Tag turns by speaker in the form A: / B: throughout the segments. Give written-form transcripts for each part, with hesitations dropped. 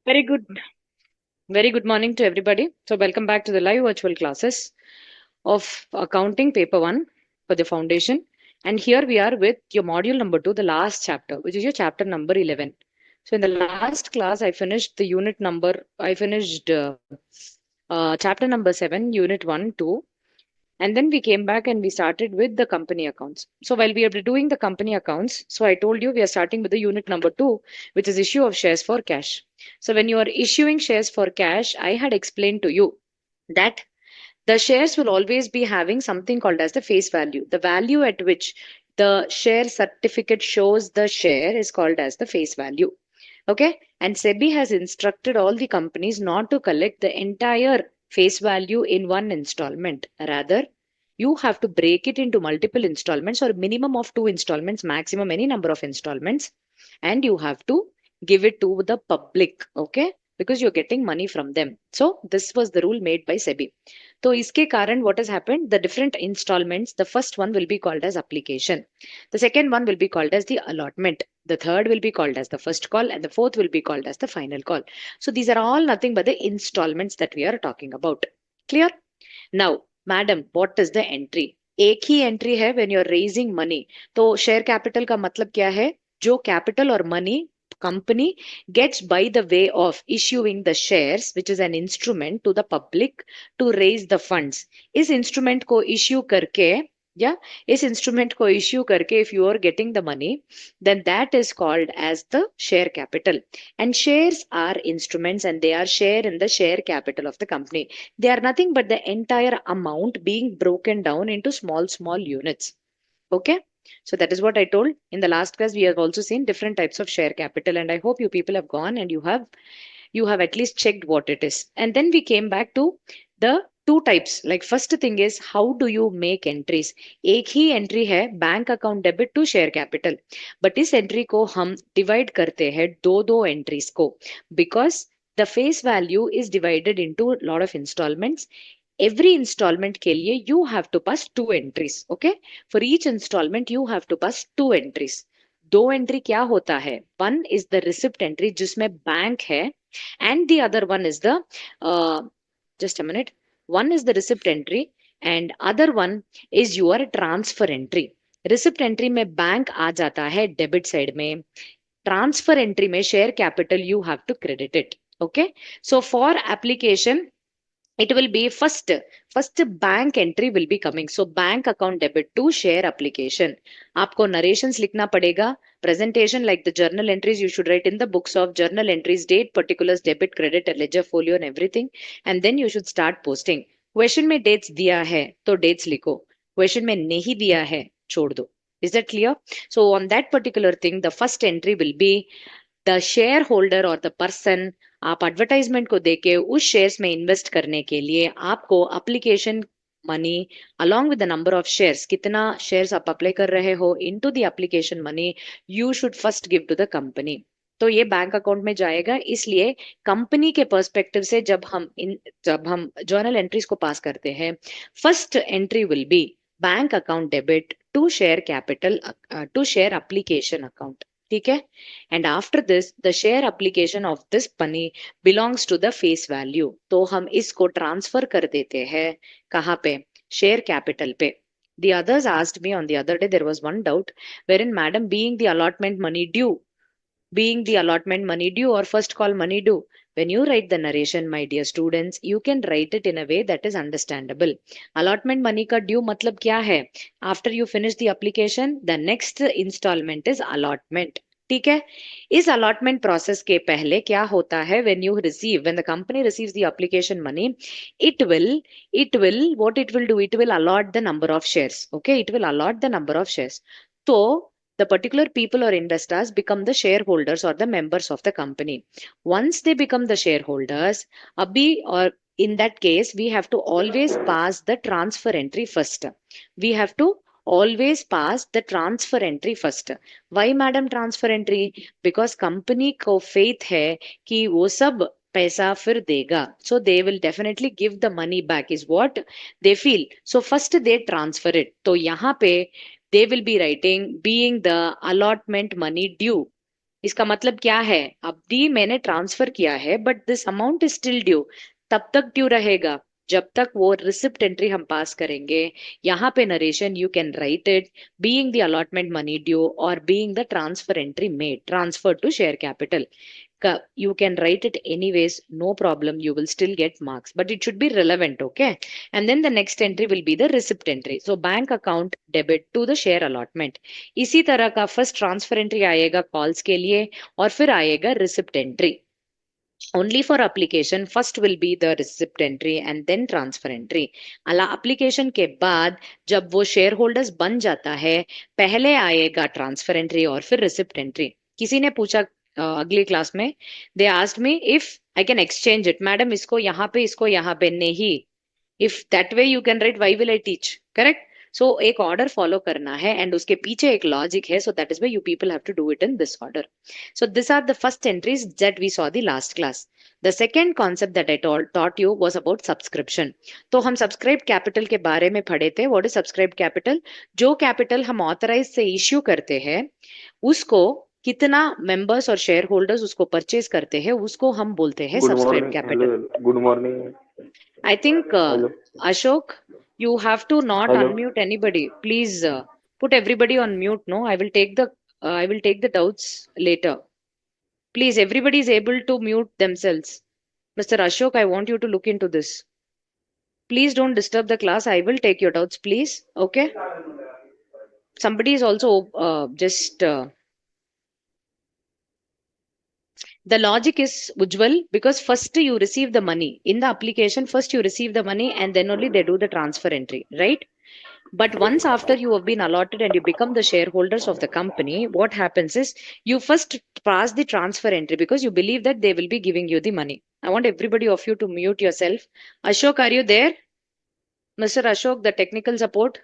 A: Very good, very good morning to everybody. So, welcome back to the live virtual classes of Accounting Paper 1 for the foundation. And here we are with your module number 2, the last chapter, which is your chapter number 11. So, in the last class, I finished the unit number, I finished chapter number 7, unit 1, 2. And then we came back and we started with the company accounts. So while we are doing the company accounts, so I told you we are starting with the unit number 2, which is issue of shares for cash. So when you are issuing shares for cash, I had explained to you that the shares will always be having something called as the face value. The value at which the share certificate shows the share is called as the face value. Okay. And SEBI has instructed all the companies not to collect the entire face value in one installment. Rather, you have to break it into multiple installments or minimum of two installments, maximum any number of installments, and you have to give it to the public. Okay. Because you're getting money from them. So this was the rule made by SEBI. So iske karan what has happened? The different installments, the first one will be called as application. The second one will be called as the allotment. The third will be called as the first call, and the fourth will be called as the final call. So these are all nothing but the installments that we are talking about. Clear? Now, madam, what is the entry? एक ही entry है when you're raising money. तो share capital का मतलब क्या है? जो capital और money company gets by the way of issuing the shares, which is an instrument to the public to raise the funds. इस instrument को issue करके या इस instrument को issue करके if you are getting the money, then that is called as the share capital. And shares are instruments and they are share in the share capital of the company. They are nothing but the entire amount being broken down into small, small units. Okay. So that is what I told in the last class. We have also seen different types of share capital, and I hope you people have gone and you have at least checked what it is. And then we came back to the two types. Like first thing is how do you make entries? एक ही entry है bank account debit to share capital, but इस entry को हम divide करते हैं दो दो एंट्रीज को, because the face value is divided into a lot of installments. Every installment के लिए you have to pass two entries. Okay, for each installment you have to pass two entries. दो entry क्या होता है? One is the receipt entry जिसमें bank है, and the other one is the just a minute, one is the receipt entry and other one is your transfer entry. Receipt entry में bank आ जाता है debit side में, transfer entry में share capital you have to credit it. Okay, so for application it will be first bank entry will be coming. So bank account debit to share application. आपको narrations लिखना पड़ेगा. Presentation like the journal entries you should write in the books of journal entries, date, particulars, debit, credit, ledger, folio and everything. And then you should start posting. Question में dates दिया है तो dates लिखो. Question में नहीं दिया है छोड़ दो. Is that clear? So on that particular thing, the first entry will be the shareholder or the person. आप एडवर्टाइजमेंट को देके उस शेयर्स में इन्वेस्ट करने के लिए आपको application money along with the number of shares, कितना शेयर्स आप अप्लाई कर रहे हो into the application money you should first give to the company. तो ये बैंक अकाउंट में जाएगा. इसलिए कंपनी के पर्सपेक्टिव से जब हम जर्नल एंट्रीज को पास करते हैं, first entry will be bank account debit to share capital to share application account. ठीक है. And after this the share application of this money belongs to the face value. तो हम इसको ट्रांसफर कर देते हैं कहाँ पे? शेयर कैपिटल पे. The others asked me on the other day, there was one doubt wherein madam, being the allotment money due or first call money due, when you write the narration, my dear students, you can write it in a way that is understandable. Allotment money ka due matlab kya hai? After you finish the application, the next installment is allotment. ठीक है. इस allotment process के पहले क्या होता है? When the company receives the application money, what it will do, it will allot the number of shares. Okay, it will allot the number of shares. So the particular people or investors become the shareholders or the members of the company. Once they become the shareholders, or in that case, we have to always pass the transfer entry first. We have to always pass the transfer entry first. Why madam transfer entry? Because company को faith है कि वो सब पैसा फिर देगा. So they will definitely give the money back is what they feel. So first they transfer it. तो यहाँ पे they will be writing being the allotment money due. इसका मतलब क्या है, अभी मैंने ट्रांसफर किया है but this amount is still due, तब तक ड्यू रहेगा जब तक वो रिसिप्ट एंट्री हम पास करेंगे। यहाँ पे narration you can write it being the allotment money due और being the transfer entry made transfer to share capital. You can write it anyways, no problem, you will still get marks, but it should be relevant, okay? And then the next entry will be the receipt entry. So bank account debit to the share allotment. इसी तरह का first transfer entry आएगा calls के लिए और फिर आएगा receipt entry. Only for application first will be the receipt entry and then transfer entry. अला application के बाद जब वो शेयर होल्डर्स बन जाता है पहले आएगा ट्रांसफर एंट्री और फिर रिसिप्ट एंट्री। किसी ने पूछा अगली क्लास में, they asked me if I can exchange it, madam इसको यहाँ पे नहीं, if that way you can write why will I teach, correct? So एक ऑर्डर फॉलो करना है एंड उसके पीछे एक लॉजिक है, so that is why you people have to do it in this order. So these are the first entries that we saw the last class. The second concept that I taught you was about subscription. तो हम subscribed capital के बारे में पढ़े थे. What is subscribed capital? जो capital हम authorize से issue करते हैं उसको कितना members और shareholders उसको purchase करते हैं उसको हम बोलते हैं subscribed capital.
B: Good morning.
A: I think Ashok, you have to not
B: Hello.
A: unmute anybody. Please put everybody on mute. No, I will take the doubts later. Please, everybody is able to mute themselves. Mr. Ashok, I want you to look into this. Please don't disturb the class. I will take your doubts, please. Okay. Somebody is also the logic is Ujjwal because first you receive the money in the application. First you receive the money and then only they do the transfer entry, right? But once after you have been allotted and you become the shareholders of the company, what happens is you first pass the transfer entry because you believe that they will be giving you the money. I want everybody of you to mute yourself. Ashok, are you there? Mr. Ashok, the technical support.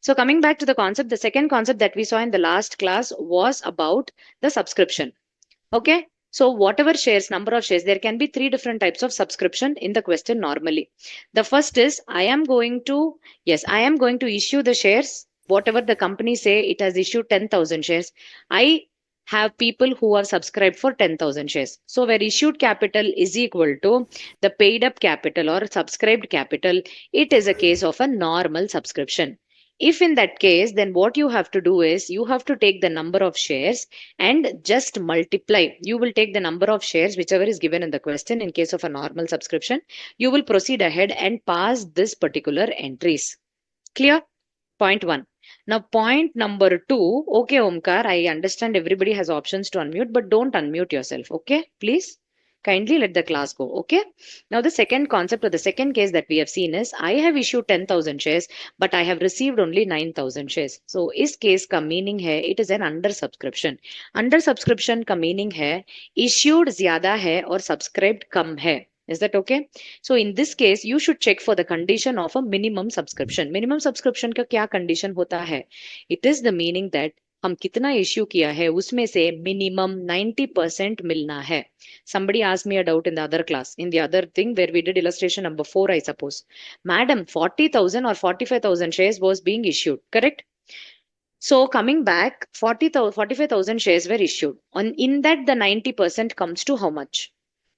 A: So coming back to the concept, the second concept that we saw in the last class was about the subscription. Okay. So whatever shares, number of shares, there can be three different types of subscription in the question normally. The first is I am going to issue the shares. Whatever the company say, it has issued 10,000 shares. I have people who are subscribed for 10,000 shares. So where issued capital is equal to the paid up capital or subscribed capital, it is a case of a normal subscription. If in that case, then what you have to do is you have to take the number of shares and just multiply. You will take the number of shares, whichever is given in the question. In case of a normal subscription, you will proceed ahead and pass this particular entries. Clear? Point one. Now, point number two. Okay, Omkar, I understand everybody has options to unmute, but don't unmute yourself. Okay, please. Kindly let the class go. Okay. Now, the second concept or the second case that we have seen is I have issued 10,000 shares, but I have received only 9,000 shares. So, इस case का meaning है it is an under subscription. Under subscription का meaning है issued ज़्यादा है और subscribed कम है. Is that okay? So in this case, you should check for the condition of a minimum subscription. Minimum subscription का क्या condition होता है? It is the meaning that हम कितना इश्यू किया है उसमें से मिनिमम 90% मिलना है. Somebody asked me a doubt in the other class, in the other thing where we did illustration number 4, I suppose. Madam, 40,000 or 45,000 shares was being issued, correct? So coming back, 45,000 shares were issued. In that, the 90% comes to how much?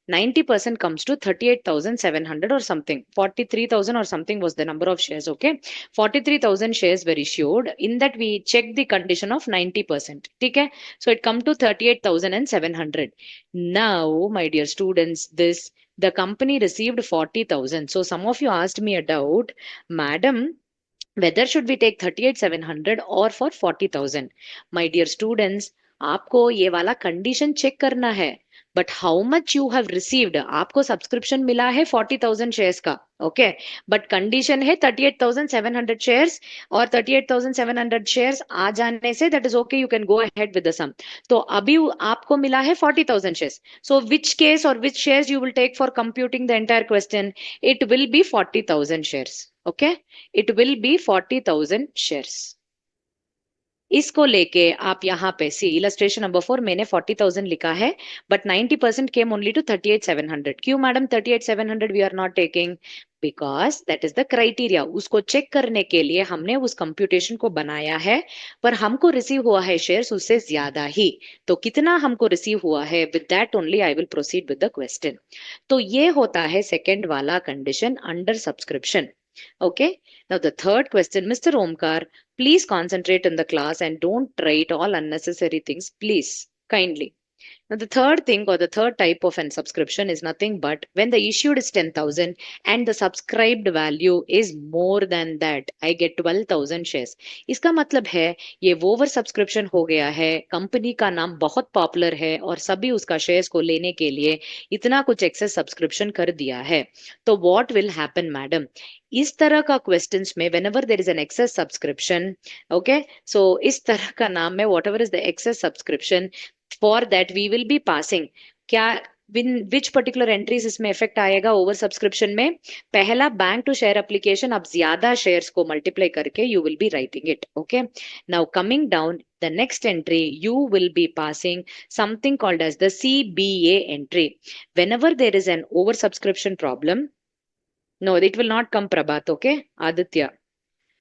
A: 90% comes to 38,700 or something. 43,000 or something was the number of shares. Okay. 43,000 shares were issued. In that we check the condition of 90%. Okay. So it come to 38,700. Now, my dear students, the company received 40,000. So some of you asked me a doubt, madam, whether should we take 38,700 or for 40,000? My dear students, आपको ये वाला condition check करना है. But how much you have received, आपको subscription मिला है 40,000 shares का. Okay. But condition है 38,700 शेयर्स और 38,700 शेयर्स आ जाने से that is okay, you can go ahead with the sum. तो अभी आपको मिला है 40,000 शेयर्स. सो विच केस और which shares you will take for computing the entire question? It will be 40,000 shares. Okay. It will be 40,000 shares. इसको लेके आप यहाँ पे सी इलस्ट्रेशन नंबर 4 मैंने 40,000 लिखा है बट 90% केम ओनली टू 38,700. क्यों madam 38,700 we are not taking? Because that is the criteria. उसको चेक करने के लिए हमने उस कंप्यूटेशन को बनाया है, पर हमको रिसीव हुआ है शेयर्स उससे ज्यादा ही। तो कितना हमको रिसीव हुआ है, with that only I will proceed with the question. तो ये होता है सेकेंड वाला condition under subscription. Okay, now the third question, Mr. Omkar, please concentrate in the class and don't write all unnecessary things, please, kindly. Now, the third thing or the third type of an subscription is nothing but when the issued is 10,000 and the subscribed value is more than that, I get 12,000 shares. इसका मतलब है ये over subscription हो गया है, company का नाम बहुत पॉपुलर है और सभी उसका शेयर्स को लेने के लिए इतना कुछ एक्सेस सब्सक्रिप्शन कर दिया है। तो व्हाट विल हैपन मैडम, इस तरह का क्वेश्चंस में whenever there is an excess subscription, okay, so इस तरह का नाम में whatever is the excess subscription, for that we will be passing क्या विच पर्टिकुलर एंट्रीज इसमें इफेक्ट आएगा ओवर सब्सक्रिप्शन में। पहला बैंक टू शेयर एप्लीकेशन, आप ज्यादा शेयर्स को मल्टीप्लाई करके you will be writing it. Okay, now coming down the next entry, you will be passing something called as the CBA entry. whenever there is an over subscription problem, no, it will not come Prabhat, okay? Aditya.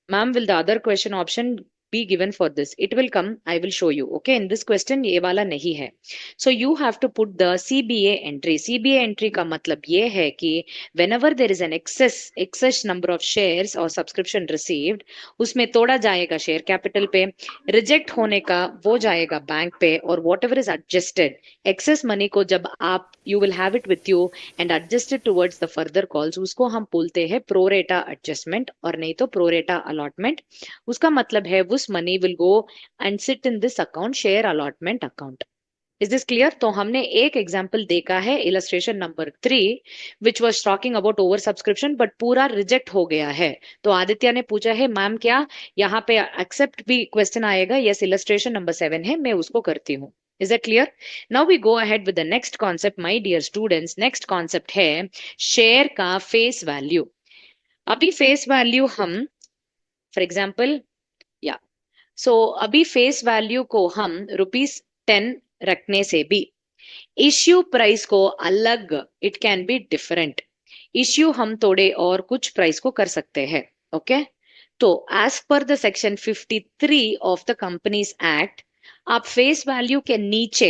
A: Ma'am, will the other question option be given for this? It will come, I will show you. Okay, in this question ये वाला नहीं है. So you have to put the CBA entry. CBA entry का मतलब ये है कि whenever there is an excess number of shares or subscription received, उसमें तोड़ा जाएगा शेयर कैपिटल पे, रिजेक्ट होने का वो जाएगा बैंक पे, और whatever is adjusted, excess money को जब आप you will have it with you and adjusted towards the further calls, उसको हम बोलते हैं प्रोरेटा एडजस्टमेंट और नहीं तो प्रोरेटा अलॉटमेंट। उसका मतलब है उस money will go and sit in this account, share allotment account. Is this clear? तो हमने एक एग्जांपल देखा है illustration number 3 which was talking about over subscription, but पूरा रिजेक्ट हो गया है। तो आदित्य ने पूछा है मैम क्या यहाँ पे एक्सेप्ट भी क्वेश्चन आएगा? यस, इलस्ट्रेशन नंबर 7 है, मैं उसको करती हूँ। Is that clear? Now we go ahead with the next concept, my dear students. Next concept है शेयर का फेस वैल्यू। अभी फेस वैल्यू हम फॉर एग्जाम्पल या सो अभी फेस वैल्यू को हम ₹10 रखने से भी इश्यू प्राइस को अलग, it can be different. Issue हम थोड़े और कुछ प्राइस को कर सकते हैं। ओके, तो एज पर the section 53 of the companies act, आप फेस वैल्यू के नीचे,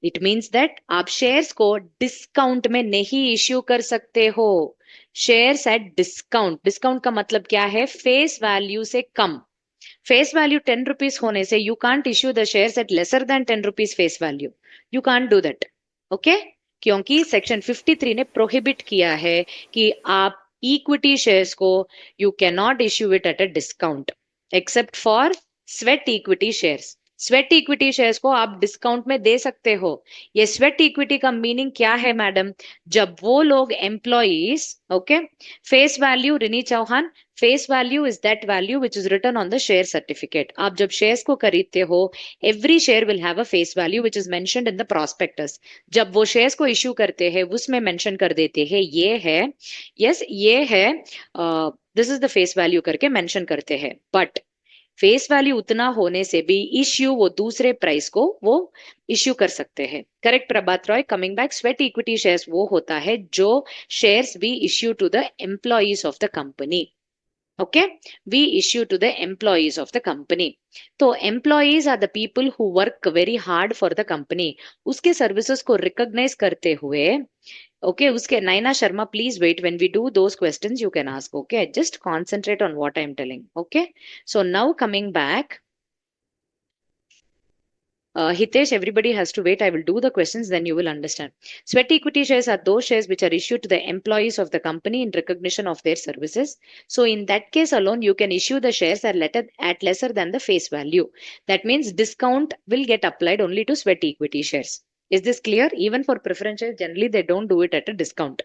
A: इट मींस दैट आप शेयर्स को डिस्काउंट में नहीं इश्यू कर सकते हो। शेयर्स एट डिस्काउंट, डिस्काउंट का मतलब क्या है? फेस वैल्यू से कम। फेस वैल्यू 10 रुपीज होने से you can't issue the shares at lesser than 10 rupees face value, you can't do that. Okay, क्योंकि सेक्शन 53 ने प्रोहिबिट किया है कि आप इक्विटी शेयर्स को you can not issue it at a discount except for sweat equity shares. Sweat equity shares को आप discount में दे सकते हो। ये स्वेट इक्विटी का मीनिंग क्या है मैडम? जब वो लोग employees, okay, face value, Rini Chauhan, face value is that value which is written on the share certificate. आप जब शेयर्स को खरीदते हो, every share will have a face value which is mentioned in the prospectus. जब वो शेयर्स को issue करते हैं उसमें मेंशन कर देते हैं ये है, यस ये है, this is the face value करके मेंशन करते हैं। बट फेस वैल्यू उतना होने से भी इश्यू वो दूसरे प्राइस को वो इश्यू कर सकते हैं। Correct Prabhat Roy? Coming back, sweat equity shares वो होता है जो shares we issue to the employees of the company. Okay, we issue to the employees of the company. तो employees are the people who work very hard for the company. उसके services को recognize करते हुए, okay, उसके नैना Sharma, please wait, when we do those questions you can ask. Okay, just concentrate on what I am telling. Okay, so now coming back, Hitesh, everybody has to wait. I will do the questions, then you will understand. Sweat equity shares are those shares which are issued to the employees of the company in recognition of their services. So in that case alone, you can issue the shares at lesser than the face value. That means discount will get applied only to sweat equity shares. Is this clear? Even for preference shares, generally they don't do it at a discount.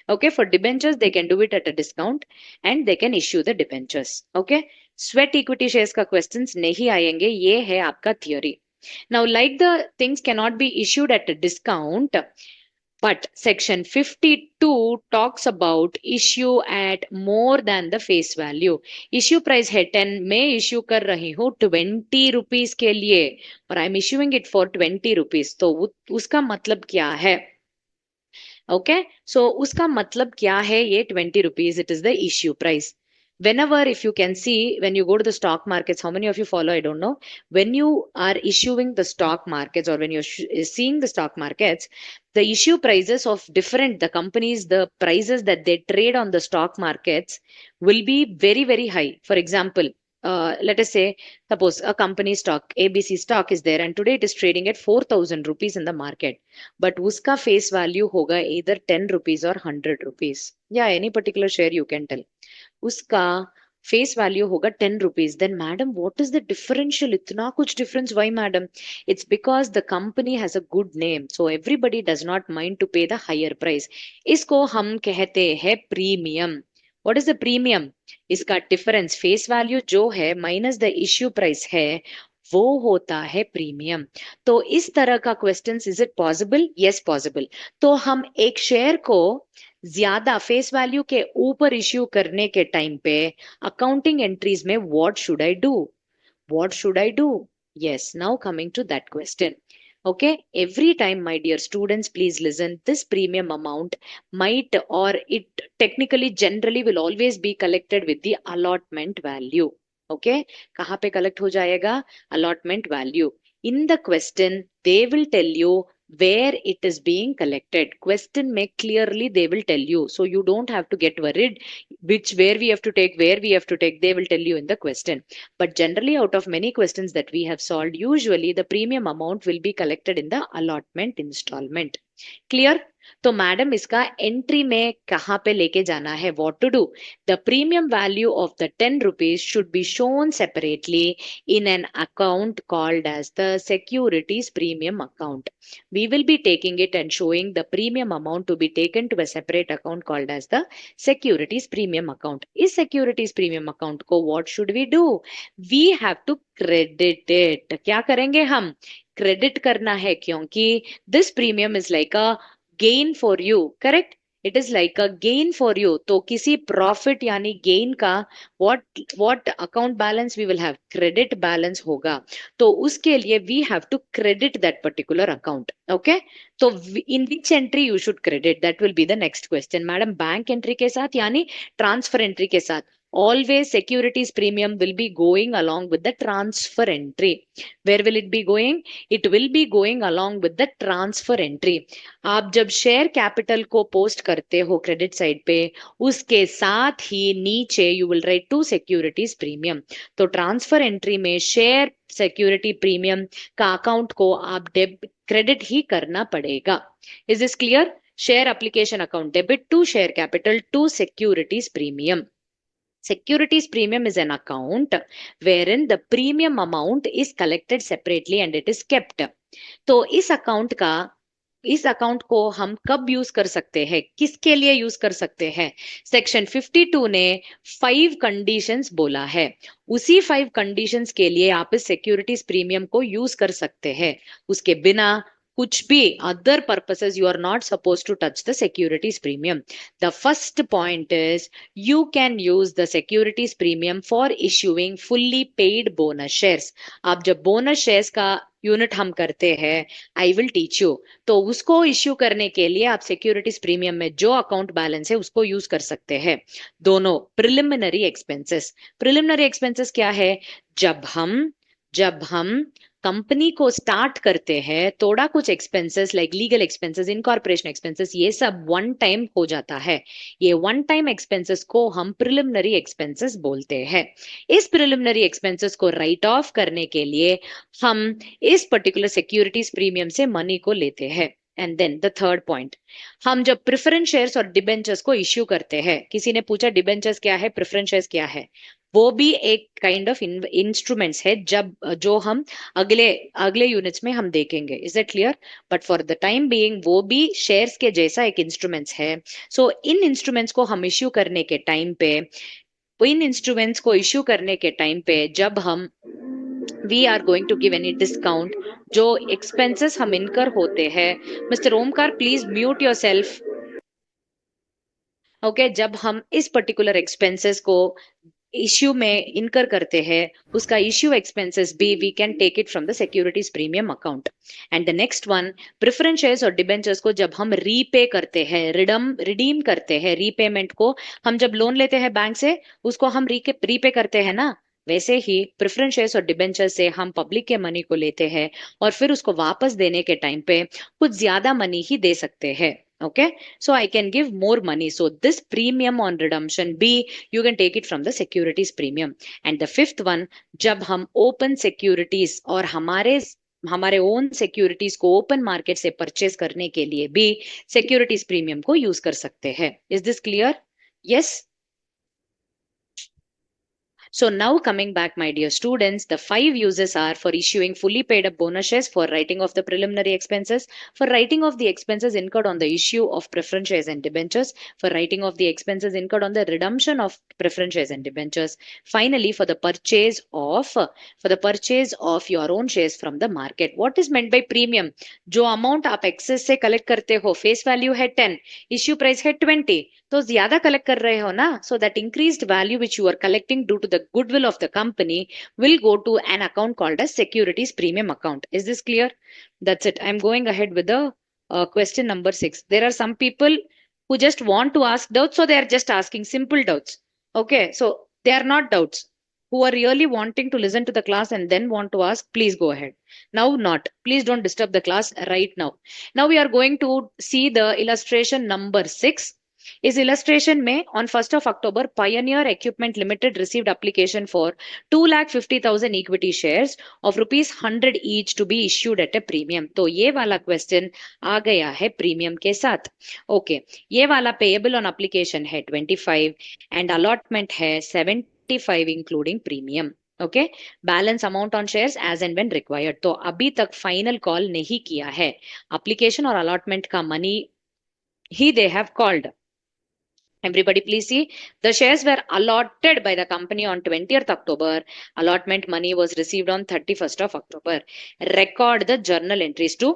A: Okay, for debentures, they can do it at a discount and they can issue the debentures. Okay, sweat equity shares का questions नहीं आएंगे, ये है आपका theory. Now, like the things cannot be issued at a discount, but section 52 talks about issue at more than the face value. Issue price है 10, मैं issue कर रही हूँ 20 रुपीज के लिए और I am issuing it for 20 rupees. तो उसका मतलब क्या है? ओके, सो उसका मतलब क्या है? ये 20 rupees, it is the issue price. Whenever, if you can see, when you go to the stock markets, how many of you follow, I don't know, when you are issuing the stock markets, or when you're seeing the stock markets, the issue prices of different the companies, the prices that they trade on the stock markets will be very very high. For example, let us say, suppose a company stock, ABC stock is there, and today it is trading at 4,000 rupees in the market, but uska face value hoga either 10 rupees or 100 rupees. Yeah, any particular share you can tell. उसका face value होगा 10 rupees. Then madam what is the differential, इतना कुछ difference? Why madam? It's because the company has a good name, so everybody does not mind to pay the higher price. इसको हम कहते हैं premium. What is the premium? इसका difference face value जो है minus the issue price है, वो होता है प्रीमियम. तो इस तरह का question, is it possible? Yes possible. तो हम एक शेयर को ज्यादा फेस वैल्यू के ऊपर इश्यू करने के टाइम पे अकाउंटिंग एंट्रीज में what should I do? What should I do? Yes, now coming to that question. Okay, every time, my dear students, please listen. This premium amount might, or it technically generally will always be collected with the allotment value. Okay, कहाँ पे collect हो जाएगा? Allotment value. In the question, they will tell you where it is being collected. Question make clearly they will tell you. So you don't have to get worried which where we have to take, where we have to take. They will tell you in the question. But generally, out of many questions that we have solved, usually the premium amount will be collected in the allotment installment. Clear? तो madam इसका entry में कहाँ पे लेके जाना है? What to do? The premium value of the 10 rupees should be shown separately in an account called as the securities premium account. We will be taking it and showing the premium amount to be taken to a separate account called as the securities premium account. इस securities premium account को what should we do? We have to credit it. क्या करेंगे हम? Credit करना है, क्योंकि this premium is like a gain for you. Correct? It is like a gain for you. तो किसी प्रॉफिट यानी गेन का what account balance we will have? Credit balance होगा. तो उसके लिए we have to credit that particular account. Okay, तो in which entry you should credit? That will be the next question. Madam bank entry के साथ यानी transfer entry के साथ? Always securities premium will be going along with the transfer entry. Where will it be going? It will be going along with the transfer entry. आप जब share capital को post करते हो क्रेडिट साइड पे, उसके साथ ही नीचे you will write to securities premium. तो ट्रांसफर एंट्री में शेयर सिक्योरिटी प्रीमियम का अकाउंट को आप क्रेडिट ही करना पड़ेगा. Is this clear? Share application account debit to share capital to securities premium. Securities premium is an account wherein the premium amount is collected separately and it is kept. तो इस account को हम कब use कर सकते हैं, किसके लिए यूज कर सकते हैं? सेक्शन 52 ने 5 कंडीशंस बोला है. उसी 5 कंडीशंस के लिए आप इस सिक्योरिटीज प्रीमियम को यूज कर सकते हैं. उसके बिना कुछ भी other purposes you are not supposed to touch the securities premium. The first point is you can use the securities premium for issuing fully paid bonus shares. आप जब बोनस शेयर्स का यूनिट हम करते हैं, आई विल टीच यू, तो उसको issue करने के लिए आप सिक्योरिटीज प्रीमियम में जो अकाउंट बैलेंस है उसको यूज कर सकते हैं. दोनों प्रिलिमिनरी एक्सपेंसेस. प्रिलिमिनरी एक्सपेंसेस क्या है? जब हम कंपनी को स्टार्ट करते हैं, थोड़ा कुछ expenses like legal expenses, incorporation expenses, ये सब वन टाइम हो जाता है. ये वन टाइम एक्सपेंसेस को हम प्रिलिमिनरी एक्सपेंसेस बोलते हैं. इस प्रिलिमिनरी एक्सपेंसेस को राइट ऑफ करने के लिए हम इस पर्टिकुलर सिक्योरिटीज प्रीमियम से मनी को लेते हैं. And then the third point, हम जब प्रेफरेंस शेयर्स और डिबेंचर्स को इश्यू करते हैं, किसी ने पूछा डिबेंचर्स क्या है, प्रेफरेंस शेयर्स क्या है, वो भी एक काइंड ऑफ इंस्ट्रूमेंट्स है जब जो हम अगले अगले यूनिट्स में हम देखेंगे. Is it clear? But for the time being वो भी शेयर्स के जैसा एक इंस्ट्रूमेंट्स है. सो इन इंस्ट्रूमेंट्स को हम इश्यू करने के टाइम पे, जब हम we are going to give any discount, जो एक्सपेंसेस हम इनकर होते हैं. Mister Omkar, please mute yourself. Okay, जब हम इस पर्टिकुलर एक्सपेंसेस को इश्यू में इनकर करते हैं उसका इश्यू एक्सपेंसेस भी we can take it from the securities premium account. And the next one, preference shares और डिबेंचर्स को जब हम रीपे करते हैं, रिडीम करते हैं, रीपेमेंट को हम जब लोन लेते हैं बैंक से उसको हम रीपे करते हैं ना, वैसे ही प्रेफरेंस शेयर्स और डिबेंचर से हम पब्लिक के मनी को लेते हैं और फिर उसको वापस देने के टाइम पे कुछ ज्यादा मनी ही दे सकते हैं. Okay, so I can give more money. So this premium on redemption B, you can take it from the securities premium. And the fifth one, जब हम open securities और हमारे ओन सिक्योरिटीज को ओपन मार्केट से purchase करने के लिए भी सिक्योरिटीज प्रीमियम को यूज कर सकते हैं. Is this clear? Yes. So now coming back, my dear students, the five uses are for issuing fully paid up bonus shares, for writing off the preliminary expenses, for writing off the expenses incurred on the issue of preference shares and debentures, for writing off the expenses incurred on the redemption of preference shares and debentures, finally for the purchase of your own shares from the market. What is meant by premium? जो amount आप excess से collect करते हो, face value है 10, issue price है 20, तो ज्यादा collect कर रहे हो ना, so that increased value which you are collecting due to the goodwill of the company will go to an account called as securities premium account. Is this clear? That's it. I'm going ahead with the question number 6. There are some people who just want to ask doubts, so they are just asking simple doubts. Okay, so they are not doubts. Who are really wanting to listen to the class and then want to ask, please go ahead. Now, not. Please don't disturb the class right now. Now we are going to see the illustration number 6. इस illustration में on 1st of October, Pioneer Equipment Limited received application for 2,50,000 equity shares of rupees 100 each to be issued at a premium. तो ये वाला question आ गया है premium के साथ. Okay, ये वाला payable on application है 25 and allotment है 75 including premium. Okay, balance amount on shares as and when required. तो अभी तक फाइनल कॉल नहीं किया है, एप्लीकेशन और अलॉटमेंट का money he they have called. Everybody, please see. The shares were allotted by the company on 20th October. Allotment money was received on 31st of October. Record the journal entries to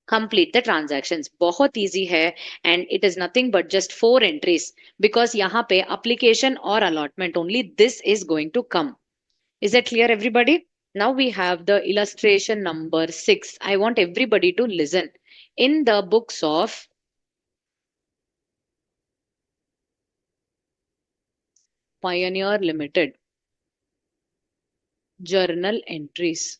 A: complete the transactions. बहुत easy है and it is nothing but just 4 entries because यहाँ पे application or allotment only this is going to come. Is that clear, everybody? Now we have the illustration number 6. I want everybody to listen. In the books of Pioneer Limited, journal entries.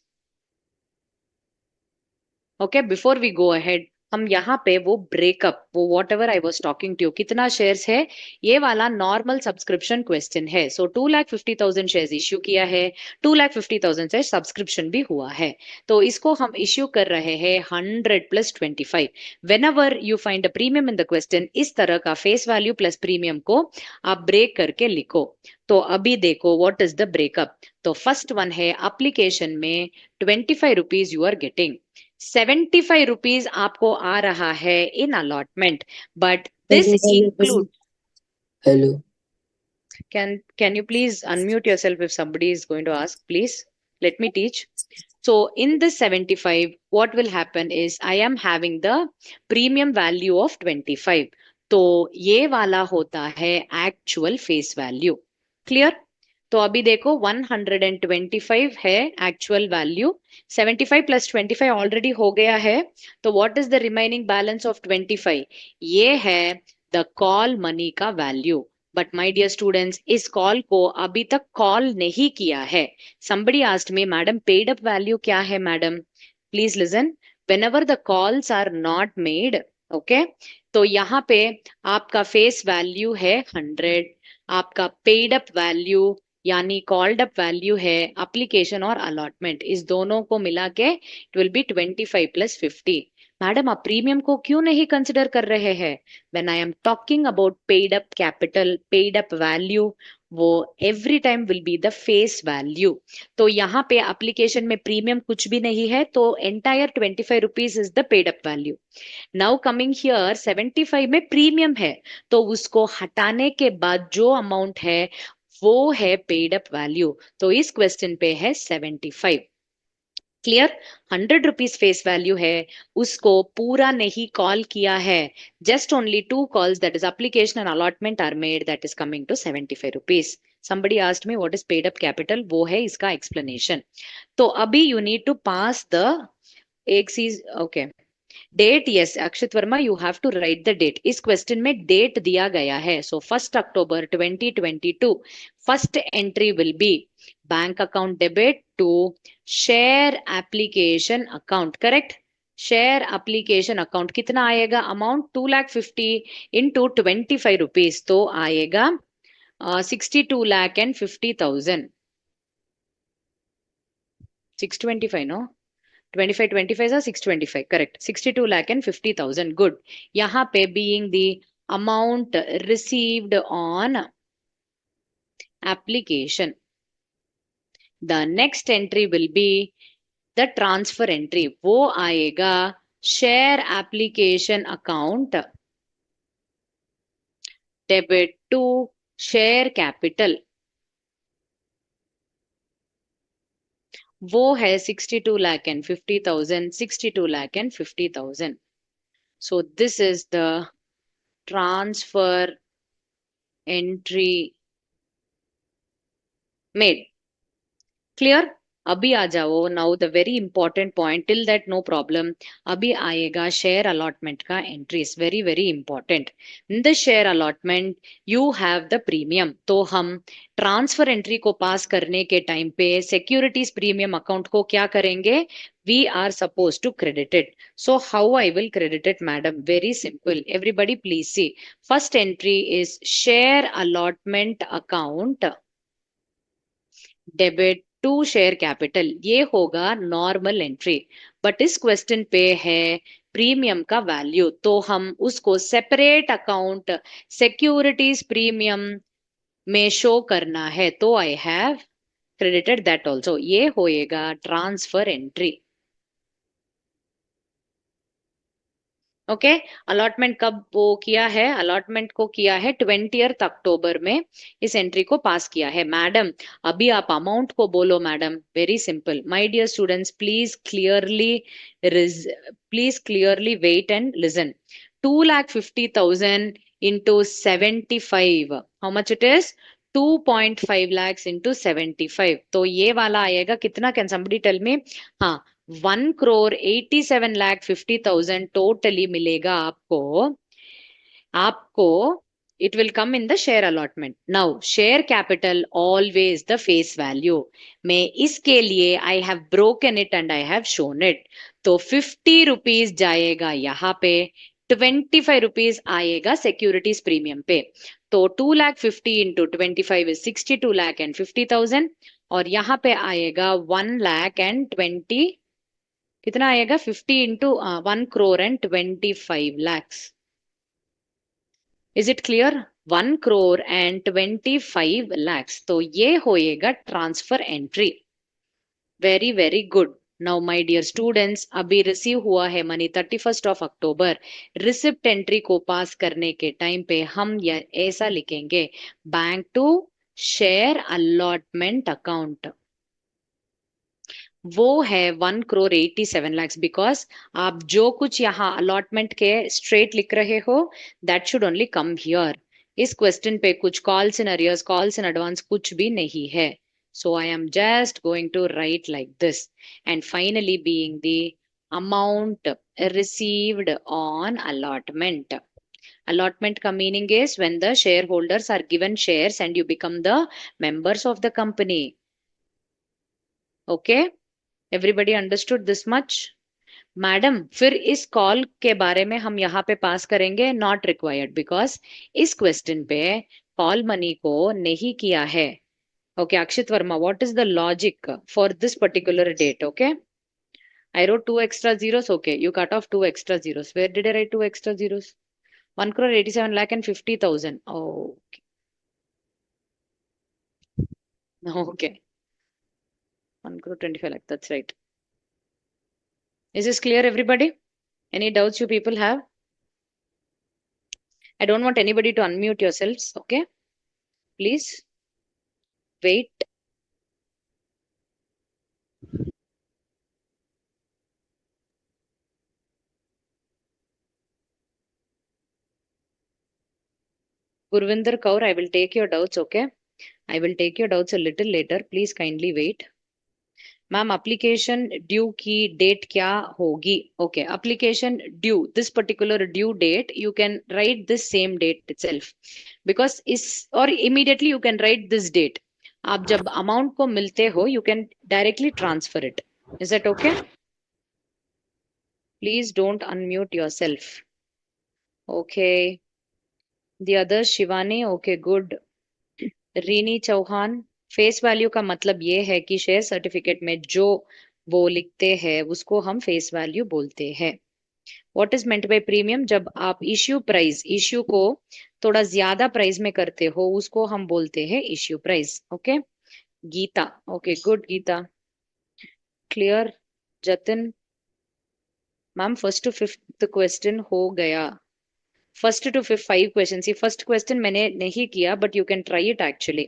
A: Okay, before we go ahead, हम यहाँ पे वो breakup, वो whatever I was talking to, कितना shares है, ये वाला normal subscription question है. सो 2,50,000 शेयर्स इश्यू किया है, 2,50,000 से सब्सक्रिप्शन भी हुआ है, तो इसको हम इश्यू कर रहे हैं 100 + 25. When ever you find a premium in the question, इस तरह का फेस वैल्यू प्लस प्रीमियम को आप ब्रेक करके लिखो. तो अभी देखो व्हाट इज द ब्रेकअप. तो फर्स्ट वन है एप्लीकेशन में 25 rupees you are getting, 75 rupees आपको आ रहा है in allotment, but this include.
B: Hello.
A: Can you please unmute yourself if somebody is going to ask, please? Let me teach. So in this 75, what will happen is I am having the premium value of 25. तो ये वाला होता है actual face value. Clear? तो अभी देखो 125 है actual value, 75 + 25 already हो गया है, तो what is the remaining balance of 25? ये है द कॉल मनी का value. But my dear students, इस कॉल को अभी तक कॉल नहीं किया है. somebody asked me, madam paid up value क्या है madam? Please listen. whenever the calls are not made, okay, तो यहाँ पे आपका फेस वैल्यू है 100, आपका पेड अप वैल्यू यानी कॉल्ड अप वैल्यू है एप्लीकेशन और अलॉटमेंट, इस दोनों को मिला के इट विल बी 25 + 50. मैडम आप प्रीमियम को क्यों नहीं कंसिडर कर रहे हैं? When I am talking about paid up capital, paid up value, वो every time will be the face value. तो यहाँ पे एप्लीकेशन में प्रीमियम कुछ भी नहीं है, तो entire 25 rupees is the paid up value. Now coming here 75 में प्रीमियम है, तो उसको हटाने के बाद जो अमाउंट है वो है पेड अप वैल्यू. तो इस क्वेश्चन पे है 75. क्लियर? 100 रुपीज फेस वैल्यू है, उसको पूरा नहीं कॉल किया है, just only 2 calls, that is application and allotment are made, that is coming to 75 rupees. Somebody asked me what is paid up capital, वो है इसका explanation. तो अभी you need to pass the एक चीज, okay. Date, yes Akshit Verma, you have to write the date. इस question में date दिया गया है. So 1 October 2022 first entry will be bank account debit to share application account. Correct. Share application account कितना आएगा amount 2,50,000 into 25 rupees तो आएगा 62,50,000. 625 no. 25 25 is 625, correct. 62,50,000. Good. यहाँ पे being the amount received on application. The next entry will be the transfer entry. वो आएगा share application account debit to share capital. वो है 62,50,000, 62,50,000. So this is the transfer entry made. Clear? अभी आ जाओ. Now the very important point. Till that no problem. अभी आएगा share allotment का entries. Very very important. In the share allotment you have the premium. तो हम transfer entry को pass करने के टाइम पे सिक्योरिटीज प्रीमियम अकाउंट को क्या करेंगे? We are suppose to credit it. So how I will credit it madam? Very simple. Everybody please see. First entry is share allotment account debit to share capital. ये होगा normal entry. But इस question पे है premium का value, तो हम उसको separate account securities premium में शो करना है. तो I have credited that also. ये होएगा ट्रांसफर एंट्री. ओके. अलॉटमेंट कब वो किया है? अलॉटमेंट को किया है 20 अक्टूबर में. इस एंट्री को पास किया है. मैडम अभी आप अमाउंट को बोलो madam. Very simple. My dear students, please clearly wait and listen. 2,50,000 into 75. How much it is? 2.5 lakhs into 75. तो ये वाला आएगा कितना? Can somebody tell me? हाँ, 1,87,50,000 टोटली मिलेगा आपको. आपको it will come in the share allotment. Now share capital always the face value. मैं इसके लिए I have broken it and I have shown it. तो 50 रुपीज जाएगा यहाँ पे, 25 रुपीज आएगा सिक्योरिटीज प्रीमियम पे. तो 2,50,000 इंटू 25 इज 62,50,000 और यहाँ पे आएगा 1,20,000. कितना आएगा? 50 इंटू 1,25,00,000. Is it clear? 1,25,00,000. तो ये होएगा transfer entry. Very very good. Now my dear students, अभी रिसीव हुआ है मनी 31 अक्टूबर. रिसिप्ट एंट्री को पास करने के टाइम पे हम ऐसा लिखेंगे, bank to share allotment account. वो है 1,87,00,000. बिकॉज आप जो कुछ यहाँ अलॉटमेंट के स्ट्रेट लिख रहे हो that should only come here. इस क्वेश्चन पे कुछ calls in arrears, calls in advance कुछ भी नहीं है. So I am just going to write like this. And finally being the amount received on allotment. Allotment ka meaning is when the shareholders are given shares and you become the members of the company. Okay. Everybody understood this much? Madam फिर इस call के बारे में हम यहाँ पे pass करेंगे not required. Because इस क्वेश्चन पे कॉल मनी को नहीं किया है. Okay Akshit Verma, what is the logic for this particular date? Okay, I wrote two extra zeros. Okay, you cut off two extra zeros. Where did I write two extra zeros? 1,87,50,000. Oh, okay. 1,25,00,000. That's right. Is this clear, everybody? Any doubts you people have? I don't want anybody to unmute yourselves. Okay, please wait. Gurvinder Kaur, I will take your doubts. Okay, I will take your doubts a little later. Please kindly wait. Ma'am application due की date क्या होगी? Okay, application due, this particular due date, you can write this same date itself. Because इस or immediately you can write this date. आप जब amount को मिलते हो, you can directly transfer it. Is that okay? Please don't unmute yourself. Okay. The other Shivani, okay, good. Rini Chauhan, face value का मतलब ये है कि शेयर सर्टिफिकेट में जो वो लिखते हैं उसको हम फेस वैल्यू बोलते हैं. What is meant by premium? जब आप इश्यू प्राइस, इश्यू को थोड़ा ज्यादा प्राइस में करते हो उसको हम बोलते हैं issue price. Okay. Geeta, okay good Geeta, clear. Jatin ma'am first to fifth question हो गया. First to fifth 5 question. See first question मैंने नहीं किया but you can try it actually.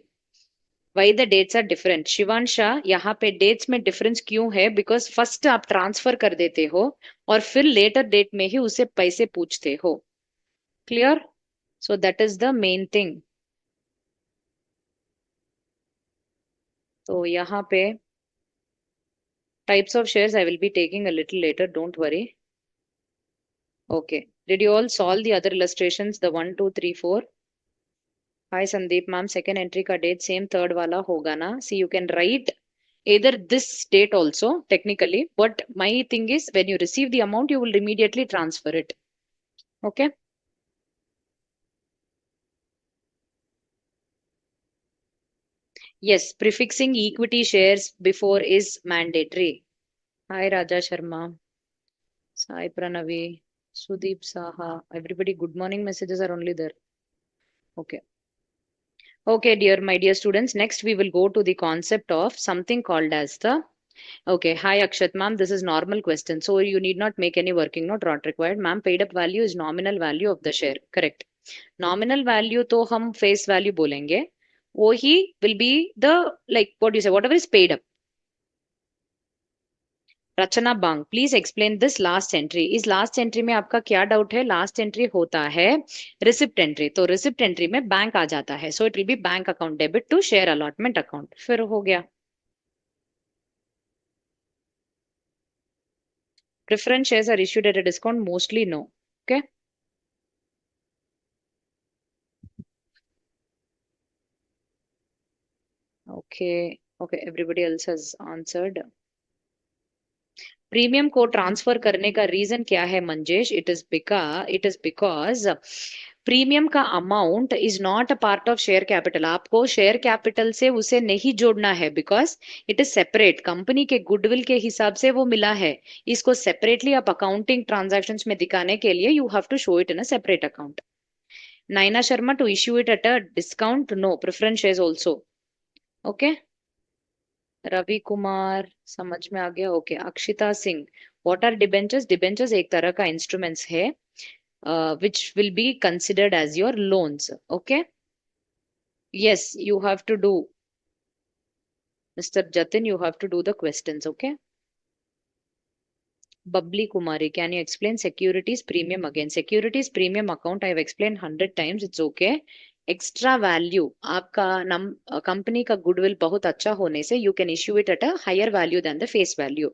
A: Why the dates are different? Shivansha, यहाँ पे डेट्स में डिफरेंस क्यों है? बिकॉज फर्स्ट आप ट्रांसफर कर देते हो और फिर लेटर डेट में ही उसे पैसे पूछते हो. Clear? So that is the main thing. तो यहाँ पे types of shares I will be taking a little later, don't worry. Okay. Did you all solve the other illustrations? The 1, 2, 3, 4. Hi Sandeep ma'am, second entry का date same third वाला होगा ना? See, you can write either this date also technically, but my thing is when you receive the amount you will immediately transfer it. Okay. Yes, prefixing equity shares before is mandatory. Hi Raja Sharma, Sai Pranavi, Sudeep Saha, everybody good morning messages are only there. Okay. Okay, my dear students, next we will go to the concept of something called as the. Okay, hi Akshat ma'am, this is normal question. So you need not make any working note, not required. Ma'am, paid up value is nominal value of the share. Correct. Nominal value तो हम face value बोलेंगे. वो ही will be the, like what you say, whatever is paid up. Rachna Bang, please explain this last entry. इस last entry में आपका क्या doubt है? Last entry होता है रिसिप्ट एंट्री. तो रिसिप्ट एंट्री में बैंक आ जाता है. So it will be bank account debit to share allotment account. फिर हो गया. Preference shares are issued at a discount? Mostly no. Okay. Okay. Okay. Everybody else has answered. Premium को transfer करने का रीजन क्या है Manjesh? It is because premium का amount is not a part of share capital. आपको share capital से उसे नहीं जोड़ना है because it is separate. Company के गुडविल के हिसाब से वो मिला है. इसको सेपरेटली आप अकाउंटिंग ट्रांजैक्शंस में दिखाने के लिए you have to show it in a separate account. Naina Sharma, to issue it at a discount? No, preference shares also. Okay. Ravi Kumar, समझ में आ गया. Okay. Akshita Singh, what are debentures? Debentures एक तरह का इंस्ट्रूमेंट्स है which will be considered as your loans. Okay. Yes, you have to do. Mr. Jatin, you have to do the questions. Okay. Bubbly Kumari, can you explain securities premium again? Securities premium account I have explained 100 times. It's okay. Extra value आपका company का goodwill बहुत अच्छा होने से you can issue it at a higher value than the face value.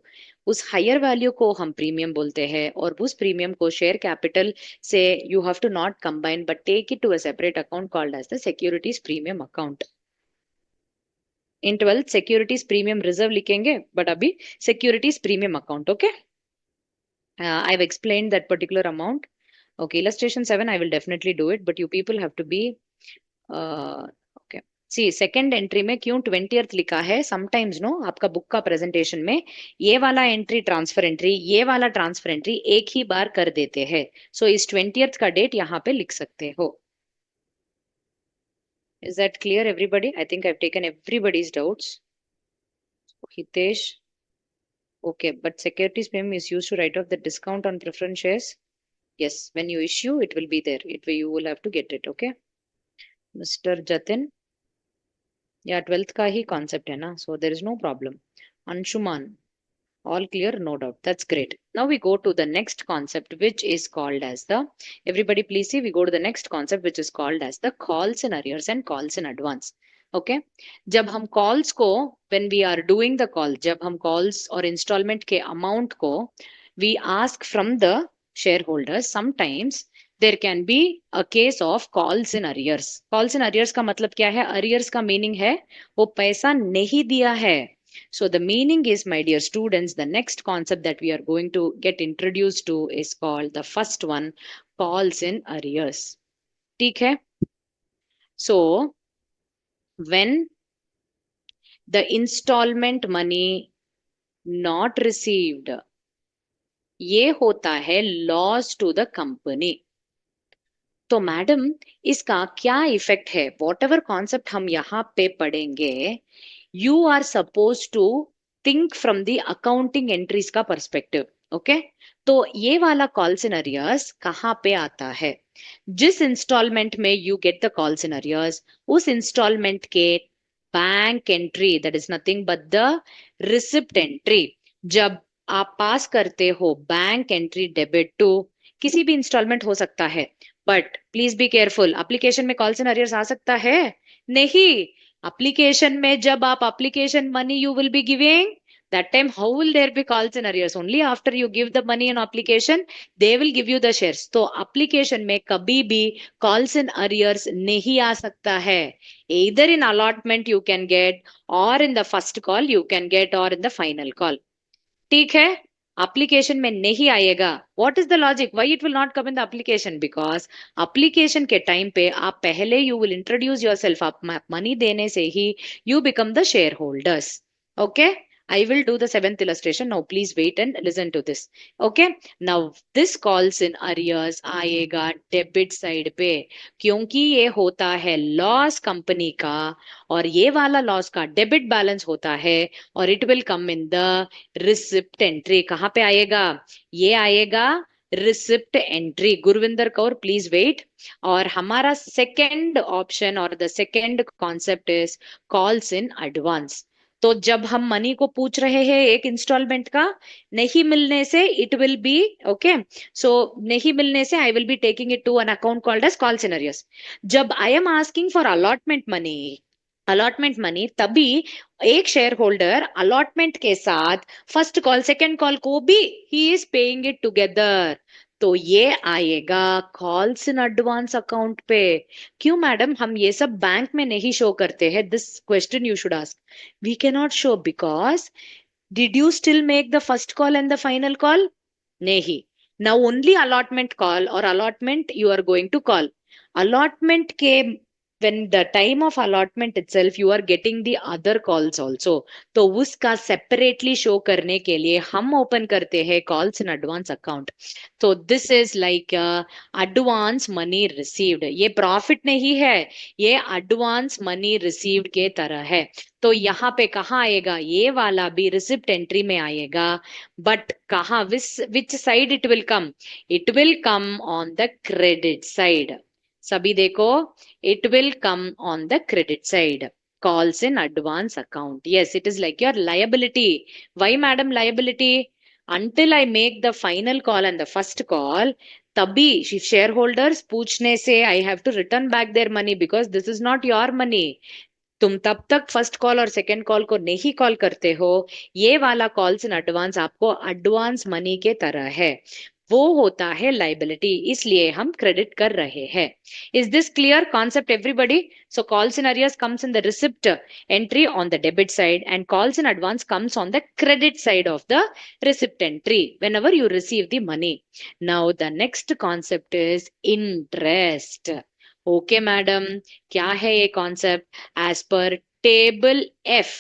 A: उस higher value को हम premium बोलते हैं और उस प्रीमियम को शेयर कैपिटल से you have to not combine but take it to a separate account called as the securities premium account. In 12th securities premium reserve लिखेंगे बट अभी securities premium account. Okay. I have explained that particular amount. Okay, illustration 7, I will definitely do it, but you people have to be okay. See, second entry में क्यों 20th लिखा है? Sometimes no, आपका book का presentation में ये वाला entry transfer entry, ये वाला ट्रांसफर एंट्री एक ही बार कर देते हैं. सो इस 20th का डेट यहाँ पे लिख सकते हो. Is that clear everybody? I think I've taken everybody's doubts. Hitesh, okay, but securities premium is used to write off the discount on preference shares. Yes, when you issue, it will be there. You will have to get it. Okay. Mr. Jatin, yeah, 12th का ही concept है ना, so there is no problem. Anshuman, all clear, no doubt. That's great. Now we go to the next concept, which is called as the. Everybody, please see. We go to the next concept, which is called as the calls in arrears and calls in advance. Okay जब हम calls को when we are doing the call जब हम calls और installment के amount को we ask from the share holders sometimes there can be a case of calls in arrears calls in arrears का मतलब क्या है अरियर्स का मीनिंग है वो पैसा नहीं दिया है so the meaning is my dear students the next concept that we are going to get introduced to is called the first one calls in arrears ठीक है so when the installment money not received ये होता है loss to the company तो madam इसका क्या effect है what ever concept हम यहाँ पे पढ़ेंगे you are suppose to think from the accounting entries का पर्सपेक्टिव ओके तो ये वाला कॉल्स इन अरियर्स कहाँ पे आता है जिस इंस्टॉलमेंट में you get the calls in arrears उस इंस्टॉलमेंट के bank entry that is nothing but the receipt entry जब आप पास करते हो बैंक एंट्री डेबिट टू किसी भी इंस्टॉलमेंट हो सकता है but please be careful application में कॉल्स इन अरियर्स आ सकता है नहीं एप्लीकेशन में जब आप application money you will be giving that time how will there be calls in arrears only after you give the money in application they will give you the shares तो application में कभी भी calls in arrears नहीं आ सकता है either in allotment you can get or in the first call you can get or in the final call ठीक है application में नहीं आएगा what is the logic why it will not come in the application because application के time पे आप पहले you will introduce yourself आप मनी देने से ही you become the share holders okay I will do the seventh illustration. Now, please wait and listen to this. Okay. Now, this calls in arrears आएगा debit side पे क्योंकि ये होता है लॉस कंपनी का और ये वाला लॉस का डेबिट बैलेंस होता है और it will come in the receipt entry कहाँ पे आएगा ये आएगा receipt entry Gurvinder Kaur please wait और हमारा सेकेंड ऑप्शन और the second concept is calls in advance तो जब हम मनी को पूछ रहे हैं एक इंस्टॉलमेंट का नहीं मिलने से it will be okay so नहीं मिलने से I will be taking it to an account called as call scenarios जब I am asking for allotment money तभी एक शेयर होल्डर अलॉटमेंट के साथ फर्स्ट कॉल सेकेंड कॉल को भी ही इज पेइंग इट टुगेदर तो ये आएगा कॉल्स इन एडवांस अकाउंट पे क्यों मैडम हम ये सब बैंक में नहीं शो करते हैं this question you should ask we can not show because did you still make the first call and the final call नहीं नाउ ओनली अलॉटमेंट कॉल और allotment you are going to call allotment के when the time of allotment itself you are getting the other calls also तो उसका separately show करने के लिए हम open करते हैं calls in advance account तो this is like advance money received ये profit नहीं है ये advance money received के तरह है तो यहाँ पे कहाँ आएगा ये वाला भी रिसिप्ट एंट्री में आएगा बट कहाँ which side it will come on the credit side सभी देखो it will come on the credit side calls in advance account yes it is like your liability why madam liability until I make the final call and the first call तभी shareholders पूछने से I have to return back their money because this is not your money तुम तब तक first call और second call को नहीं call करते हो ये वाला कॉल्स इन एडवांस आपको एडवांस मनी के तरह है वो होता है लाइबिलिटी इसलिए हम क्रेडिट कर रहे हैं is this clear concept everybody so calls in arrears comes in the receipt entry on the debit side and calls in advance comes on the credit side of the receipt entry whenever you receive the money now the next concept is interest okay madam क्या है ये concept as पर table F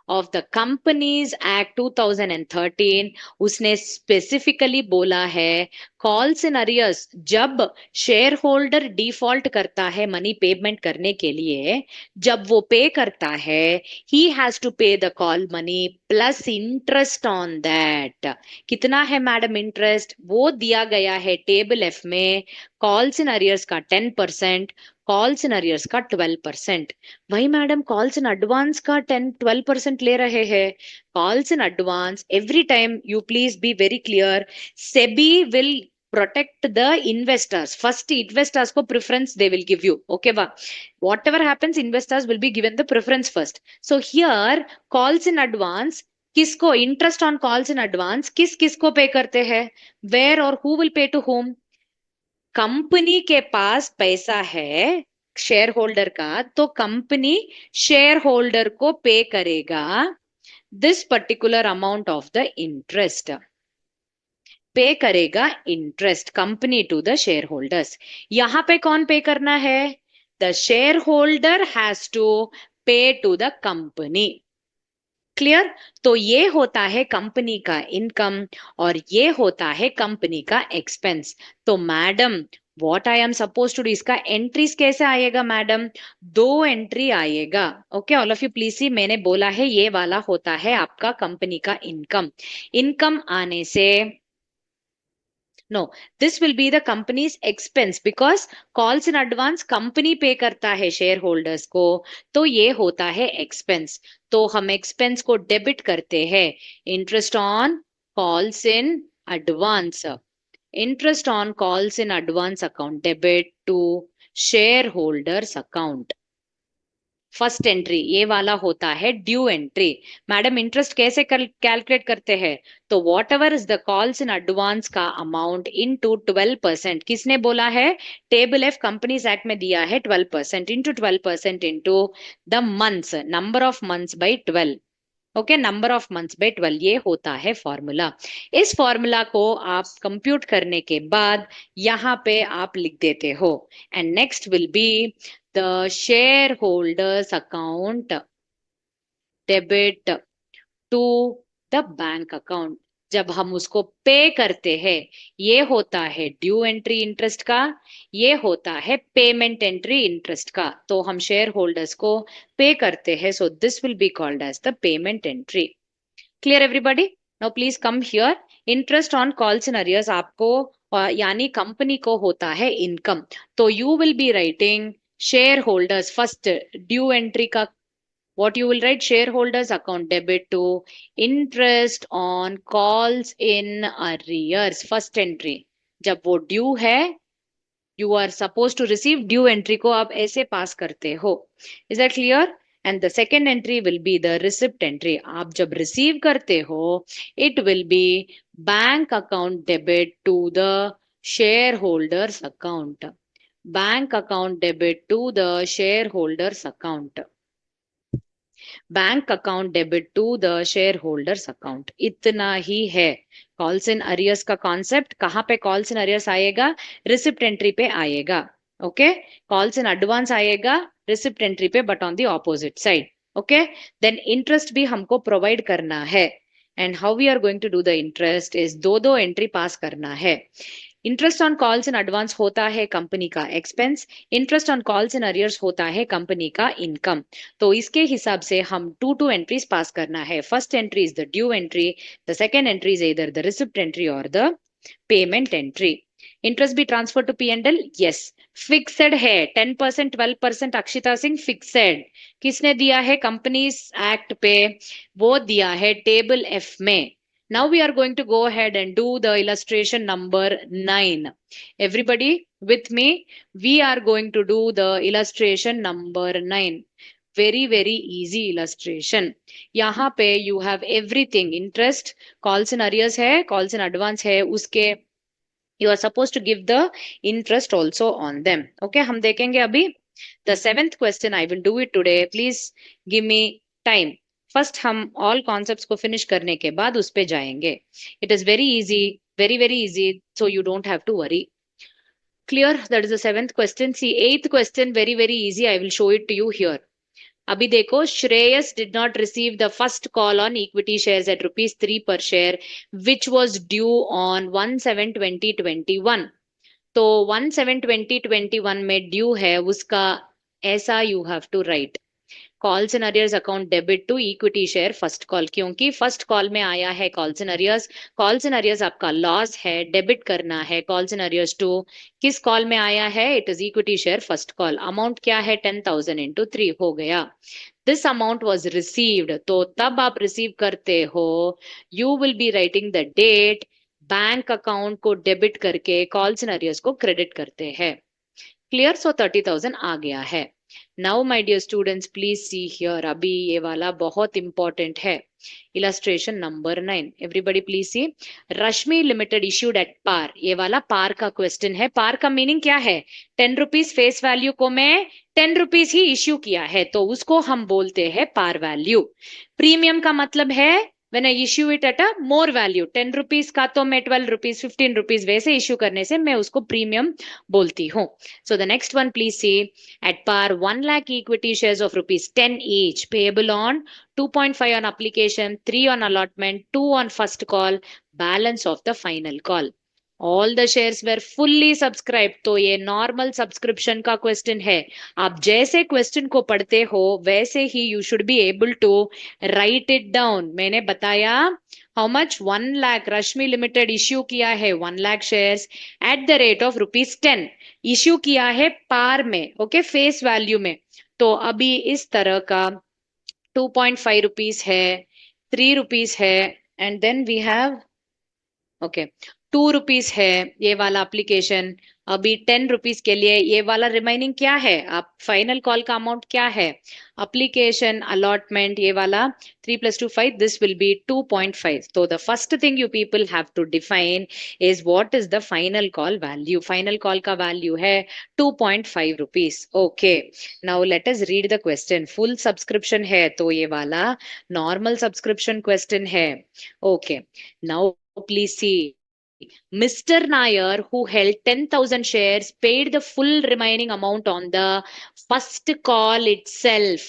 A: of the companies act 2013 उसने specifically बोला है calls in arrears जब share holder default करता है मनी पेमेंट करने के लिए जब वो पे करता है he has to pay the call money plus interest on that कितना है मैडम इंटरेस्ट वो दिया गया है टेबल एफ में कॉल्स इन अरियर्स का 10% कॉल्स इन अरियर्स का 12% वही मैडम कॉल्स इन एडवांस का 10-12% ले रहे हैं calls in advance every time you please be very clear SEBI will protect the investors. First, investors को preference they will give you. Okay, va? Whatever happens, investors will be given the preference first. So here, calls in advance, किसको interest on calls in advance किस किसको पे करते हैं? Where or who will pay to whom? Company के पास पैसा है share holder का, तो कंपनी शेयर होल्डर को पे करेगा this particular amount of the interest, pay करेगा interest company to the share holders. यहां पे कौन पे करना है? The share holder has to pay to the company. Clear? तो ये होता है कंपनी का इनकम और ये होता है कंपनी का एक्सपेंस। तो madam what I am suppose to do, इसका एंट्रीज कैसे आएगा मैडम? दो एंट्री आएगा। Okay all of you please see, मैंने बोला है ये वाला होता है आपका कंपनी का इनकम। इनकम आने से no, this will be the companies expense because calls in advance company pay करता है शेयर होल्डर्स को, तो ये होता है एक्सपेंस। तो हम एक्सपेंस को डेबिट करते हैं, interest on calls in advance, interest on calls in advance account debit to share holders account. First entry ये वाला होता है ड्यू एंट्री। मैडम इंटरेस्ट कैसे कैलकुलेट करते हैं? तो whatever is the calls in advance का अमाउंट इनटू 12%। किसने बोला है? टेबल एफ कंपनीज एक्ट में दिया है 12% into 12% into the months, number of months by 12। Okay, number of months by 12 ये होता है फॉर्मूला। इस फॉर्मूला को आप कंप्यूट करने के बाद यहाँ पे आप लिख देते हो and next will be the share holders account debit to the bank account. जब हम उसको पे करते हैं ये होता है ड्यू एंट्री इंटरेस्ट का, ये होता है पेमेंट एंट्री इंटरेस्ट का। तो हम शेयर होल्डर्स को पे करते हैं, so this will be called as the payment entry. Clear everybody? Now please come here. Interest on calls in arrears आपको यानी कंपनी को होता है इनकम, तो you will be writing share holders first due entry का what you will write shareholders account debit to interest on calls in arrears first entry। जब वो due है you are suppose to receive due entry को आप ऐसे pass करते हो। Is that clear? And the second entry will be the receipt entry. आप जब रिसीव करते हो it will be bank account debit to the share holders account, bank account debit to the share holders account, bank account debit to the share holders account. इतना ही है calls in arrears का concept. कहां पे calls in arrears आएगा? Receipt entry पे आएगा। Okay, calls in advance आएगा रिसिप्ट एंट्री पे but on the opposite side. Okay, then interest भी हमको प्रोवाइड करना है and how we are going to do the interest is दो दो एंट्री पास करना है। Interest on calls in advance होता है कंपनी का expense, interest on calls in arrears होता है कंपनी का इनकम। तो इसके हिसाब से हम टू टू एंट्रीज पास करना है। First entry is the due entry, the second entry is इधर द रिसिप्ट एंट्री और द पेमेंट एंट्री। इंटरेस्ट भी transfer to P and L? Yes, fixed है 10% 12%। अक्षिता सिंह फिक्सड किसने दिया है? कंपनीज एक्ट पे वो दिया है टेबल एफ में। Now we are going to go ahead and do the illustration number 9. Everybody with me? We are going to do the illustration number 9. Very easy illustration. यहाँ पे you have everything. Interest, calls in arrears है, calls in advance है, उसके you are supposed to give the interest also on them. Okay, हम देखेंगे अभी the seventh question. I will do it today. Please give me time. First हम all concepts को finish करने के बाद उस पे जाएंगे। It is very easy, very easy, so you don't have to worry. Clear? That is the seventh question. See eighth question very easy, I will show it to you here. अभी देखो, Shreyas did not receive the first call on equity shares at ₹3 per share which was due on 1/7/2021। तो 1/7/2021 में due है उसका, ऐसा you have to write calls in arrears account debit to equity share first call, क्योंकि first call में आया है calls in arrears. Calls in arrears आपका लॉस है, डेबिट करना है कॉल्स इन अरियर्स टू किस कॉल में आया है? It is equity share first call. Amount क्या है? 10,000 इंटू 3 हो गया। दिस अमाउंट वॉज रिसीव्ड, तो तब आप रिसीव करते हो you will be writing the date bank account को डेबिट करके कॉल्स इन अरियर्स को क्रेडिट करते हैं। क्लियर? सो 30,000 आ गया है। Now my dear students please see here, अभी ये वाला बहुत इंपॉर्टेंट है। Illustration number 9, everybody please see. Rashmi limited issued at par, ये वाला पार का क्वेश्चन है। पार का मीनिंग क्या है? 10 रुपीज फेस वैल्यू को मैं 10 रुपीज ही इश्यू किया है, तो उसको हम बोलते हैं पार वैल्यू। प्रीमियम का मतलब है when I issue it at a more value, 10 rupees का तो मैं 12 रुपीज 15 रुपीज वैसे इश्यू करने से मैं उसको प्रीमियम बोलती हूँ। So the next one, please see. At par, 1 lakh equity shares of rupees 10 each, payable on 2.5 on application, 3 on allotment, 2 on first call, balance of the final call. All the shares were fully subscribed. तो ये normal subscription का question है। आप जैसे question को पढ़ते हो वैसे ही you should be able to write it down. मैंने बताया how much, 1 lakh Rashmi limited issue किया है 1 lakh shares at the rate of rupees 10, issue किया है पार में, ओके, फेस वैल्यू में। तो अभी इस तरह का 2.5 रुपीज है, 3 रुपीज है, and then we have, okay, 2 rupees है ये वाला एप्लीकेशन। अभी 10 रुपीज के लिए ये वाला रिमाइनिंग क्या है? आप फाइनल कॉल का अमाउंट क्या है? एप्लीकेशन अलॉटमेंट ये वाला 3 + 2 5, दिस विल बी 2.5। तो the first thing you people have to define is what is the final call value. Final call का वैल्यू है 2.5 rupees. Okay, now let us read the question. Full subscription है तो ये वाला normal subscription question है। Okay, now please see. Mr. Nair, who held 10,000 shares, paid the full remaining amount on the first call itself.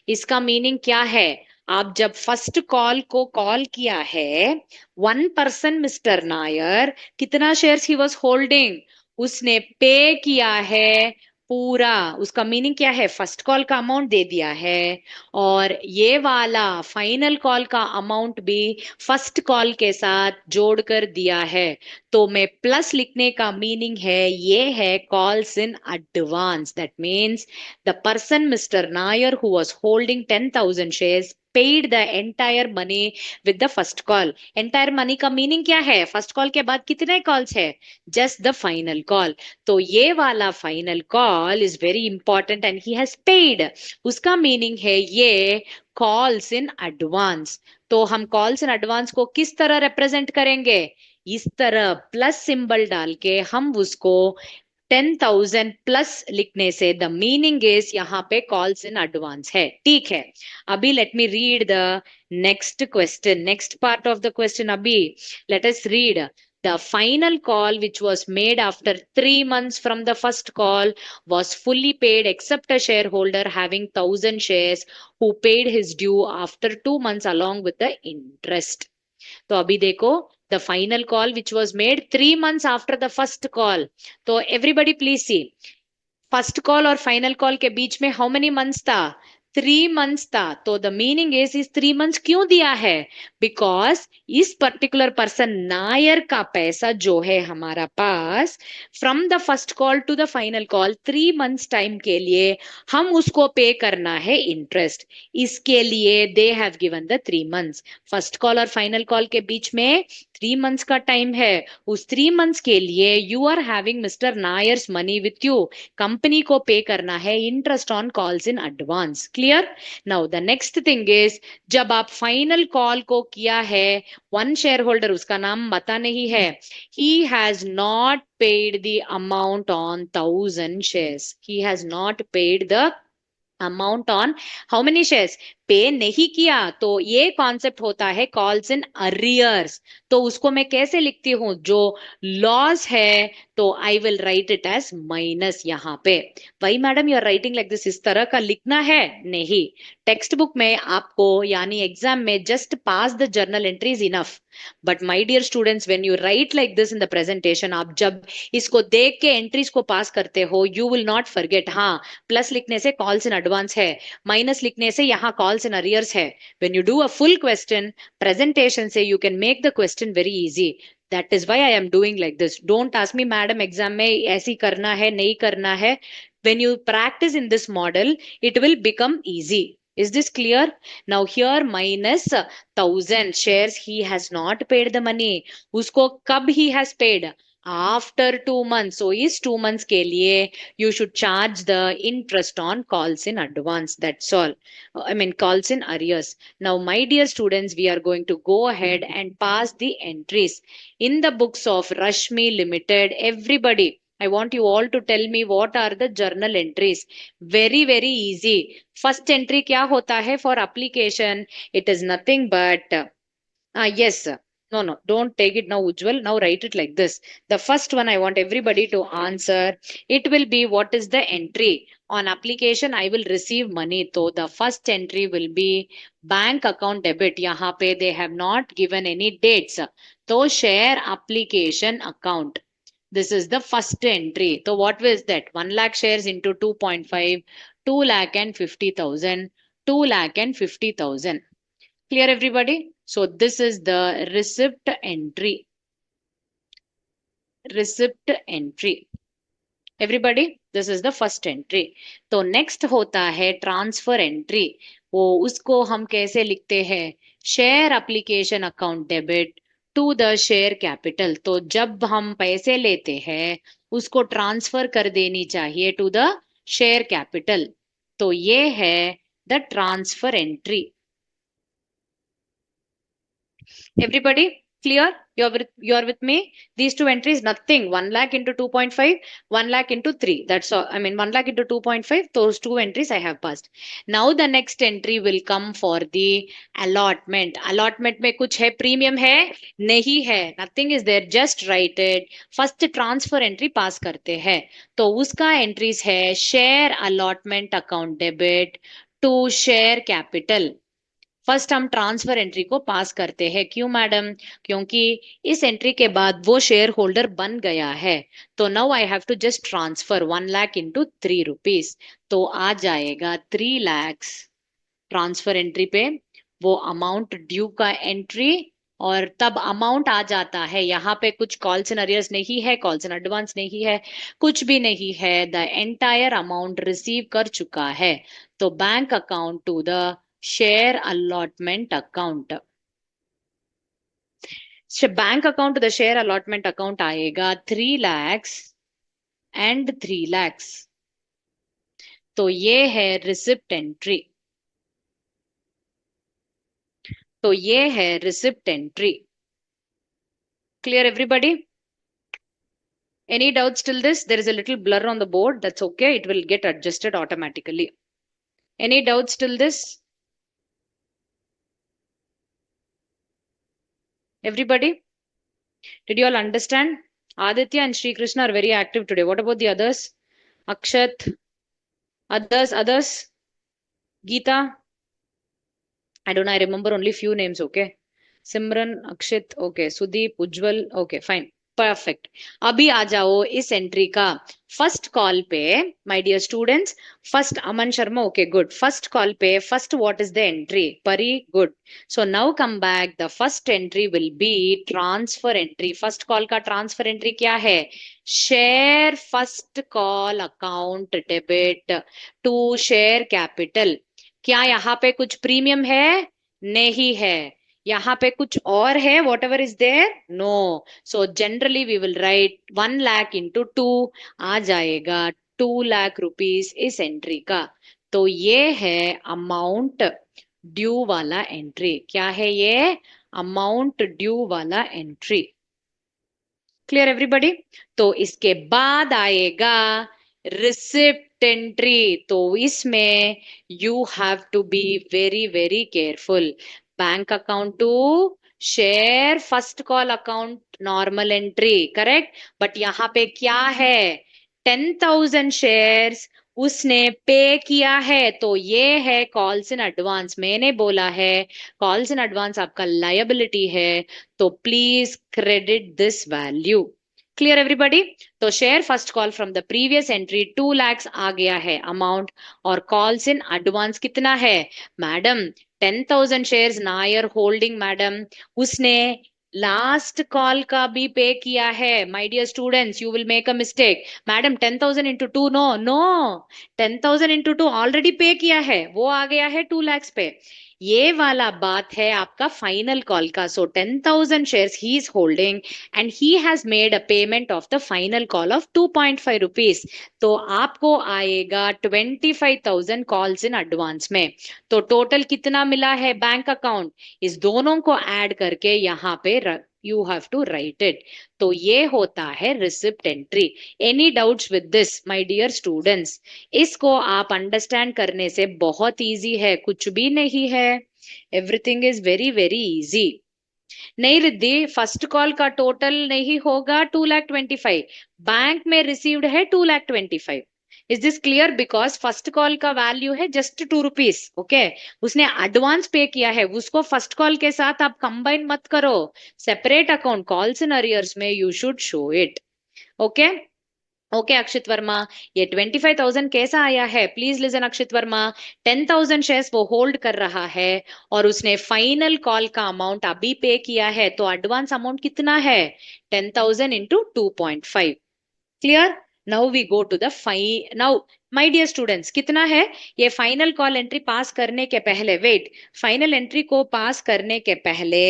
A: इसका meaning क्या है? आप जब फर्स्ट कॉल को कॉल किया है, 1 पर्सन मिस्टर नायर कितना शेयर्स ही वॉज होल्डिंग, उसने पे किया है पूरा। उसका मीनिंग क्या है? फर्स्ट कॉल का अमाउंट दे दिया है और ये वाला फाइनल कॉल का अमाउंट भी फर्स्ट कॉल के साथ जोड़कर दिया है। तो मैं प्लस लिखने का मीनिंग है ये है calls in advance. That means the person mister Nair who was holding 10,000 shares paid the entire money with the first call. Entire money का मीनिंग क्या है? फर्स्ट कॉल के बाद कितने कॉल्स है? Just the final call. तो ये वाला final call is very important and he has paid. उसका मीनिंग है ये कॉल्स इन एडवांस। तो हम कॉल्स इन एडवांस को किस तरह रिप्रेजेंट करेंगे? इस तरह प्लस सिंबल डाल के हम उसको 10,000 प्लस लिखने से द मीनिंग इज यहाँ पे कॉल्स इन एडवांस है। ठीक है, अभी let me read the next question, next part of the question. अभी let us read the final call which was made after 3 months from the first call was fully paid except a shareholder having 1,000 shares who paid his due after 2 months along with the interest. तो अभी देखो, the final call which was made 3 months after the first call. तो everybody please see, first call और final call के बीच में how many months था? 3 months था। तो द मीनिंग इस 3 months क्यों दिया है? बिकॉज इस पर्टिकुलर पर्सन नायर का पैसा जो है हमारा पास, from the first call to the final call 3 months time के लिए हम उसको पे करना है इंटरेस्ट। इसके लिए they have given the 3 months। First call और फाइनल कॉल के बीच में 3 months का टाइम है। उस 3 months के लिए you are having mister Nair's money with you. Company को पे करना है interest on calls in advance. Clear? Now the next thing is, जब आप फाइनल कॉल को किया है, वन शेयर होल्डर, उसका नाम पता नहीं है, ही has not paid the amount on 1,000 shares. He has not paid the amount on how many shares? पे नहीं किया। तो ये कॉन्सेप्ट होता है कॉल्स इन अरियर्स। तो उसको मैं कैसे लिखती हूँ? जो लॉस है तो I will write it as minus यहाँ पे। वही madam you are writing like this, इस तरह का लिखना है? नहीं, टेक्स्ट बुक में आपको यानी एग्जाम में just pass the journal entries enough. But my dear students, when you write like this in the presentation, आप जब इसको देख के एंट्रीज को पास करते हो, यू विल नॉट फॉरगेट। हाँ, प्लस लिखने से कॉल्स इन एडवांस है, माइनस लिखने से यहाँ कॉल्स इन अरियर्स है। When you do a full question presentation say, you can make the question very easy. That is why I am doing like this. Don't ask me madam exam में ऐसी करना है नहीं करना है। When you practice in this model, it will become easy. Is this clear? Now here minus 1000 shares he has not paid the money. Usko kab he has paid? After 2 months. So is 2 months के लिए you should charge the interest on calls in advance. That's all. I mean calls in arrears. Now my dear students, we are going to go ahead and pass the entries in the books of Rashmi Limited. Everybody, I want you all to tell me what are the journal entries. Very very easy. First entry क्या होता है for application? It is nothing but yes. No, no, don't take it now, Ujjwal. Now write it like this. The first one I want everybody to answer. It will be what is the entry? On application, I will receive money. So the first entry will be bank account debit. यहाँ पे they have not given any dates. So share application account. This is the first entry. So what was that? 1 lakh shares into 2.5, 2 lakh and 50,000, 2 lakh and 50,000. Clear everybody? So this is the receipt entry. Receipt entry. Everybody, this is the first entry. तो next होता है transfer entry. वो उसको हम कैसे लिखते हैं? Share application account debit to the share capital. तो जब हम पैसे लेते हैं उसको ट्रांसफर कर देनी चाहिए टू द शेयर कैपिटल. तो ये है the transfer entry. Everybody clear? You're with me? These two entries, nothing. 1 lakh into 2.5, 1 lakh into 3. That's all. I mean, 1 lakh into 2.5, those two entries I have passed. Now the next entry will come for the allotment. Allotment में कुछ है? Premium है? नहीं है. Nothing is there. Just write it. First transfer entry pass करते हैं. तो उसका entries है share allotment account debit to share capital. First हम ट्रांसफर एंट्री को पास करते हैं. क्यों मैडम? क्योंकि इस एंट्री के बाद वो शेयर होल्डर बन गया है. तो now I have to just transfer 1 lakh into 3 rupees. तो आ जाएगा 3 लैक्स. ट्रांसफर एंट्री पे वो अमाउंट ड्यू का एंट्री और तब अमाउंट आ जाता है. यहाँ पे कुछ कॉल्स इन अरियर्स नहीं है, कॉल्स इन एडवांस नहीं है, कुछ भी नहीं है. द एंटायर अमाउंट रिसीव कर चुका है. तो bank account to the share allotment account. Bank account to the share allotment account आएगा 3 lakhs and 3 lakhs. तो ये है रिसिप्ट एंट्री. तो ये है receipt entry. Clear everybody? Any doubts till this? There is a little blur on the board. That's okay. It will get adjusted automatically. Any doubts till this? Everybody? Did you all understand? Aditya and Sri Krishna are very active today. What about the others? Akshat? Others? Geeta? I don't know. I remember only few names. Okay. Simran, Akshit. Okay. Sudeep, Ujjwal. Okay. Fine. Perfect. अभी आ जाओ इस entry का first call पे my dear students. First Aman Sharma. Okay good. First call पे first what is the entry? Pari. Good. So now come back. The first entry will be transfer entry. First call का transfer entry क्या है? Share first call account debit to share capital. क्या यहाँ पे कुछ premium है? नहीं है. यहाँ पे कुछ और है? Whatever is there? No. So generally we will write 1 lakh into 2. आ जाएगा 2 लाख रुपीस इस एंट्री का. तो ये है अमाउंट ड्यू वाला एंट्री. क्या है ये? अमाउंट ड्यू वाला एंट्री. Clear everybody? तो इसके बाद आएगा रिसिप्ट एंट्री. तो इसमें you have to be very very careful. Bank account to share first call account normal entry. Correct. But यहाँ पे क्या है? 10,000 शेयर्स उसने पे किया है. तो ये है कॉल्स इन एडवांस. मैंने बोला है कॉल्स इन एडवांस आपका लायबिलिटी है. तो please credit this value. Clear everybody? तो share first call from the previous entry 2 lakhs आ गया है अमाउंट. और कॉल्स इन एडवांस कितना है madam? 10,000 shares Nair holding madam. उसने लास्ट कॉल का भी पे किया है। My dear students, you will make a mistake. Madam 10,000 into two, no no, 10,000 into two already पे किया है, वो आ गया है 2 lakhs पे। ये वाला बात है आपका फाइनल कॉल का। सो 10,000 shares he is holding and he has made a payment of the final call of 2.5 rupees. तो आपको आएगा 25,000 कॉल्स इन एडवांस में। तो टोटल कितना मिला है बैंक अकाउंट, इस दोनों को ऐड करके यहाँ पे you have to write it. तो ये होता है receipt entry. Any doubts with this my dear students? इसको आप अंडरस्टैंड करने से बहुत इजी है, कुछ भी नहीं है। Everything is very very easy. नहीं रिद्धि, फर्स्ट कॉल का टोटल नहीं होगा 2,25,000, बैंक में रिसीव्ड है 2,25,000। Is this clear? Because first call का वैल्यू है जस्ट 2 रुपीज। ओके, उसने एडवांस पे किया है, उसको फर्स्ट कॉल के साथ आप कंबाइन मत करो। Separate account calls in arrears में you should show it. Okay okay Akshit Verma, ये 25,000 कैसा आया है? Please listen Akshit Verma. 10,000 shares वो होल्ड कर रहा है और उसने फाइनल कॉल का अमाउंट अभी पे किया है, तो एडवांस अमाउंट कितना है? 10,000 into 2.5। Clear? Now we go to the now my dear students, कितना है? ये फाइनल कॉल एंट्री पास करने के पहले, वेट, फाइनल एंट्री को पास करने के पहले,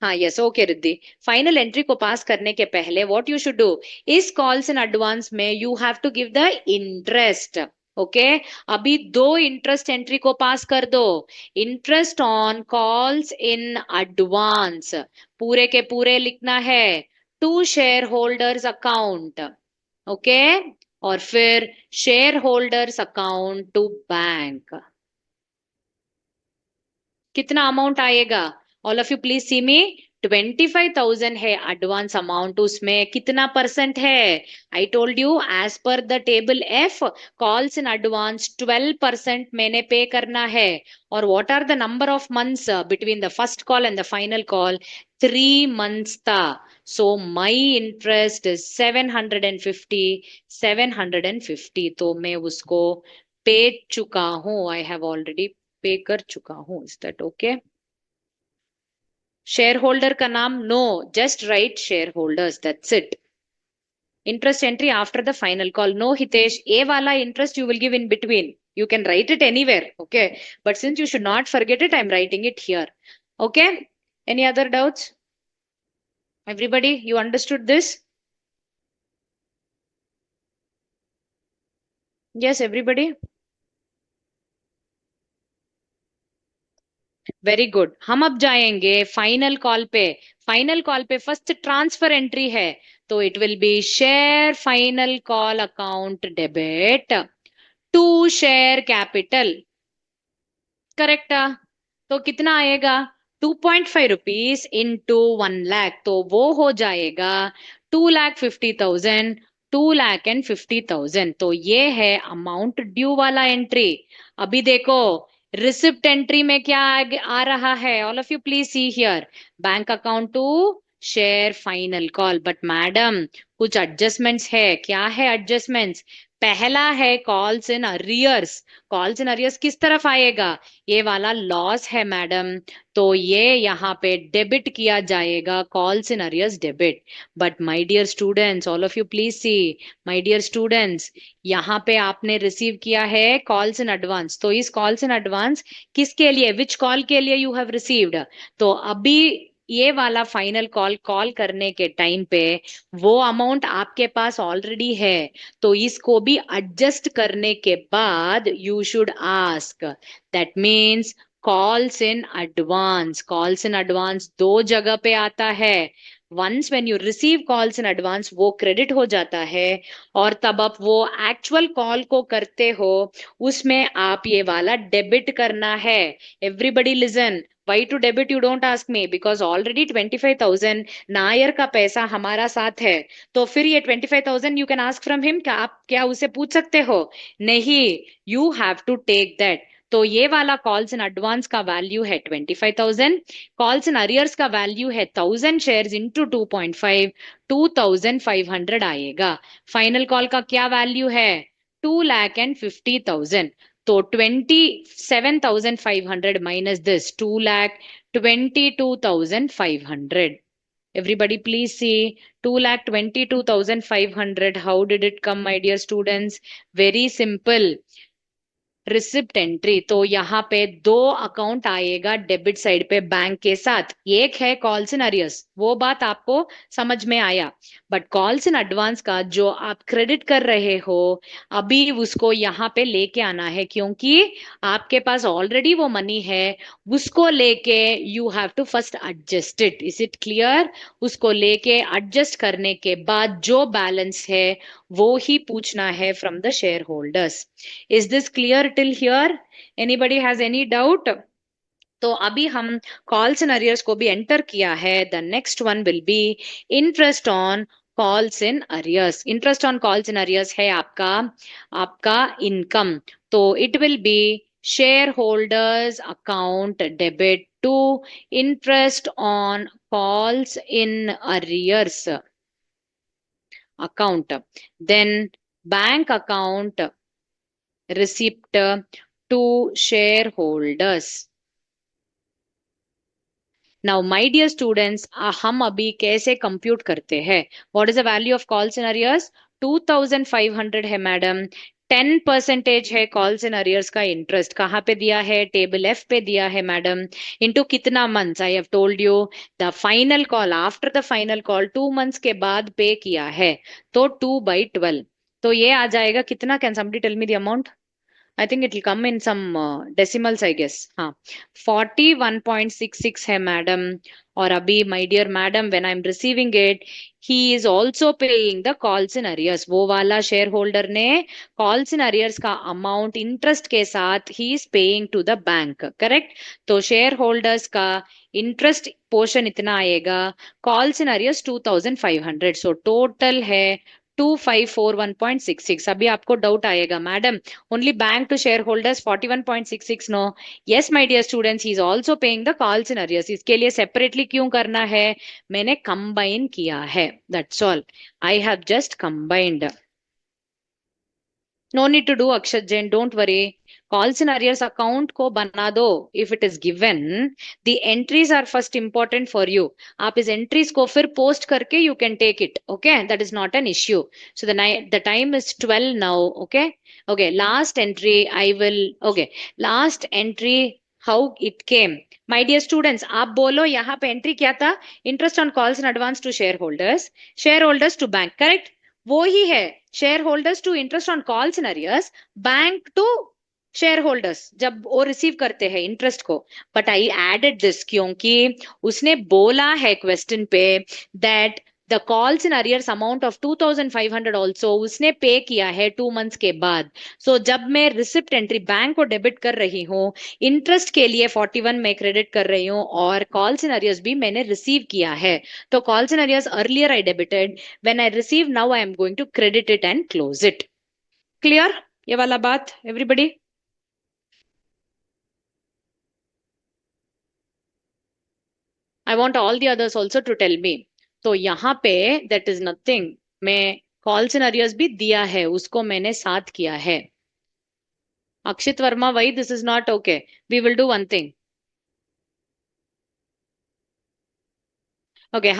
A: हाँ yes okay Riddhi, final entry को पास करने के पहले व्हाट यू शुड डू, इस कॉल्स इन एडवांस में you have to give the interest. Okay, अभी दो इंटरेस्ट एंट्री को पास कर दो। Interest on calls in advance पूरे के पूरे लिखना है to share holders account. Okay, और फिर share holders account to bank. कितना अमाउंट आएगा? All of you please see me. 25,000 है एडवांस अमाउंट, उसमें कितना परसेंट है? आई टोल्ड यू एज पर the table F, calls in advance 12% मैंने पे करना है। और what are the number of months between the first call and the final call? 3 months था। So my interest is 750, 750। तो मैं उसको पे चुका हूं, आई हैव ऑलरेडी पे कर चुका हूं। Is that okay? Share holder का नाम no, just write share holders, that's it. Interest entry after the final call, no Hitesh, ए वाला interest you will give in between, you can write it anywhere, okay, but since you should not forget it, I'm writing it here. Okay, any other doubts? Everybody, you understood this? Yes, everybody? Very good. हम अब जाएंगे final call पे। Final call पे first transfer entry है, तो it will be share final call account debit to share capital. Correct? तो कितना आएगा? 2.5 रुपीज इंटू 1 लाख, तो वो हो जाएगा 2,50,000, 2,50,000। तो ये है अमाउंट ड्यू वाला एंट्री। अभी देखो रिसिप्ट एंट्री में क्या आ रहा है, all of you please see here, bank account to share final call. But madam कुछ एडजस्टमेंट्स है, क्या है एडजस्टमेंट्स? पहला है calls in arrears. Calls in arrears किस तरफ आएगा? ये वाला लॉस है मैडम, तो ये यहाँ पे डेबिट किया जाएगा, calls in arrears debit. But my dear students, all of you please see, my dear students, यहाँ पे आपने रिसीव किया है कॉल्स इन एडवांस, तो इस कॉल्स इन एडवांस किसके लिए, विच कॉल के लिए यू हैव रिसीव्ड? तो अभी ये वाला फाइनल कॉल कॉल करने के टाइम पे वो अमाउंट आपके पास ऑलरेडी है, तो इसको भी एडजस्ट करने के बाद you should ask. That means calls in advance, calls in advance दो जगह पे आता है। Once when you receive calls in advance वो क्रेडिट हो जाता है, और तब आप वो एक्चुअल कॉल को करते हो उसमें आप ये वाला डेबिट करना है। Everybody listen, why to debit you don't ask me, because already 25,000 Nair का पैसा हमारा साथ है। तो फिर ये 25,000 you can ask from him, क्या आप क्या उसे पूछ सकते हो? नहीं, you have to take that. तो ये वाला कॉल्स इन एडवांस का वैल्यू है 25,000, कॉल्स इन अरियर्स का वैल्यू है 1,000 शेयर्स इंटू 2.5, 2,500 आएगा। फाइनल कॉल का क्या वैल्यू है? 2,50,000। तो 27,500 minus this 2,22,500. Everybody, please see 2,22,500. How did it come, my dear students? Very simple. Receipt entry, तो यहाँ पे दो अकाउंट आएगा डेबिट साइड पे बैंक के साथ। एक है कॉल्स इन अरियर्स, वो बात आपको समझ में आया। बट कॉल्स इन एडवांस का जो आप क्रेडिट कर रहे हो, अभी उसको यहाँ पे लेके आना है, क्योंकि आपके पास ऑलरेडी वो मनी है। उसको लेके you have to first adjust it. Is it clear? उसको लेके एडजस्ट करने के बाद जो बैलेंस है वो ही पूछना है from the share holders. Is this clear till here? Anybody has any doubt? तो अभी हम कॉल्स इन अरियर्स को भी एंटर किया है। The next one will be interest on calls in arrears. Interest on calls in arrears है आपका आपका इनकम। तो it will be share holders account debit to interest on calls in arrears account, then bank account receipt to shareholders. Now my dear students, हम अभी कैसे compute करते हैं? What is the value of calls in arrears? 2,500 है madam. 10% है calls in arrears का interest. कहाँ पे दिया है? टेबल एफ पे दिया है मैडम। इनटू कितना months? I have told you the final call, after the final call 2 months के बाद पे किया है, तो 2/12। तो ये आ जाएगा कितना? Can somebody tell me the amount? I think it will come in some decimals I guess. हाँ, 41.66 है मैडम। और अभी my dear madam, when I am receiving it, he is also paying the calls in arrears. वो वाला share holder ने calls in arrears का amount interest के साथ ही is paying to the bank, correct? तो शेयर होल्डर्स का interest portion इतना आएगा, calls in arrears 2,500, so total है 2,541.66। अभी आपको डाउट आएगा, madam only bank to shareholders 41.66? No. Yes, my dear students, he is also paying the calls in arrears. इसके लिए separately क्यों करना है? मैंने combine किया है, that's all. I have just combined. No need to do, Akshat Jain, don't worry. Calls in arrears account को बना दो if it is given. The entries are first important for you. आप इस entries को फिर post करके you can take it. Okay, that is not an issue. So the time is 12 now. Okay, okay. Last entry I will. Okay, last entry how it came. My dear students, आप बोलो यहाँ पे entry क्या था? Interest on calls in advance to shareholders to bank. Correct? वो ही है, share holders to interest on calls in arrears, bank to share holders जब वो रिसीव करते हैं इंटरेस्ट को। बट आई एडेड दिस क्योंकि उसने बोला है क्वेश्चन पे that the calls in arrears amount of 2,500 also उसने पे किया है 2 मंथ्स के बाद। सो जब मैं रिसिप्ट एंट्री बैंक को डेबिट कर रही हूँ, इंटरेस्ट के लिए 41 में क्रेडिट कर रही हूँ, और कॉल्स इन अरियर्स भी मैंने रिसीव किया है। तो calls in arrears earlier I debited, when I receive now I am going to credit it and close it. Clear ये वाला बात everybody? I want all the others also to tell me. तो यहाँ पे that is nothing, मैं calls in arrears भी दिया है, उसको मैंने साथ किया है। Akshit Verma, why this is not okay? We will do one thing. Okay,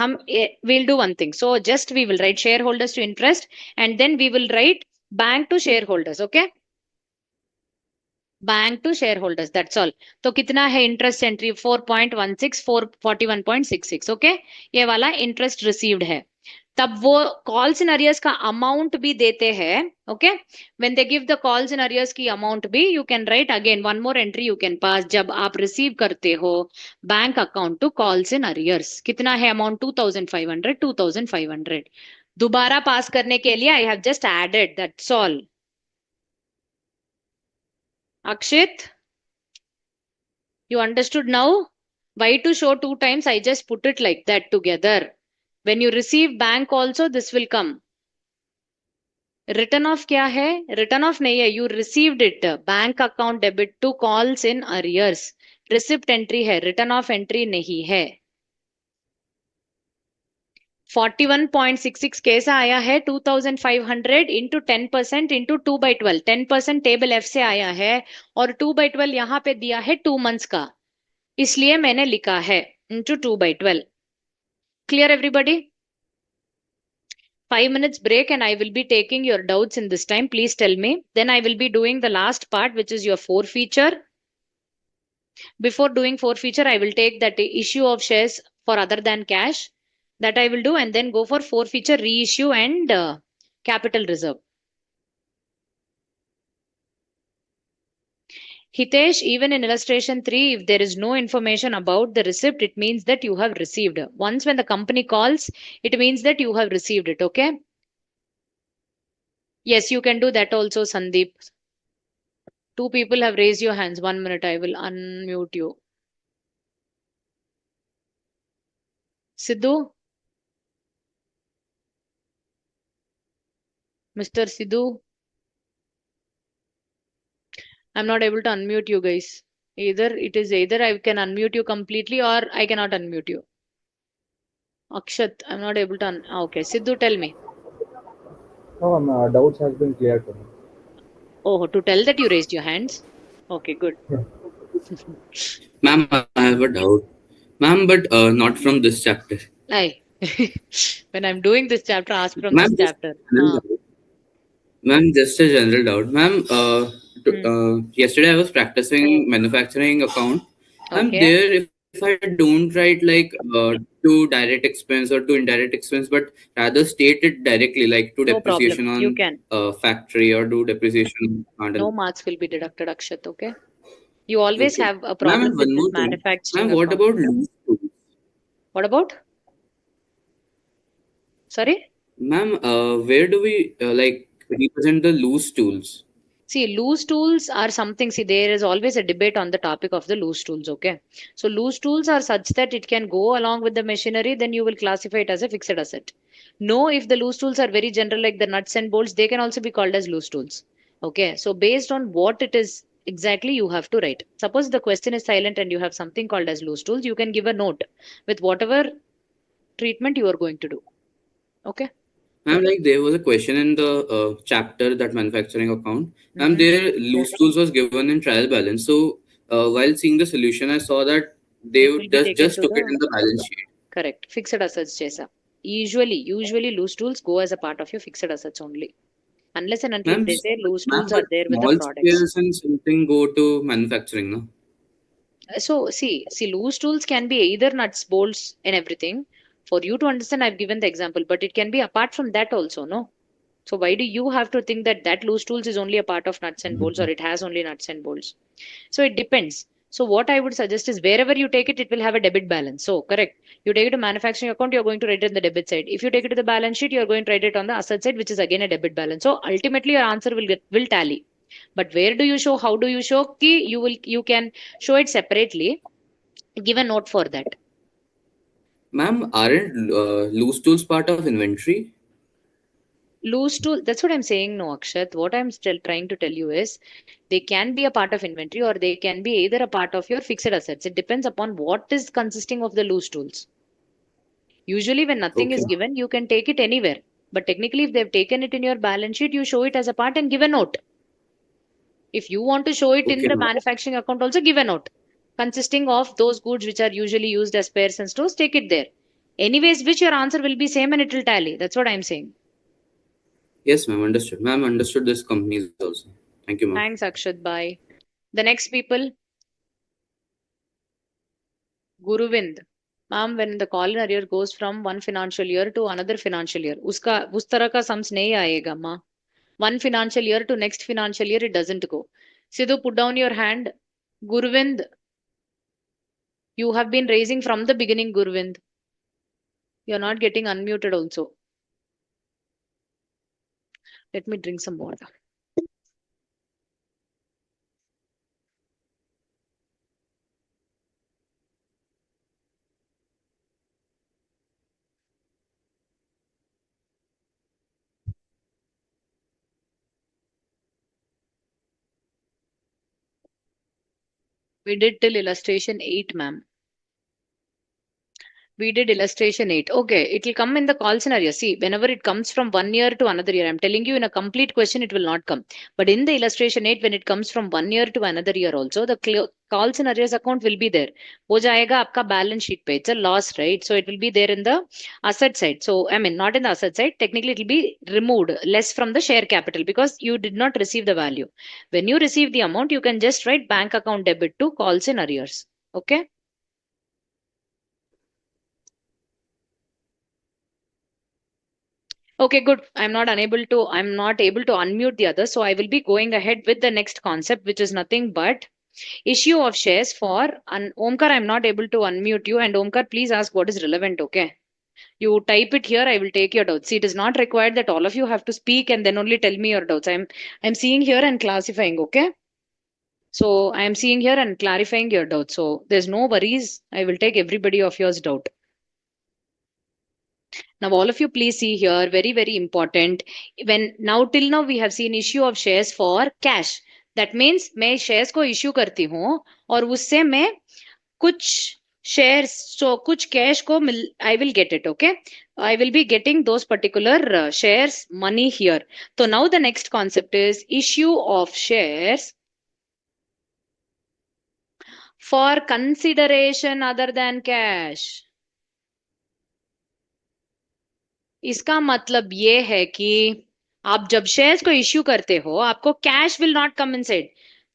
A: we'll do one thing. So just we will write shareholders to interest, and then we will write bank to shareholders. Okay, bank to share holders, that's all. तो कितना है interest entry? 4.16, 41.66। Okay, ये वाला interest received है। तब वो calls in arrears का amount भी देते हैं। Okay, when they give the calls in arrears की अमाउंट भी, you can write again one more entry you can pass जब आप रिसीव करते हो bank account to calls in arrears. कितना है अमाउंट? 2,500, 2,500 दोबारा पास करने के लिए I have just added, that's all. Akshit, you understood now? Why to show 2 times? I just put it like that together. When you receive bank also, this will come. Written off क्या है? Written off नहीं है. You received it. Bank account debit to calls in arrears. Receipt entry है. Written off entry नहीं है. 41.66 कैसा आया है 2500 इंटू 10% इंटू 2/12 10% टेबल एफ से आया है और 2/12 यहाँ पे दिया है 2 मंथ्स का इसलिए मैंने लिखा है into 2/12 clear everybody 5 minutes break and I will be taking your doubts in this time. Please tell me. Then I will be doing the last part, which is your forfeiture. Before doing forfeiture, I will take that issue of shares for other than cash that I will do and then go for forfeiture, reissue and capital reserve. Hitesh, even in illustration 3, if there is no information about the receipt, it means that you have received. Once when the company calls, it means that you have received it. Okay. Yes, you can do that also, Sandeep. Two people have raised your hands. 1 minute, I will unmute you. Sidhu, Mr. Sidhu, I'm not able to unmute you guys. Either I can unmute you completely or I cannot unmute you. Akshat, I'm not able to. Okay, Sidhu, tell me.
B: No, doubts has been cleared for me.
A: Oh, to tell that you raised your hands. Okay, good.
B: Yeah.
C: Ma'am, I have a doubt. Ma'am, but not from this chapter.
A: Aye. When I'm doing this chapter, ask from
C: Ma'am,
A: this
C: just
A: chapter.
C: a general doubt. Ma'am, just a general doubt. Ma'am,
A: Hmm.
C: yesterday I was practicing manufacturing account. Ma'am,
A: Okay,
C: there if I don't write like to direct expense or to indirect expense, but rather state it directly, like to
A: no
C: depreciation
A: problem. You
C: on
A: can.
C: factory or do depreciation on
A: No
C: handle.
A: marks will be deducted, Akshat. Okay. You always
C: Okay.
A: have a
C: Ma'am,
A: problem
C: and
A: with
C: one
A: this
C: more thing.
A: manufacturing
C: Ma'am, what
A: account.
C: about loose tools?
A: What about? Sorry?
C: Ma'am, where do we like represent the loose tools?
A: See, loose tools are something. See, there is always a debate on the topic of the loose tools. Okay. So, loose tools are such that it can go along with the machinery, then you will classify it as a fixed asset. No, if the loose tools are very general, like the nuts and bolts, they can also be called as loose tools. Okay. So, based on what it is exactly, you have to write. Suppose the question is silent and you have something called as loose tools, you can give a note with whatever treatment you are going to do. Okay.
C: Ma'am, like there was a question in the chapter that manufacturing account. Ma'am,
A: Mm-hmm.
C: their loose tools was given in trial balance. So while seeing the solution, I saw that
A: It
C: they
A: will be taken
C: just
A: to
C: took it
A: the
C: in the balance sheet.
A: correct. Fixed assets, Jesa. Usually loose tools go as a part of your fixed assets only. Unless and until if
C: Ma'am,
A: they say loose
C: ma'am,
A: tools
C: but
A: are there with the
C: small
A: products.
C: scales and something go to manufacturing, no?
A: So see, loose tools can be either nuts, bolts, and everything. For you to understand, I've given the example, but it can be apart from that also, no? So why do you have to think that that loose tools is only a part of nuts and bolts or it has only nuts and bolts? So it depends. So what I would suggest is wherever you take it, it will have a debit balance. So correct. You take it to manufacturing account, you're going to write it in the debit side. If you take it to the balance sheet, you're going to write it on the asset side, which is again a debit balance. So ultimately your answer will tally. But where do you show? How do you show? Ki you can show it separately. Give a note for that.
C: Ma'am, aren't loose tools part of inventory?
A: Loose tool. That's what I'm saying. No, Akshat. What I'm still trying to tell you is they can be a part of inventory or they can be either a part of your fixed assets. It depends upon what is consisting of the loose tools. Usually, when nothing is
C: Okay.
A: given, you can take it anywhere. But technically, if they've taken it in your balance sheet, you show it as a part and give a note. If you want to show it in
C: Okay,
A: the
C: ma'am.
A: manufacturing account, also give a note consisting of those goods which are usually used as spares and stores. Take it there. Anyways, which your answer will be same and it will tally. That's what I'm saying.
C: Yes, ma'am, understood. Ma'am, understood this companies also. Thank you, ma'am.
A: Thanks, Akshat. Bye. The next people, Guruvind. Ma'am, when the call in arrear goes from one financial year to another financial year, उसका उस तरह का sums नहीं आएगा माँ. One financial year to next financial year, it doesn't go. Sidhu, put down your hand. Gurvind, you have been raising from the beginning, Gurvind. You're not getting unmuted also. Let me drink some water. We did till illustration 8, ma'am. We did illustration 8. Okay, it will come in the call scenario. See, whenever it comes from 1 year to another year, I'm telling you in a complete question, it will not come. But in the illustration 8, when it comes from 1 year to another year also, the call scenarios account will be there. हो जाएगा आपका balance sheet पे. It's a loss, right? So it will be there in the asset side. So, I mean, not in the asset side. Technically, it will be removed less from the share capital because you did not receive the value. When you receive the amount, you can just write bank account debit to calls in arrears. Okay. Okay, good. I'm not able to unmute the other. So I will be going ahead with the next concept, which is nothing but issue of shares for Omkar. I'm not able to unmute you. And Omkar, please ask what is relevant. Okay. You type it here, I will take your doubts. See, it is not required that all of you have to speak and then only tell me your doubts. I'm seeing here and classifying, okay? So I am seeing here and clarifying your doubts. So there's no worries. I will take everybody of yours doubt. Now, all of you, please see here, very, very important. When now till now we have seen issue of shares for cash. That means मैं shares को issue करती हूँ और उससे मैं कुछ shares, so कुछ cash को मिल, I will get it, okay? I will be getting those particular shares money here. So now the next concept is issue of shares for consideration other than cash. इसका मतलब ये है कि आप जब shares को इश्यू करते हो आपको cash will not come inside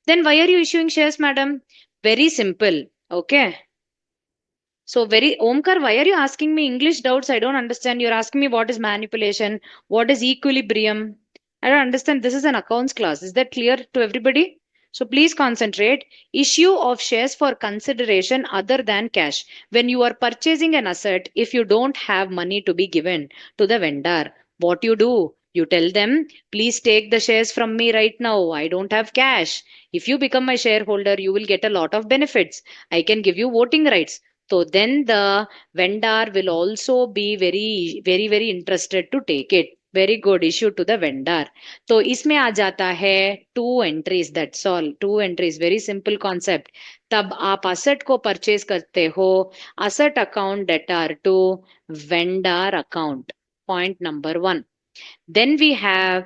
A: then why are you issuing shares madam very simple okay so very Omkar, why are you asking me English doubts? I don't understand. You're asking me what is manipulation, what is equilibrium. I don't understand. This is an accounts class. Is that clear to everybody? So please concentrate. Issue of shares for consideration other than cash. When you are purchasing an asset, if you don't have money to be given to the vendor, what you do? You tell them, please take the shares from me right now. I don't have cash. If you become my shareholder, you will get a lot of benefits. I can give you voting rights. So then the vendor will also be very, very, very interested to take it. Very good issue to the vendor. तो इसमें आ जाता है two entries that's all two entries very simple concept तब आप asset को purchase करते हो asset account debtor to vendor account point number 1 then we have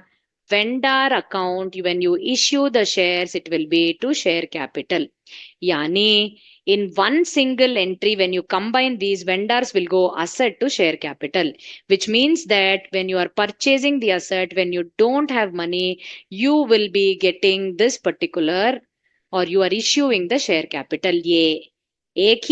A: vendor account. When you issue the shares, it will be to share capital. Yani, in one single entry, when you combine these, vendors will go asset to share capital, which means that when you are purchasing the asset, when you don't have money, you will be getting this particular or you are issuing the share capital. ये एक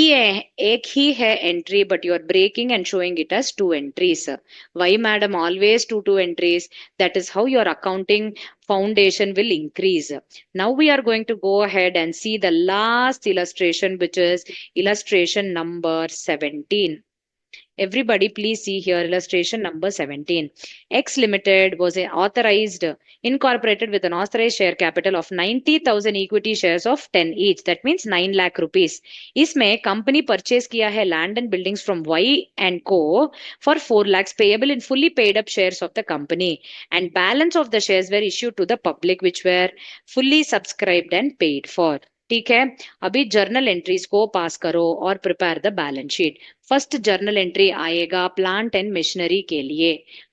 A: ही है entry but you are breaking and showing it as two entries. Why madam always two entries? That is how your accounting foundation will increase. Now we are going to go ahead and see the last illustration, which is illustration number 17. Everybody, please see here illustration number 17. X Limited was authorized, incorporated with an authorized share capital of 90,000 equity shares of 10 each. That means 9 lakh rupees. इसमें company purchase किया है land and buildings from Y and Co for 4 lakhs payable in fully paid up shares of the company. And balance of the shares were issued to the public which were fully subscribed and paid for. ठीक है अभी journal entries को pass करो और prepare the balance sheet first journal entry आएगा plant and machinery के लिए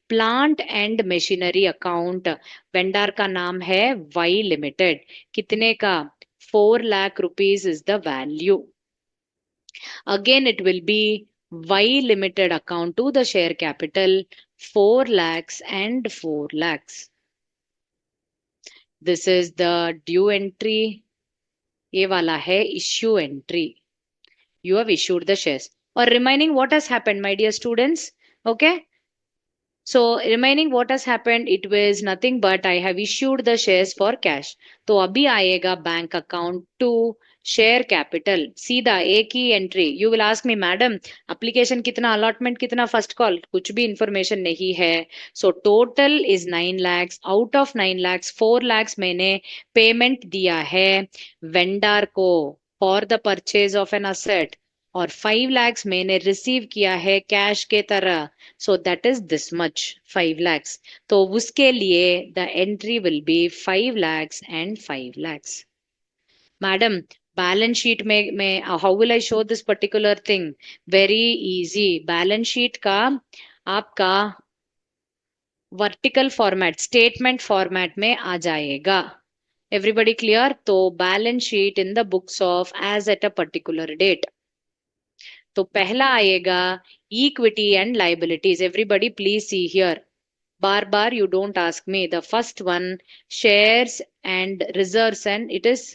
A: plant and machinery account vendor का नाम है वाई लिमिटेड कितने का 4 lakh rupees is the value again it will be Y limited account to the share capital 4 lakhs and 4 lakhs. This is the due entry. ये वाला है issue entry. You have issued the shares. Or remaining what has happened, my dear students? Okay. So remaining what has happened, it was nothing but I have issued the shares for cash. तो अभी आएगा bank account to share capital सीधा एक ही entry. You will ask me madam application कितना allotment कितना first call कुछ भी इंफॉर्मेशन नहीं है. So total is 9 lakhs. Out of 9 lakhs 4 lakhs मैंने पेमेंट दिया है वेंडर को for the purchase of an asset और 5 lakhs मैंने रिसीव किया है कैश के तरह. So that is this much 5 lakhs. तो उसके लिए the entry will be 5 lakhs and 5 lakhs. Madam, balance sheet में how will I show this particular thing? Very easy. Balance sheet का आपका वर्टिकल फॉर्मेट, स्टेटमेंट फॉर्मेट में आ जाएगा. Everybody clear? तो balance sheet in the books of as at a particular date. तो पहला आएगा equity and liabilities. Everybody please see here. बार बार you don't ask me. The first one, shares and reserves, and it is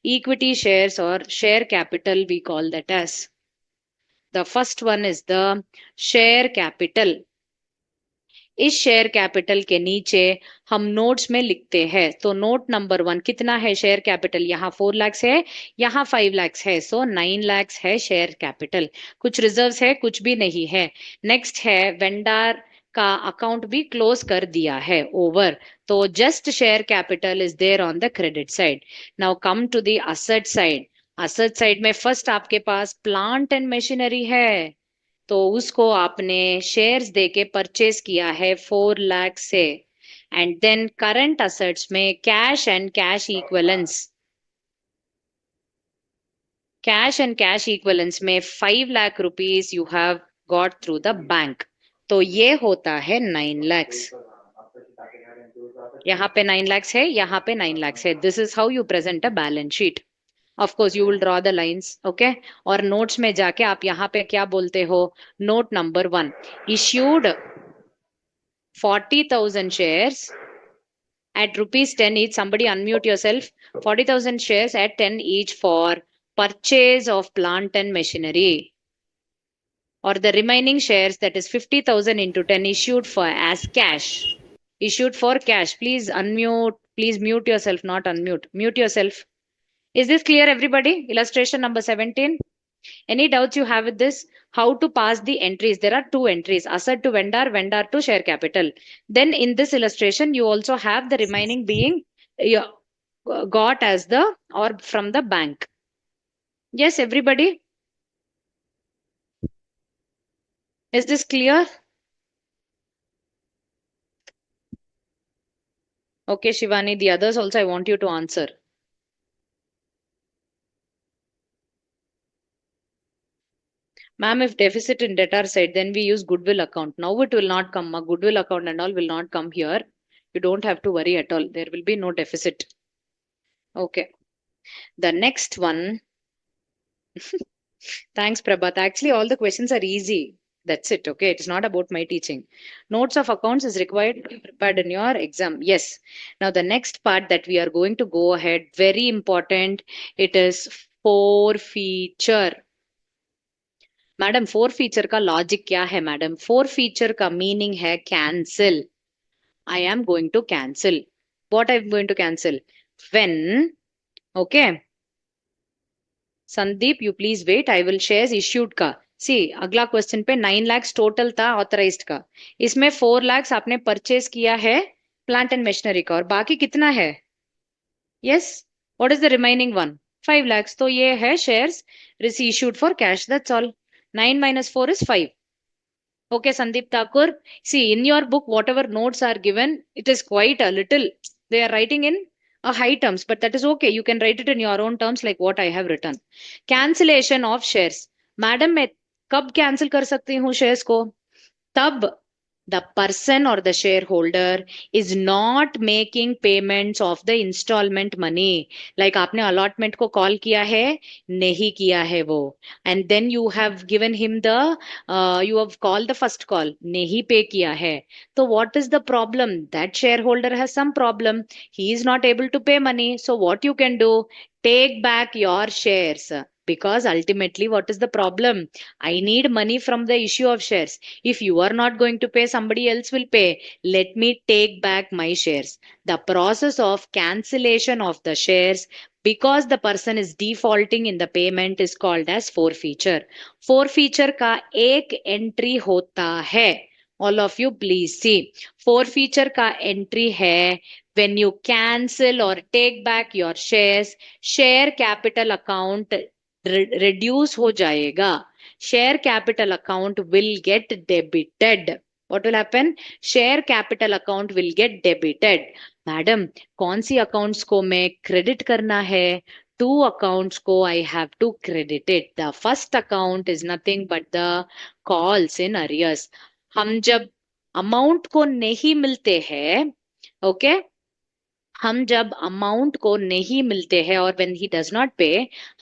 A: equity shares or share capital, we call that as. The first one is the share capital. इस share capital के नीचे हम notes में लिखते हैं. तो note number 1 कितना है शेयर कैपिटल? यहाँ 4 lakhs है, यहाँ 5 lakhs है, सो 9 lakhs है शेयर कैपिटल. कुछ रिजर्व्स है, कुछ भी नहीं है. नेक्स्ट है वेंडर का अकाउंट भी क्लोज कर दिया है, ओवर. तो just share capital is there on the credit side. Now come to the asset side. Asset side में फर्स्ट आपके पास प्लांट एंड मशीनरी है, तो उसको आपने शेयर्स देके परचेज किया है 4 लाख से. एंड देन करंट असेट्स में कैश एंड कैश इक्वलेंस में 5 lakh rupees you have got through the bank. तो ये होता है 9 lakhs. यहाँ पे 9 lakhs है, यहाँ पे 9 lakhs है. This is how you present a balance sheet. Of course you will draw the lines, okay. और नोट्स में जाके आप यहाँ पे क्या बोलते हो? Note number 1, issued 40,000 shares at rupees 10 each. Somebody unmute yourself. 40,000 shares at 10 each for purchase of plant and machinery. Or the remaining shares, that is 50,000 into 10, issued for as cash. Issued for cash. Please unmute. Please mute yourself, not unmute. Mute yourself. Is this clear, everybody? Illustration number 17. Any doubts you have with this? How to pass the entries? There are two entries: asset to vendor, vendor to share capital. Then in this illustration, you also have the remaining being got as the or from the bank. Yes, everybody? Is this clear? Okay, Shivani, the others also I want you to answer. Ma'am, if deficit in debtor side, then we use goodwill account. Now it will not come. A goodwill account and all will not come here. You don't have to worry at all. There will be no deficit. Okay. The next one. Thanks, Prabhat. Actually, all the questions are easy. That's it. Okay. It's not about my teaching. Notes of accounts is required to be prepared in your exam. Yes. Now, the next part that we are going to go ahead, very important. It is forfeiture. Madam forfeiture का logic क्या है? Madam forfeiture का meaning है cancel. I am going to cancel. What I am going to cancel? When. Okay Sandeep, you please wait. I will share issued का. See अगला question पे 9 lakhs total था authorised का. इसमें 4 lakhs आपने purchase किया है प्लांट एंड मशीनरी का, और बाकी कितना है? Yes. What is the remaining one? 5 lakhs. तो ये है shares issued for cash. That's all. 9 minus 4 is 5. Okay, Sandeep Thakur. See, in your book, whatever notes are given, it is quite a little. They are writing in a high terms, but that is okay. You can write it in your own terms, like what I have written. Cancellation of shares. Madam, मैं कब cancel कर सकती हूँ shares को? तब the person or the shareholder is not making payments of the installment money. Like आपने allotment को call किया है, नहीं किया है वो, and then you have given him the you have called the first call, नहीं pay किया है. So what is the problem? That shareholder has some problem. He is not able to pay money. So what you can do? Take back your shares. Because ultimately, what is the problem? I need money from the issue of shares. If you are not going to pay, somebody else will pay. Let me take back my shares. The process of cancellation of the shares because the person is defaulting in the payment is called as forfeiture. Forfeiture का एक entry होता है. All of you please see. Forfeiture का entry है when you cancel or take back your shares, share capital account reduce हो जाएगा. Share capital account will get debited. What will happen? Share capital account will get debited. Madam कौन सी accounts को मैं credit करना है? two accounts को I have to credit it. The first account is nothing but the calls in arrears. हम जब amount को नहीं मिलते हैं, okay, हम जब अमाउंट को नहीं मिलते हैं और व्हेन ही डज नॉट पे,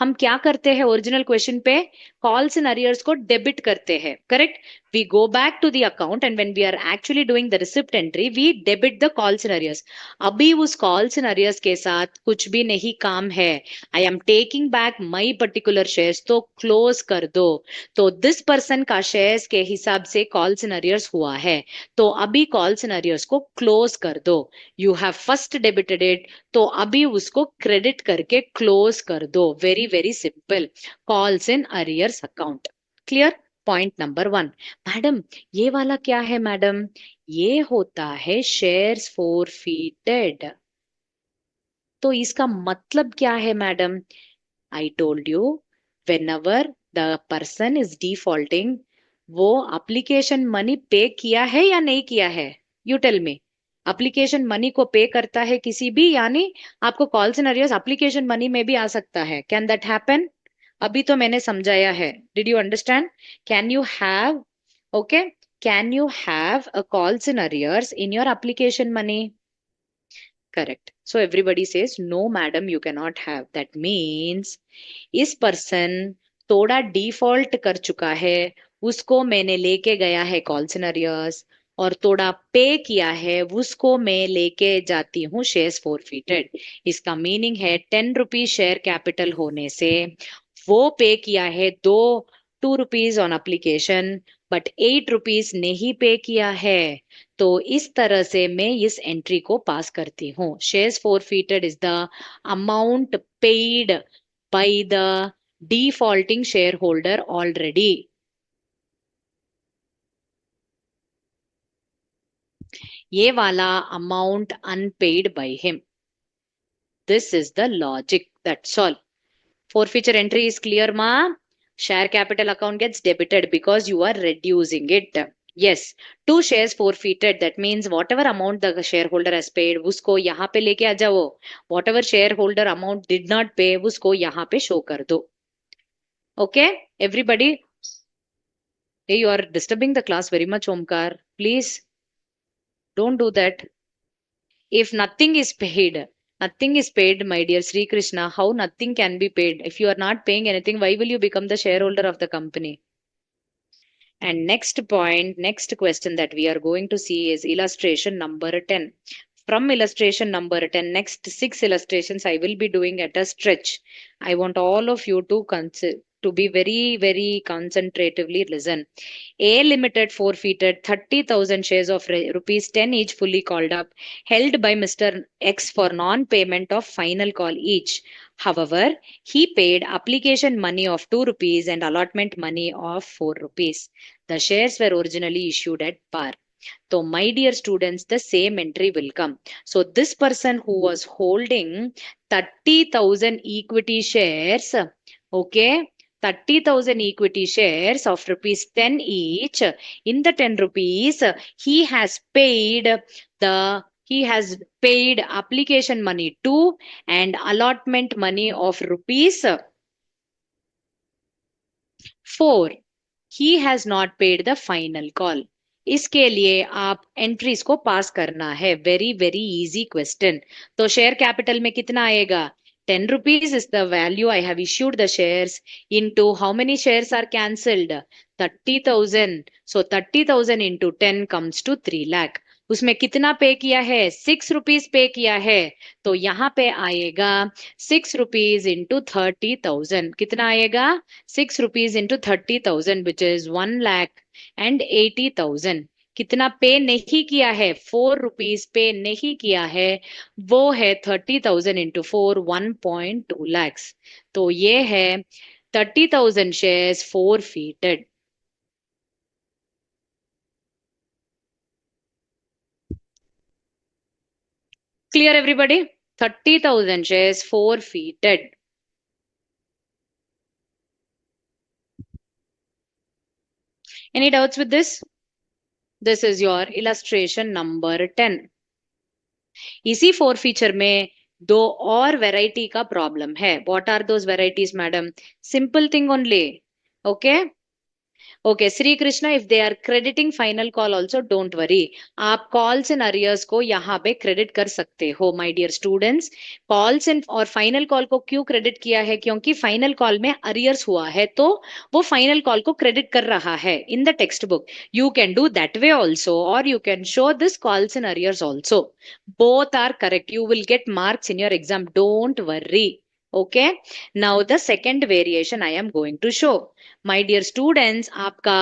A: हम क्या करते हैं ओरिजिनल क्वेश्चन पे, कॉल्स इन अरियर्स को डेबिट करते हैं, correct. We go back to the account and when we are actually doing the receipt entry we debit the calls in arrears. अभी उस कॉल्स इन अरियर्स के साथ कुछ भी नहीं काम है. I am taking back my particular shares, तो क्लोज कर दो. तो दिस पर्सन का शेयर्स के हिसाब से कॉल्स इन अरियर्स हुआ है, तो अभी कॉल्स इन अरियर्स को क्लोज कर दो. You have first debited it, तो अभी उसको क्रेडिट करके क्लोज कर दो. Very very simple. Calls in arrears account. Clear. Point number 1. Madam ये वाला क्या है मैडम? ये होता है शेयर्स फोरफीटेड. तो इसका मतलब क्या है madam? I told you, whenever the person is defaulting, वो application money पे किया है या नहीं किया है? You tell me. application money को पे करता है किसी भी, यानी आपको कॉल सिनेरियोस application money में भी आ सकता है. Can that happen? अभी तो मैंने समझाया है. Did you understand? Can you have, okay? Can you have a call scenarios in your application money? Correct. So everybody says, no, madam, you cannot have. That means इस person थोड़ा default कर चुका है, उसको मैंने लेके गया है कॉल सिनेरियोस, और थोड़ा पे किया है, उसको मैं लेके जाती हूँ शेयर्स फोरफीटेड. इसका मीनिंग है 10 रुपीज शेयर कैपिटल होने से वो पे किया है 2 rupees on application, but 8 rupees नहीं पे किया है. तो इस तरह से मैं इस एंट्री को पास करती हूँ. Shares forfeited is the amount paid by the defaulting shareholder already. ये वाला amount unpaid by him. This is the logic. That's all. Forfeiture entry is clear, ma? Share capital account gets debited because you are reducing it. Yes, two shares forfeited. That means whatever amount the shareholder has paid, उसको यहाँ पे लेके आ जाओ. Whatever shareholder amount did not pay, उसको यहाँ पे show कर दो. Okay, everybody. Hey, you are disturbing the class very much, Omkar. Please don't do that. If nothing is paid, my dear Sri Krishna, how nothing can be paid? If you are not paying anything, why will you become the shareholder of the company? And next point, next question that we are going to see is illustration number 10. From illustration number 10, next 6 illustrations I will be doing at a stretch. I want all of you to be very, very concentratively listen. A Limited forfeited 30,000 shares of rupees 10 each fully called up, held by Mr. X for non-payment of final call each. However, he paid application money of 2 rupees and allotment money of 4 rupees. The shares were originally issued at par. So, my dear students, the same entry will come. So, this person who was holding 30,000 equity shares, okay, 30,000 equity shares of rupees 10 each, in the 10 rupees, he has paid application money 2 and allotment money of rupees 4. He has not paid the final call. इसके लिए आप entries को पास करना है. Very very easy question. तो share capital में कितना आएगा? 10 rupees is the value I have issued the shares into how many shares are cancelled? 30,000. So 30,000 into 10 comes to 3 lakh. उसमें कितना पे किया है? 6 rupees पे किया है. तो यहाँ पे आएगा 6 rupees into 30,000. कितना आएगा? 6 rupees into 30,000 which is 1 lakh and 80,000. कितना पे नहीं किया है? 4 rupees पे नहीं किया है, वो है 30,000 into 4, 1.2 lakhs. तो ये है 30,000 shares forfeited. Clear everybody? 30,000 shares forfeited. Any doubts with this? This is your illustration number 10. इसी forfeiture में दो और वैरायटी का प्रॉब्लम है. What are those varieties madam? Simple thing only. Okay. Okay Shri Krishna, if they are crediting final call also don't worry. आप calls in arrears को यहाँ पे क्रेडिट कर सकते हो my dear students. Calls in और फाइनल कॉल को क्यों क्रेडिट किया है? क्योंकि फाइनल कॉल में अरियर्स हुआ है तो वो फाइनल कॉल को क्रेडिट कर रहा है in the text book. You can do that way also और you can show this calls in arrears also. Both are correct. You will get marks in your exam. Don't worry. Okay. Now the second variation I am going to show. My dear students, आपका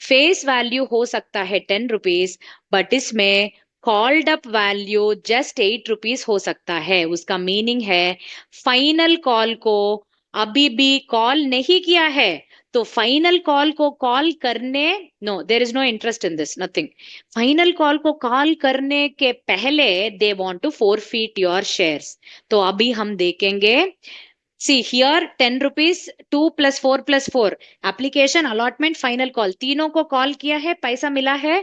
A: face value हो सकता है 10 rupees, but इसमें called up value just 8 rupees हो सकता है. उसका meaning है फाइनल कॉल को अभी भी कॉल नहीं किया है तो फाइनल कॉल को कॉल करने, no there is no interest in this, nothing. Final call को कॉल करने के पहले they want to forfeit your shares. तो अभी हम देखेंगे. See here 10 rupees 2 plus 4 plus 4 application allotment final call तीनों को कॉल किया है, पैसा मिला है,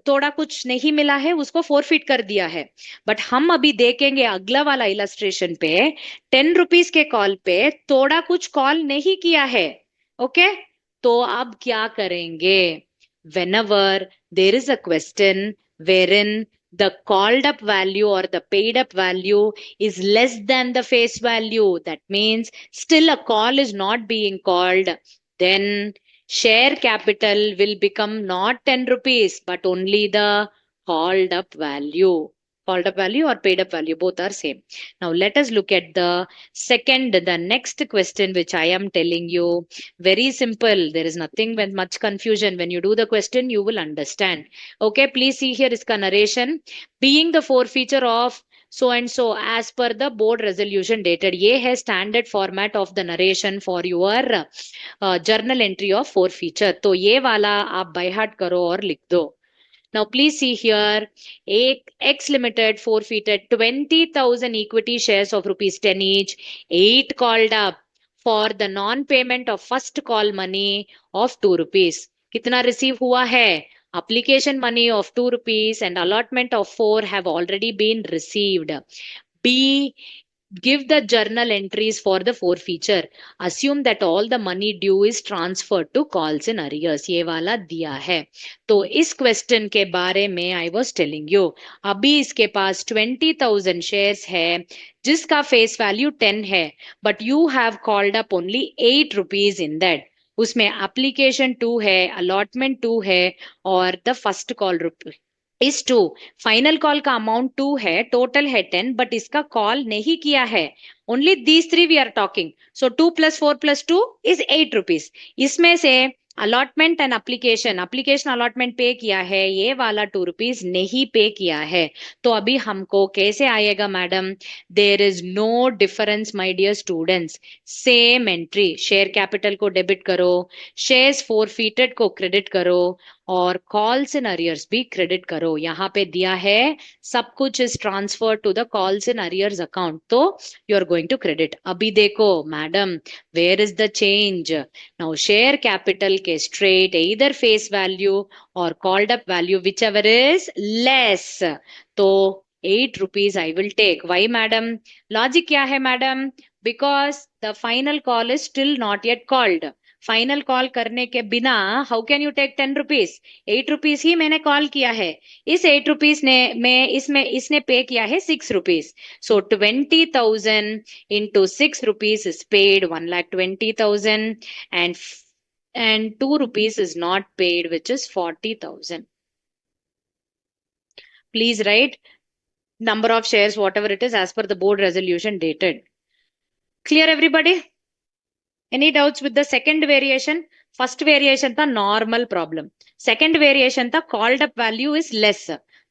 A: थोड़ा कुछ नहीं मिला है, उसको फोरफिट कर दिया है. बट हम अभी देखेंगे अगला वाला इलस्ट्रेशन पे 10 रुपीज के कॉल पे थोड़ा कुछ कॉल नहीं किया है. ओके. तो अब क्या करेंगे? whenever there is a question wherein the called up value or the paid up value is less than the face value, that means still a call is not being called, then share capital will become not 10 rupees but only the called up value. Called up value or paid up value, both are same. Now let us look at the next question which I am telling you. Very simple. There is nothing with much confusion. When you do the question, you will understand. Okay, please see here is narration. Being the forfeiture of so and so as per the board resolution dated. ये है standard format of the narration for your journal entry of forfeiture. तो ये वाला आप by heart करो और लिख दो. Now please see here, X Limited forfeited 20,000 equity shares of rupees 10 each, 8 called up for the non-payment of first call money of 2 rupees. कितना receive हुआ है? Application money of 2 rupees and allotment of 4 have already been received. B. Give the journal entries for the forfeiture. Assume that all the money due is transferred to calls in arrears. ये वाला दिया है. तो इस question के बारे में I was telling you. अभी इसके पास 20,000 शेयर्स है जिसका फेस वैल्यू 10 है, but you have called up only 8 rupees in that. उसमें एप्लीकेशन 2 है, अलॉटमेंट 2 है और the first call rupee is 2. Final call का अमाउंट 2 है, टोटल है 10, बट इसका कॉल नहीं किया है. Only these 3 we are talking. So 2 plus 4 plus 2 is 8 rupees. इसमें से अलॉटमेंट एंड एप्लीकेशन अलॉटमेंट पे किया है, ये वाला 2 रुपीज नहीं पे किया है. तो अभी हमको कैसे आएगा madam? There is no difference my dear students. Same entry. Share capital को डेबिट करो, शेयर्स फोरफीटेड को क्रेडिट करो और कॉल्स इन अरियर्स भी क्रेडिट करो. यहाँ पे दिया है सब कुछ is transfer to the calls in arrears account, तो you are going to credit. अभी देखो madam, where is the change? Now share capital के स्ट्रेट either फेस वैल्यू और called up value which ever is less. तो 8 rupees I will take. Why madam? Logic क्या है madam? Because the final call is still not yet called. Final call करने के बिना how can you take 10 rupees? 8 rupees ही मैंने call किया है. इस 8 रुपीज ने मैं इसमें इसने पे किया है 6 rupees. So 20,000 into 6 rupees is paid 1,20,000 and 2 rupees is not paid, which is 40,000. Please write number of shares whatever it is as per the board resolution dated. Clear everybody? Any doubts with the second variation? First variation था normal problem. Second variation था called up value is less.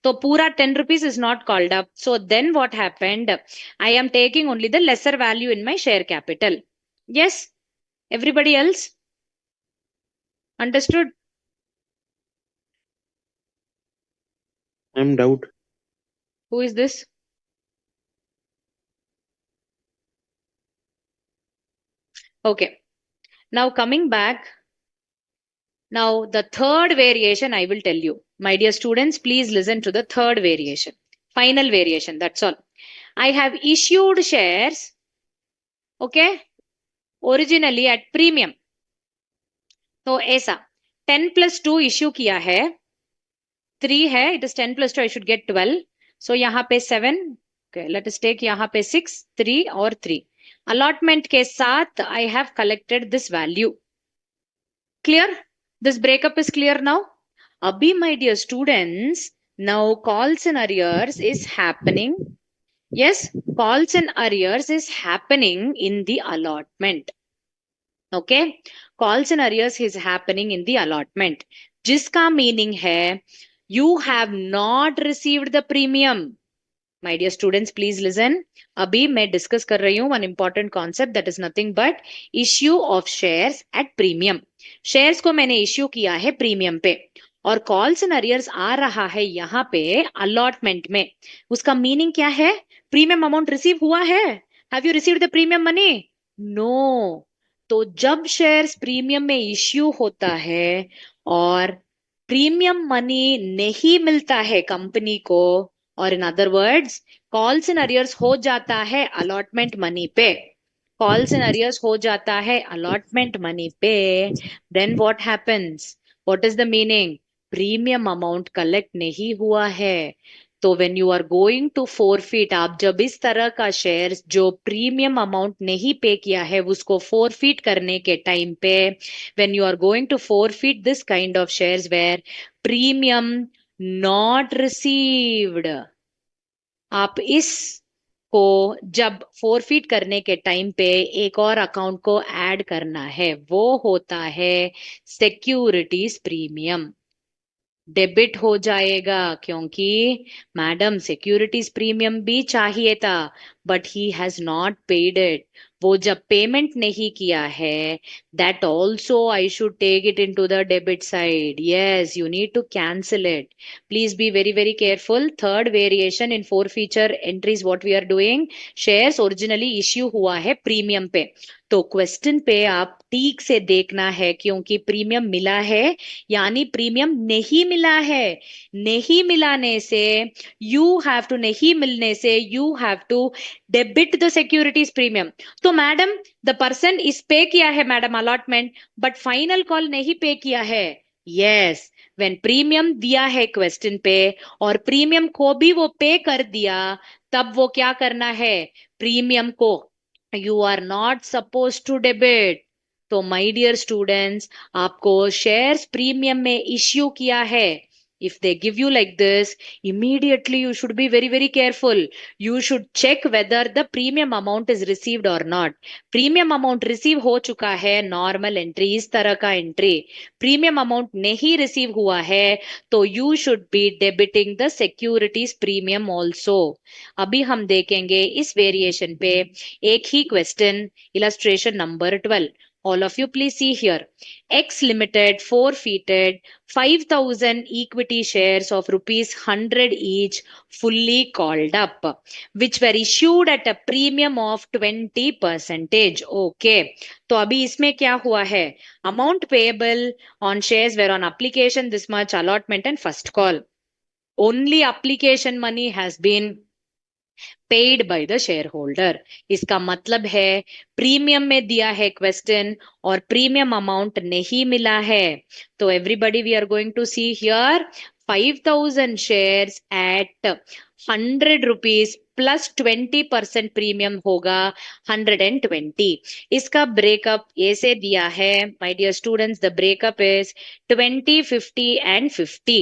A: So pura 10 rupees is not called up. So then what happened? I am taking only the lesser value in my share capital. Yes? Everybody else? Understood?
D: I'm doubt.
A: Who is this? Okay. Now coming back. Now the third variation I will tell you. My dear students, please listen to the third variation. Final variation, that's all. I have issued shares, okay, originally at premium. तो ऐसा 10+2 issue किया है, 3 है, it is 10+2, I should get 12. सो यहाँ पे 7, okay, let us take यहाँ पे 6, 3 और 3. अलॉटमेंट के साथ I have collected this value. Clear? This breakup is clear now? Abhi, my dear students, now calls and arrears is happening. Yes, calls and arrears is happening in the allotment. Okay, calls and arrears is happening in the allotment. जिसका meaning है you have not received the premium. My dear students, please listen. अभी मैं discuss कर रही हूँ one important concept, that is nothing but issue of shares at premium. Shares को मैंने issue किया है प्रीमियम पे और कॉल्स एंड अरियर्स आ रहा है यहाँ पे अलॉटमेंट में. उसका मीनिंग क्या है? प्रीमियम अमाउंट रिसीव हुआ है. Have you received the premium money? No. तो जब शेयर्स प्रीमियम में इश्यू होता है और प्रीमियम मनी नहीं मिलता है कंपनी को, और in other words calls and arrears हो जाता है अलॉटमेंट मनी पे, कॉल्स एंड अरियर्स हो जाता है अलॉटमेंट मनी पे, then what happens? What is the meaning? Premium amount collect नहीं हुआ है. तो when you are going to forfeit, आप जब इस तरह का शेयर जो प्रीमियम अमाउंट नहीं पे किया है उसको फोरफीट करने के टाइम पे, when you are going to forfeit this kind of shares where premium not received, आप इस को जब फोरफीट करने के टाइम पे एक और अकाउंट को ऐड करना है, वो होता है सिक्योरिटीज प्रीमियम. डेबिट हो जाएगा क्योंकि मैडम सिक्योरिटीज प्रीमियम भी चाहिए था but he has not paid it. वो जब पेमेंट नहीं किया है, that also I should take it into the debit side. Yes, you need to cancel it. Please be very very careful. Third variation in forfeiture entries what we are doing, shares originally issue हुआ है premium पे. तो question पे आप ठीक से देखना है क्योंकि प्रीमियम मिला है यानी प्रीमियम नहीं मिला है. नहीं मिलाने से यू हैव टू, नहीं मिलने से you have to debit the securities premium. तो मैडम द पर्सन इस पे किया है madam allotment but final call नहीं पे किया है. यस, व्हेन प्रीमियम दिया है क्वेश्चन पे और प्रीमियम को भी वो पे कर दिया, तब वो क्या करना है? प्रीमियम को you are not suppose to debit. तो माय डियर स्टूडेंट्स, आपको शेयर्स प्रीमियम में इश्यू किया है, if they give you like this, immediately you should be very very careful. You should check whether the premium amount is received or not. Premium amount receive हो चुका है, normal entry, इस तरह का entry. Premium amount नहीं receive हुआ है तो you should be debiting the securities premium also. अभी हम देखेंगे इस वेरिएशन पे एक ही question, illustration number 12. All of you please see here. X Limited forfeited 5,000 equity shares of rupees 100 each fully called up, which were issued at a premium of 20%. Okay. तो अभी इसमें क्या हुआ है? Amount payable on shares were on application this much, allotment and first call. Only application money has been paid by the share holder. इसका मतलब है premium में दिया है क्वेश्चन और प्रीमियम अमाउंट नहीं मिला है. तो everybody we are going to see here 5,000 shares at 100 rupees plus 20% premium होगा 120. इसका ब्रेकअप ऐसे दिया है my dear students. The breakup is 20, 50 and 50.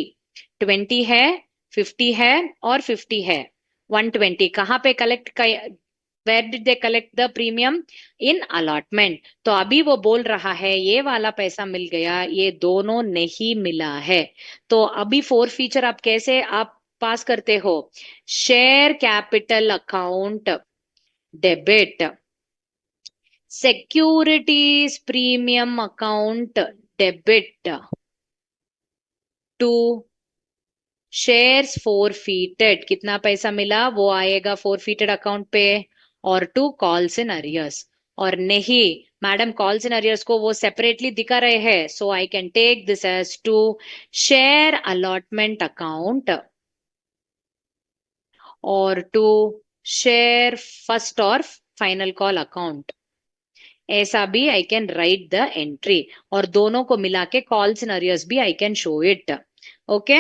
A: 20 है, 50 है और 50 है. 120 कहाँ पे collect, where did they collect the premium? In allotment. तो अभी वो बोल रहा है ये वाला पैसा मिल गया, ये दोनों नहीं मिला है. तो अभी फोर फीचर आप कैसे आप पास करते हो? Share capital account debit, securities premium account debit to shares forfeited, कितना पैसा मिला वो आएगा फोरफीटेड अकाउंट पे, और टू कॉल्स इन अरियर्स. और नहीं मैडम कॉल्स इन अरियर्स को वो सेपरेटली दिखा रहे हैं, so I can take this as to share allotment account और to share first or final call account, ऐसा भी I can write the entry, और दोनों को मिला के कॉल सिनेरियोस भी I can show it. Okay.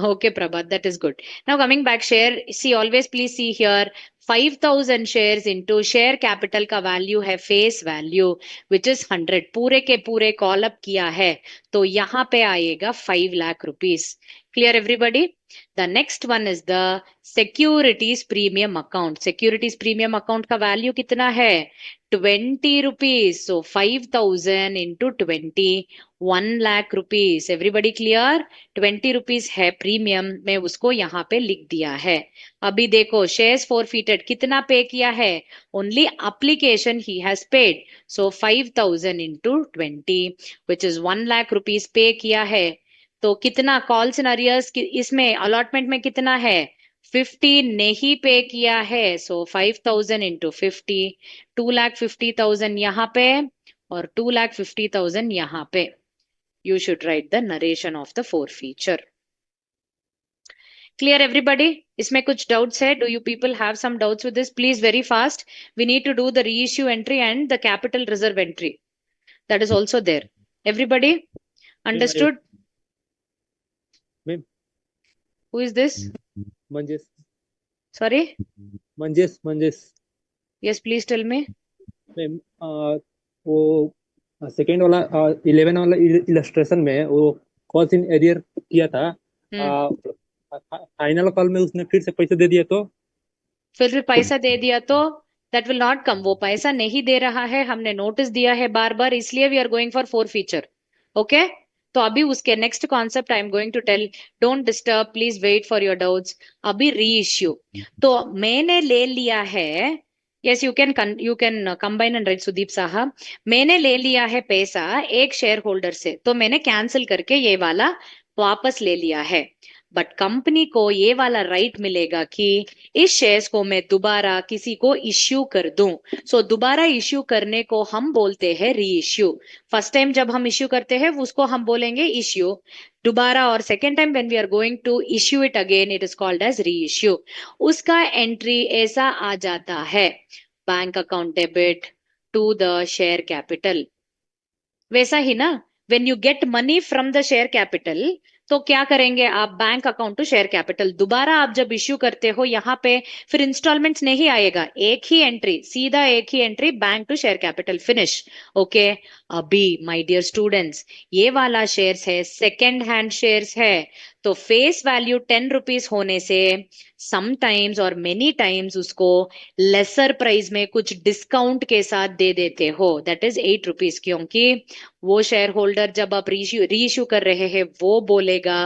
A: Okay, Prabhat, that is good. Now coming back, share, see, always please see here, 5,000 shares into share capital का value है face value, which is 100. पूरे के पूरे call up किया है, तो यहाँ पे आएगा 5 lakh rupees. Clear everybody? The next one is the securities premium account. Securities premium account का value कितना है? 20 rupees. So 5,000 into 20, 1 lakh rupees. Everybody clear? 20 rupees है प्रीमियम, मैं उसको यहाँ पे लिख दिया है. अभी देखो, शेयर्स फॉरफिटेड कितना पे किया है? Only application he has paid. So 5,000 into 20 which is 1 lakh rupees पे किया है. तो कितना कॉल सिनेरियोस इसमें अलॉटमेंट में कितना है? 50 नहीं पे किया है. सो 5,000 इंटू 50, 2,50,000 यहाँ पे और 2,50,000 यहाँ पे. You should write the narration of the forfeiture. Clear everybody? इसमें कुछ doubts है? Do you people have some doubts with this? Please very fast. We need to do the reissue entry and the capital reserve entry. That is also there. Everybody understood?
B: Ma'am.
A: Who is this?
B: Manjesh.
A: Sorry?
B: Manjesh.
A: Yes, please tell me.
B: Ma'am वो second वाला 11 वाला illustration में वो call in arrear किया था, final call में उसने फिर से पैसे दे दिए तो
A: फिर पैसा दे दिया तो दैट विल नॉट कम. वो पैसा नहीं दे रहा है, हमने नोटिस दिया है बार बार, इसलिए we are going for forfeiture. Okay. तो अभी उसके next concept I am going to tell. Don't disturb, please wait for your doubts. अभी री इश्यू तो मैंने ले लिया है. Yes, you can combine and write Sudeep साहब. मैंने ले लिया है पैसा एक शेयर होल्डर से, तो मैंने कैंसिल करके ये वाला वापस ले लिया है. बट कंपनी को ये वाला राइट मिलेगा कि इस शेयर्स को मैं दोबारा किसी को इश्यू कर दूं. सो दोबारा इश्यू करने को हम बोलते हैं री इश्यू. फर्स्ट टाइम जब हम इश्यू करते हैं उसको हम बोलेंगे इश्यू दोबारा, और second time when we are going to issue it again it is called as reissue. उसका एंट्री ऐसा आ जाता है, bank account debit to the share capital. वैसा ही ना, when you get money from the share capital तो क्या करेंगे आप? Bank account to share capital. दोबारा आप जब इश्यू करते हो यहाँ पे फिर इंस्टॉलमेंट्स नहीं आएगा, एक ही एंट्री, सीधा एक ही entry, bank to share capital, finish. Okay. अभी माय डियर स्टूडेंट्स, ये वाला शेयर्स है, सेकेंड हैंड शेयर्स है, तो फेस वैल्यू 10 रुपीज होने से समटाइम्स और मेनी टाइम्स उसको लेसर प्राइस में कुछ डिस्काउंट के साथ दे देते हो, दैट इज 8 रुपीज. क्योंकि वो शेयर होल्डर जब आप रीइश्यू कर रहे हैं वो बोलेगा,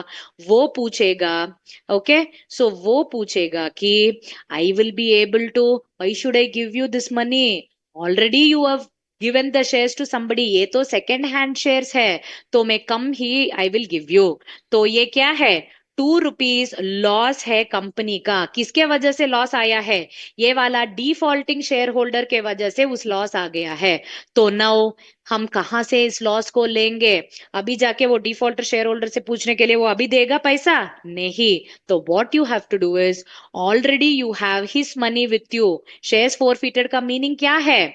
A: वो पूछेगा. ओके. सो वो पूछेगा कि I will be able to, why should I give you this money, already you have given the shares to somebody, ये तो सेकेंड हैंड शेयर्स है, तो मैं कम ही आई विल गिव यू. तो ये क्या है? 2 रुपीज लॉस है कंपनी का. किसके वजह से लॉस आया है? ये वाला डिफॉल्टिंग शेयर होल्डर के वजह से उस लॉस आ गया है. तो नाउ हम कहां से इस लॉस को लेंगे? अभी जाके वो डिफॉल्टर शेयर होल्डर से पूछने के लिए वो अभी देगा पैसा? नहीं. तो what you have to do is, already you have his money with you. Shares forfeited का मीनिंग क्या है?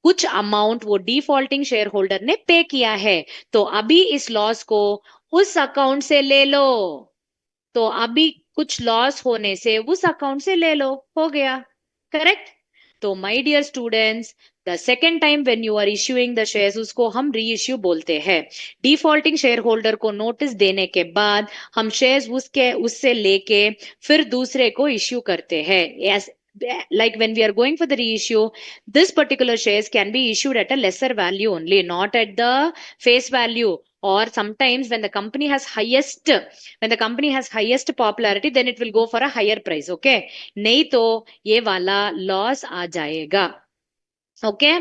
A: कुछ अमाउंट वो डिफॉल्टिंग शेयर होल्डर ने पे किया है, तो अभी इस लॉस को उस अकाउंट से ले लो. तो अभी कुछ लॉस होने से उस अकाउंट से ले लो, हो गया. करेक्ट. तो my dear students, the second time when you are issuing the shares उसको हम री इश्यू बोलते हैं. डिफॉल्टिंग शेयर होल्डर को नोटिस देने के बाद हम शेयर्स उससे लेके फिर दूसरे को इश्यू करते हैं. yes, like when we are going for the reissue, this particular shares can be issued at a lesser value only, not at the face value. Or sometimes when the company has highest popularity, then it will go for a higher price. Okay. नहीं तो ये वाला loss आ जाएगा. Okay.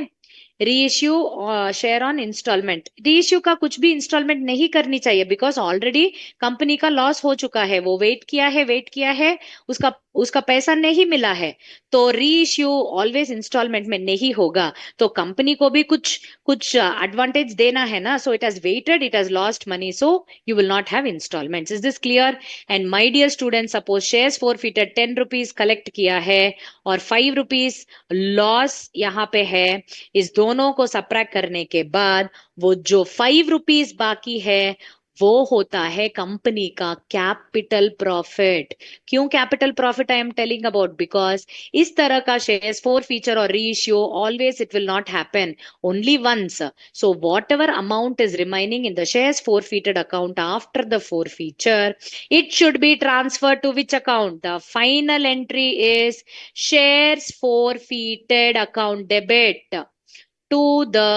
A: Reissue share on instalment, reissue का कुछ भी instalment नहीं करनी चाहिए बिकॉज ऑलरेडी कंपनी का लॉस हो चुका है, वो वेट किया है, उसका उसका पैसा नहीं मिला है, तो रीइश्यू ऑलवेज इंस्टॉलमेंट में नहीं होगा। तो कंपनी को भी कुछ कुछ एडवांटेज देना है ना, so it has waited, it has lost money, so you will not have instalments. Is this clear? And my dear student, suppose shares forfeited 10 rupees collect किया है और 5 रुपीज लॉस यहाँ पे है, इस दोनों को सब्ट्रैक्ट करने के बाद वो जो 5 रुपीज बाकी है वो होता है कंपनी का कैपिटल प्रॉफिट। क्यों capital profit I am telling about? Because इस तरह का शेयर्स फोर फीचर और reissue always it will not happen, only once. So whatever amount is remaining in the shares forfeited account after the forfeiture, it should be transferred to which account? The final entry is shares forfeited account debit to the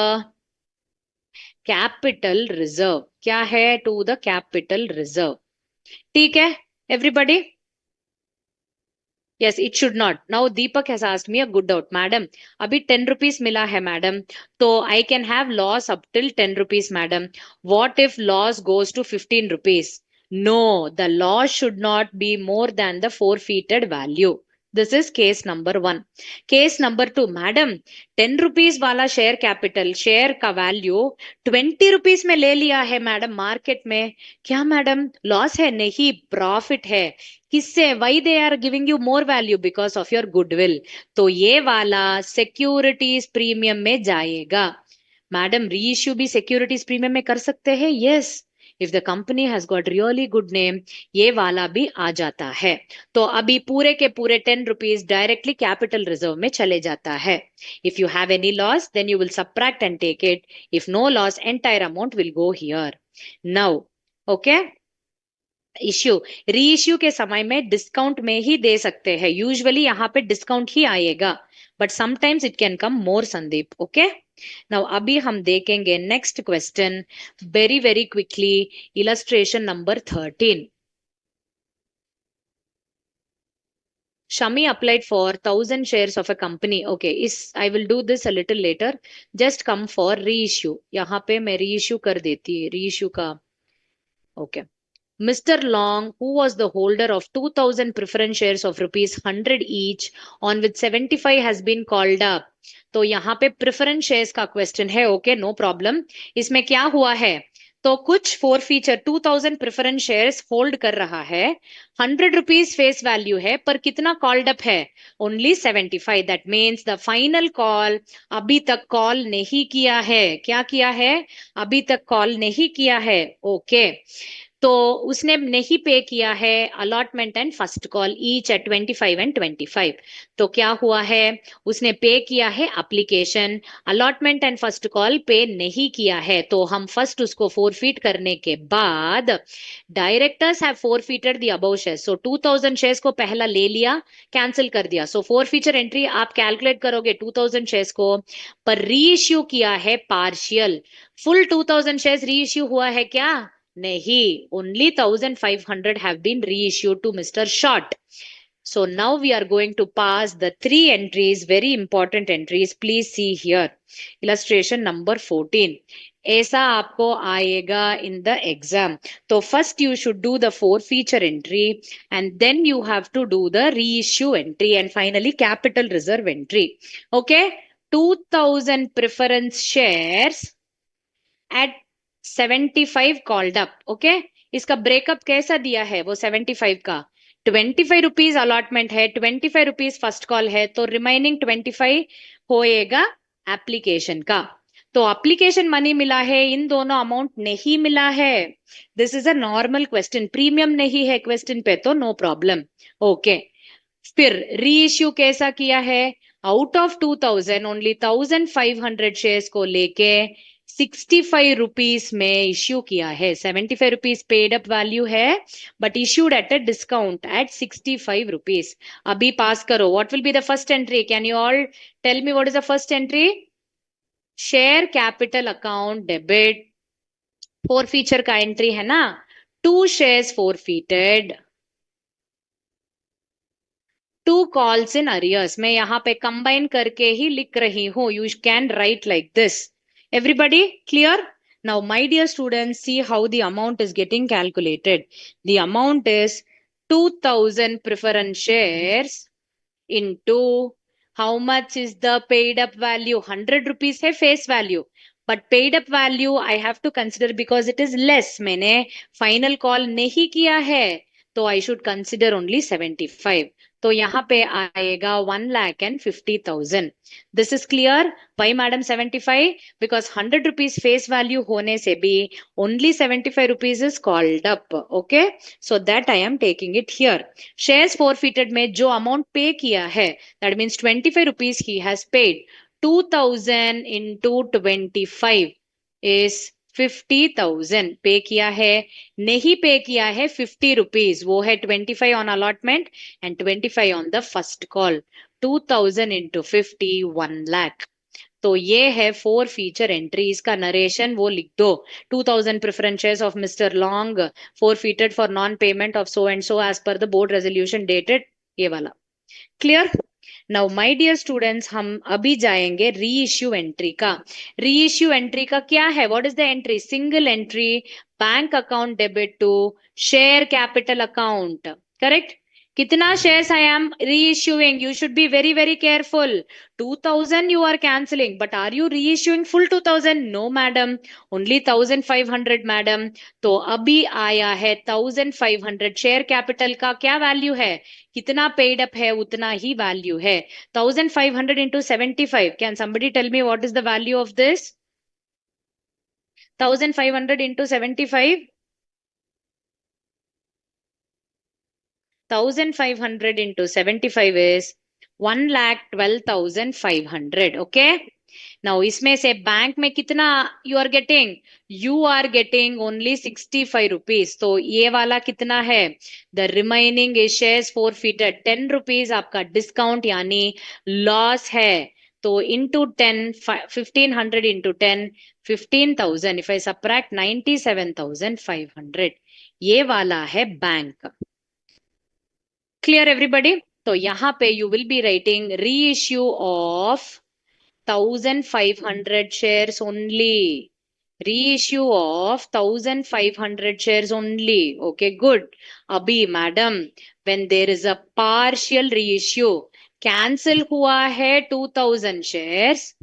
A: capital reserve. क्या है? To the capital reserve. ठीक है everybody? Yes, it should not. Now Deepak has asked me a good doubt. Madam, अभी 10 rupees मिला है madam, तो I can have loss up till 10 rupees madam. What if loss goes to 15 rupees? No, the loss should not be more than the forfeited value. This is case number 1. Case number 2, madam, 10 rupees वाला share capital, share का value 20 rupees में ले लिया है madam market में, क्या madam loss है? नहीं, प्रॉफिट है। किससे? Why they are giving you more value? Because of your goodwill. तो ये वाला सिक्योरिटीज प्रीमियम में जाएगा। मैडम रीइश्यू भी सिक्योरिटीज प्रीमियम में कर सकते हैं? Yes, if the company has got really good name, ये वाला भी आ जाता है। तो अभी पूरे के पूरे 10 रुपीज डायरेक्टली कैपिटल रिजर्व में चले जाता है। If you have any loss then you will subtract and take it, if no loss entire amount will go here. Now okay, issue reissue के समय में डिस्काउंट में ही दे सकते हैं, यूजुअली यहाँ पे डिस्काउंट ही आएगा, but sometimes it can come more. Sandeep okay, now अभी हम देखेंगे next question very very quickly, illustration number 13। Shami applied for 1,000 shares of a company. Okay, I will do this a little later. Just come for reissue. यहाँ पे मैं reissue कर देती है, reissue का okay. Mr. Long, who was the holder of 2,000 preference shares of rupees 100 each, on which 75 has been called up. तो यहाँ पे प्रेफरेंस शेयर्स का क्वेश्चन है, ओके नो प्रॉब्लम। इसमें क्या हुआ है? तो कुछ four feature 2,000 preference shares hold कर रहा है, 100 रुपीज फेस वैल्यू है, पर कितना कॉल्ड अप है? Only 75। That means the final call अभी तक कॉल नहीं किया है। क्या किया है? अभी तक कॉल नहीं किया है, ओके। तो उसने नहीं पे किया है allotment and first call each eight 25 and 25। तो क्या हुआ है? उसने पे किया है application, allotment and first call पे नहीं किया है, तो हम फर्स्ट उसको फोरफीट करने के बाद directors have forfeited the above shares. So 2,000 shares को पहला ले लिया, कैंसिल कर दिया। सो फोर फीचर एंट्री आप कैलकुलेट करोगे 2,000 शेयर्स को, पर रीइश्यू किया है पार्शियल। फुल 2,000 शेयर्स रीइश्यू हुआ है क्या? नहीं, only 1,500 have been reissued to Mr. Short. So now we are going to pass the 3 entries, very important entries. Please see here. Illustration number 14. ऐसा आपको आएगा in the exam. तो first you should do the 4 feature entry and then you have to do the reissue entry and finally capital reserve entry. Okay? 2,000 preference shares at 75 called up, okay. इसका breakup कैसा दिया है वो 75 का? 25 rupees allotment है, 25 rupees first call है, तो remaining 25 होएगा एप्लीकेशन का। तो एप्लीकेशन मनी मिला है, इन दोनों अमाउंट नहीं मिला है। This is a normal question, premium नहीं है क्वेश्चन पे तो नो प्रॉब्लम, ओके। फिर रीइश्यू कैसा किया है? आउट ऑफ 2,000 ओनली 1,500 शेयर्स को लेके 65 रुपीज में इश्यू किया है। 75 रुपीज पेड अप वैल्यू है, but issued at a discount at 65 rupees. अभी पास करो, what will be the first entry? Can you all tell me what is the first entry? Share capital account debit, forfeiture का entry है ना, 2 shares forfeited, 2 calls in arrears. मैं यहाँ पे combine करके ही लिख रही हूँ. You can write like this. Everybody clear? Now, my dear students, see how the amount is getting calculated. The amount is 2000 preference shares into how much is the paid up value? 100 rupees है face value. But paid up value I have to consider because it is less. मैंने final call नहीं किया है, तो I should consider only 75. तो यहाँ पे आएगा 1,50,000. This is clear? Why madam 75? Because 100 rupees face value होने से भी only 75 rupees is called up. Okay? So that I am taking it here. Shares forfeited में जो amount pay किया है, that means 25 rupees he has paid. 2000 into 25 is 50,000 पे किया है. नहीं पे किया है 50 rupees, वो है 25 on allotment and 25 on the first call. 2000 into 50, 1 lakh. तो ये है 4 फीचर एंट्रीज का नरेशन, वो लिख दो. 2000 preferences of Mr. Long forfeited for non-payment of so and so as per the board resolution dated, ये वाला. Clear? Now my dear students, हम अभी जाएंगे री इश्यू एंट्री का. री इश्यू एंट्री का क्या है? What is the entry? Single entry, bank account debit to share capital account. Correct? कितना shares I am reissuing? You should be very very careful. 2000 you are cancelling, but are you reissuing full 2000? No madam, only 1500 madam. तो अभी आया है 1500. Share capital का क्या value है? कितना paid up है उतना ही वैल्यू है. 1500 into 75. Can somebody tell me what is the value of this? 1500 into 75. 1500 into 75 is 1,12,500. Okay. Now इसमें से बैंक में कितना you are getting? You are getting only 65 rupees. तो ये वाला कितना है? The remaining is shares forfeited. 10 rupees आपका डिस्काउंट यानी लॉस है. तो into 10, 1500 into 10, 15,000. If I subtract 97,500, ये वाला है बैंक. Clear everybody? तो यहाँ पे यू विल बी राइटिंग री issue of 1500 shares only. Reissue of 1500 shares only. Okay, good. Abhi, madam, when there is a partial reissue, cancel हुआ है 2000 shares,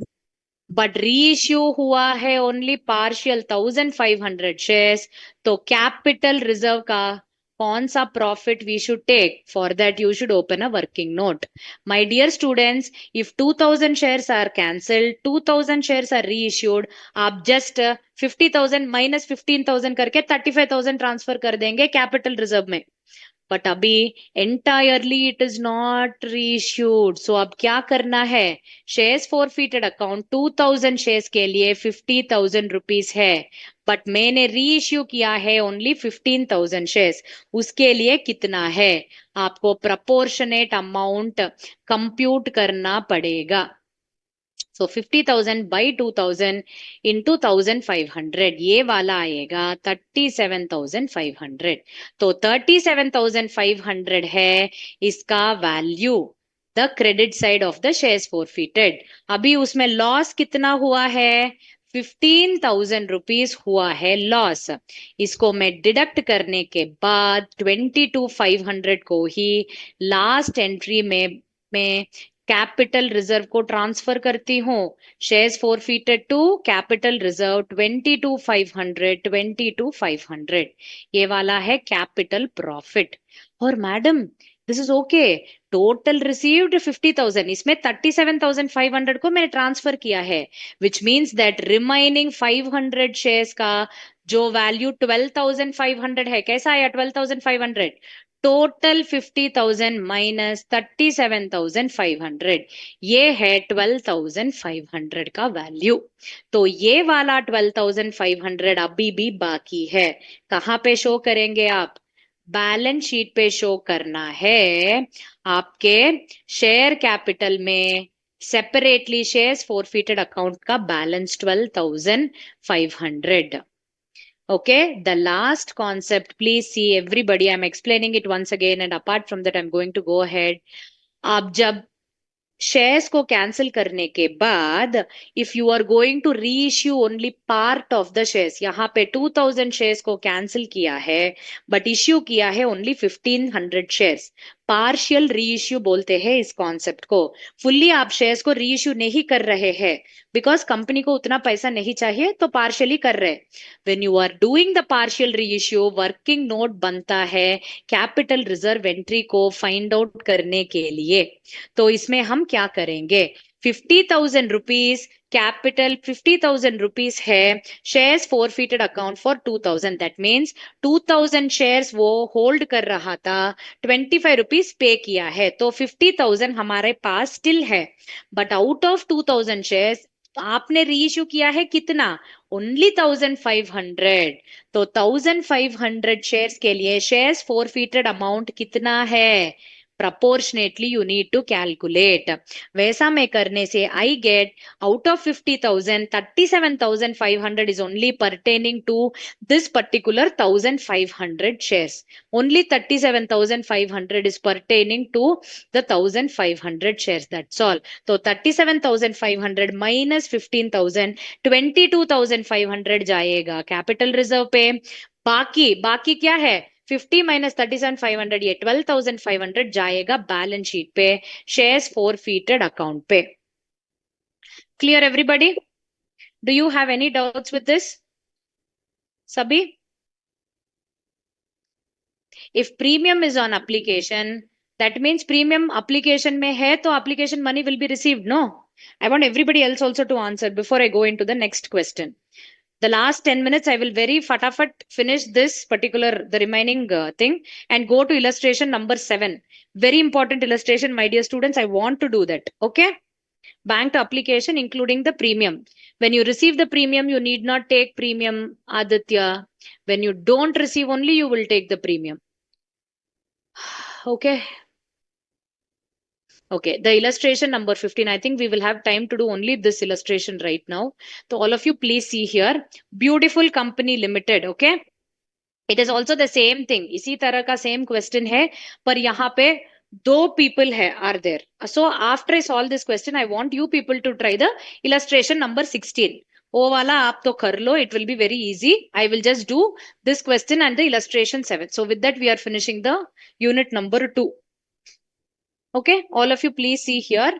A: but reissue हुआ है only partial 1500 shares. तो capital reserve का कौन सा profit we should take? For that you should open a working note. My dear students, if 2000 shares are cancelled, 2000 shares are reissued, आप just 50,000 minus 15,000 करके 35,000 transfer कर देंगे कैपिटल रिजर्व में. But अभी entirely it is not reissued. So अब क्या करना है? शेयर्स फॉरफिटेड अकाउंट 2000 शेयर्स के लिए 50,000 रुपीज है, बट मैंने री इश्यू किया है ओनली 15,000 शेयर्स. उसके लिए कितना है? आपको प्रपोर्शनेट अमाउंट कंप्यूट करना पड़ेगा. So 50,000 by 2000 into 1,500, ये वाला आएगा 37,500. तो 37,500 है इसका value, the credit side of the shares forfeited. अभी उसमें लॉस कितना हुआ है? 15,000 रुपीज हुआ है लॉस. इसको मैं डिडक्ट करने के बाद 22,500 को ही लास्ट एंट्री में मैं कैपिटल रिजर्व को ट्रांसफर करती हूँ. Shares forfeited to capital reserve 22,500, 22,500. ये वाला है कैपिटल प्रॉफिट. और madam this is okay. Total received 50,000, इसमें 37,500 को मैंने ट्रांसफर किया है, which means that remaining 500 shares का जो वैल्यू 12,500 है, कैसा आया 12,500? टोटल 50,000 माइनस 37,500, ये है 12,500 का वैल्यू. तो ये वाला 12,500 अभी भी बाकी है. कहाँ पे शो करेंगे आप? बैलेंस शीट पे शो करना है आपके शेयर कैपिटल में. सेपरेटली शेयर्स फॉरफिटेड अकाउंट का balance 12,500. Okay, the last concept, please see everybody. I'm explaining it once again, and apart from that, I'm going to go ahead. आप जब shares को cancel करने के बाद if you are going to reissue only part of the shares, यहाँ पे 2000 shares को cancel किया है बट इश्यू किया है only 1500 shares, partial reissue बोलते हैं इस कॉन्सेप्ट को। फुल्ली आप शेयर्स को री इश्यू नहीं कर रहे हैं बिकॉज कंपनी को उतना पैसा नहीं चाहिए तो पार्शियली कर रहे। When you are doing the partial reissue, working note बनता है कैपिटल रिजर्व एंट्री को फाइंड आउट करने के लिए। तो इसमें हम क्या करेंगे, 50,000 रुपीज कैपिटल, 50,000 रुपीज है, shares forfeited account for 2000, that means 2000 shares वो होल्ड कर रहा था, 25 रुपीज पे किया है, तो 50,000 हमारे पास स्टिल है। बट आउट ऑफ 2000 शेयर्स आपने री इश्यू किया है कितना, ओनली 1500, तो 1500 शेयर्स के लिए शेयर्स फोरफिटेड अमाउंट कितना है, proportionately you need to calculate। वैसा में करने से I get out of 50,000, 37,500 is only pertaining to this particular 1,500 shares. Only 37,500 is pertaining to the 1,500 shares. That's all. So 37,500 minus 15,000, 22,500 जाएगा कैपिटल रिजर्व पे। बाकी बाकी क्या है, 50 माइनस 37,500, ये 12,500 जाएगा बैलेंस शीट पे शेयर्स फोरफिटेड अकाउंट पे। Clear everybody? Do you have any doubts with this? सभी? If premium is on application, that means premium application में है तो application money will be received, no? I want everybody else also to answer before I go into the next question. The last 10 minutes I will very fatafat finish this particular the remaining thing and go to illustration number 7. Very important illustration, my dear students, I want to do that. Okay, bank to application including the premium. When you receive the premium you need not take premium, Aditya. When you don't receive only you will take the premium. Okay. Okay, the illustration number 15, I think we will have time to do only this illustration right now. So all of you please see here, beautiful company limited. Okay, it is also the same thing, इसी तरह का same question है पर यहाँ पे दो people है are there. So after I solve this question I want you people to try the illustration number 16. वो वाला आप तो कर लो, it will be very easy. I will just do this question and the illustration 7. So with that we are finishing the unit number 2. Okay, all of you please see here.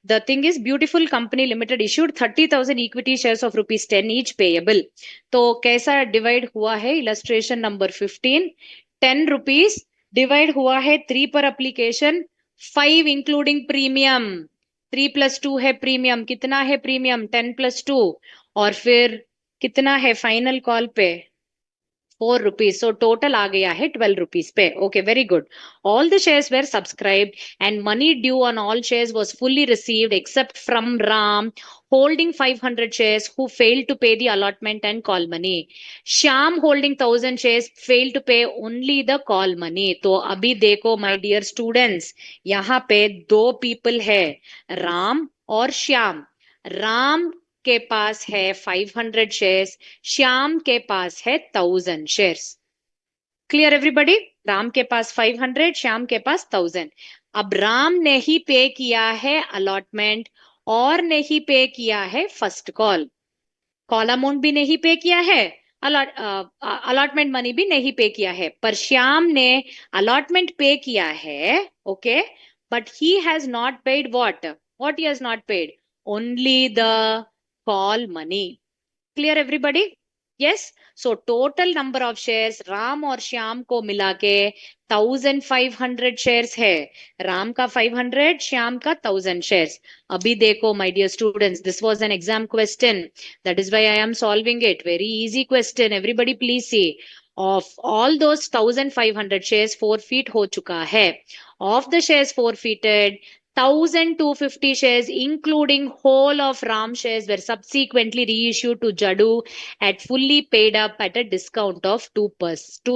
A: The thing is, beautiful company limited issued 30,000 equity shares of rupees 10 each payable. तो कैसा divide हुआ है, illustration number 15, 10 rupees divide हुआ है 3 पर application, 5 including premium, 3 plus 2 है premium, कितना है premium, 10 plus 2, और फिर कितना है final call पे, 4 rupees. So total आ गया है 12 rupees पे. Okay, very good. All the shares were subscribed and money due on all shares was fully received except from Ram holding 500 shares who failed to pay the allotment and call money. Shyam holding 1000 shares failed to pay only the call money. तो अभी देखो my dear students, यहाँ पे दो people है, राम और श्याम। राम के पास है 500 शेयर्स, श्याम के पास है 1000 शेयर्स। Clear everybody? राम के पास 500, श्याम के पास 1000। अब राम ने ही पे किया है अलॉटमेंट और नहीं पे किया है फर्स्ट कॉल, कॉल अमाउंट भी नहीं पे किया है, अलॉटमेंट मनी भी नहीं पे किया है, पर श्याम ने अलॉटमेंट पे किया है। Okay, but he has not paid what he has not paid, only the call money. Clear everybody? Yes. So total number of shares Ram और श्याम को मिला के 1500 shares है। राम का 500, श्याम का 1000 shares. अभी देखो my dear students, this was an exam question. That is why I am solving it. Very easy question. Everybody please see. Of all those 1500 shares forfeit हो चुका है. Of the shares forfeited, 1,250 shares, including whole of Ram shares, were subsequently reissued to Jadu at fully paid up at a discount of 2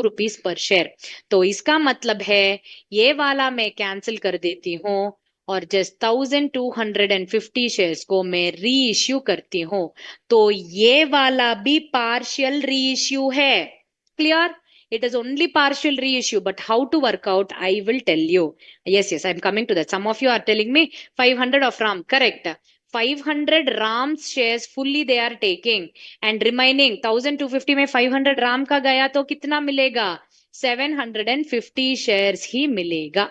A: rupees per share. तो इसका मतलब है ये वाला मैं कैंसिल कर देती हूँ और जस्ट 1,250 शेयर्स को मैं री इश्यू करती हूँ, तो ये वाला भी पार्शियल री इश्यू है। Clear? It is only partial reissue, but how to work out, I will tell you. Yes, I'm coming to that. Some of you are telling me 500 of RAM. Correct. 500 RAM's shares fully they are taking and remaining 1250 में 500 RAM का गया तो कितना मिलेगा? 750 shares ही मिलेगा.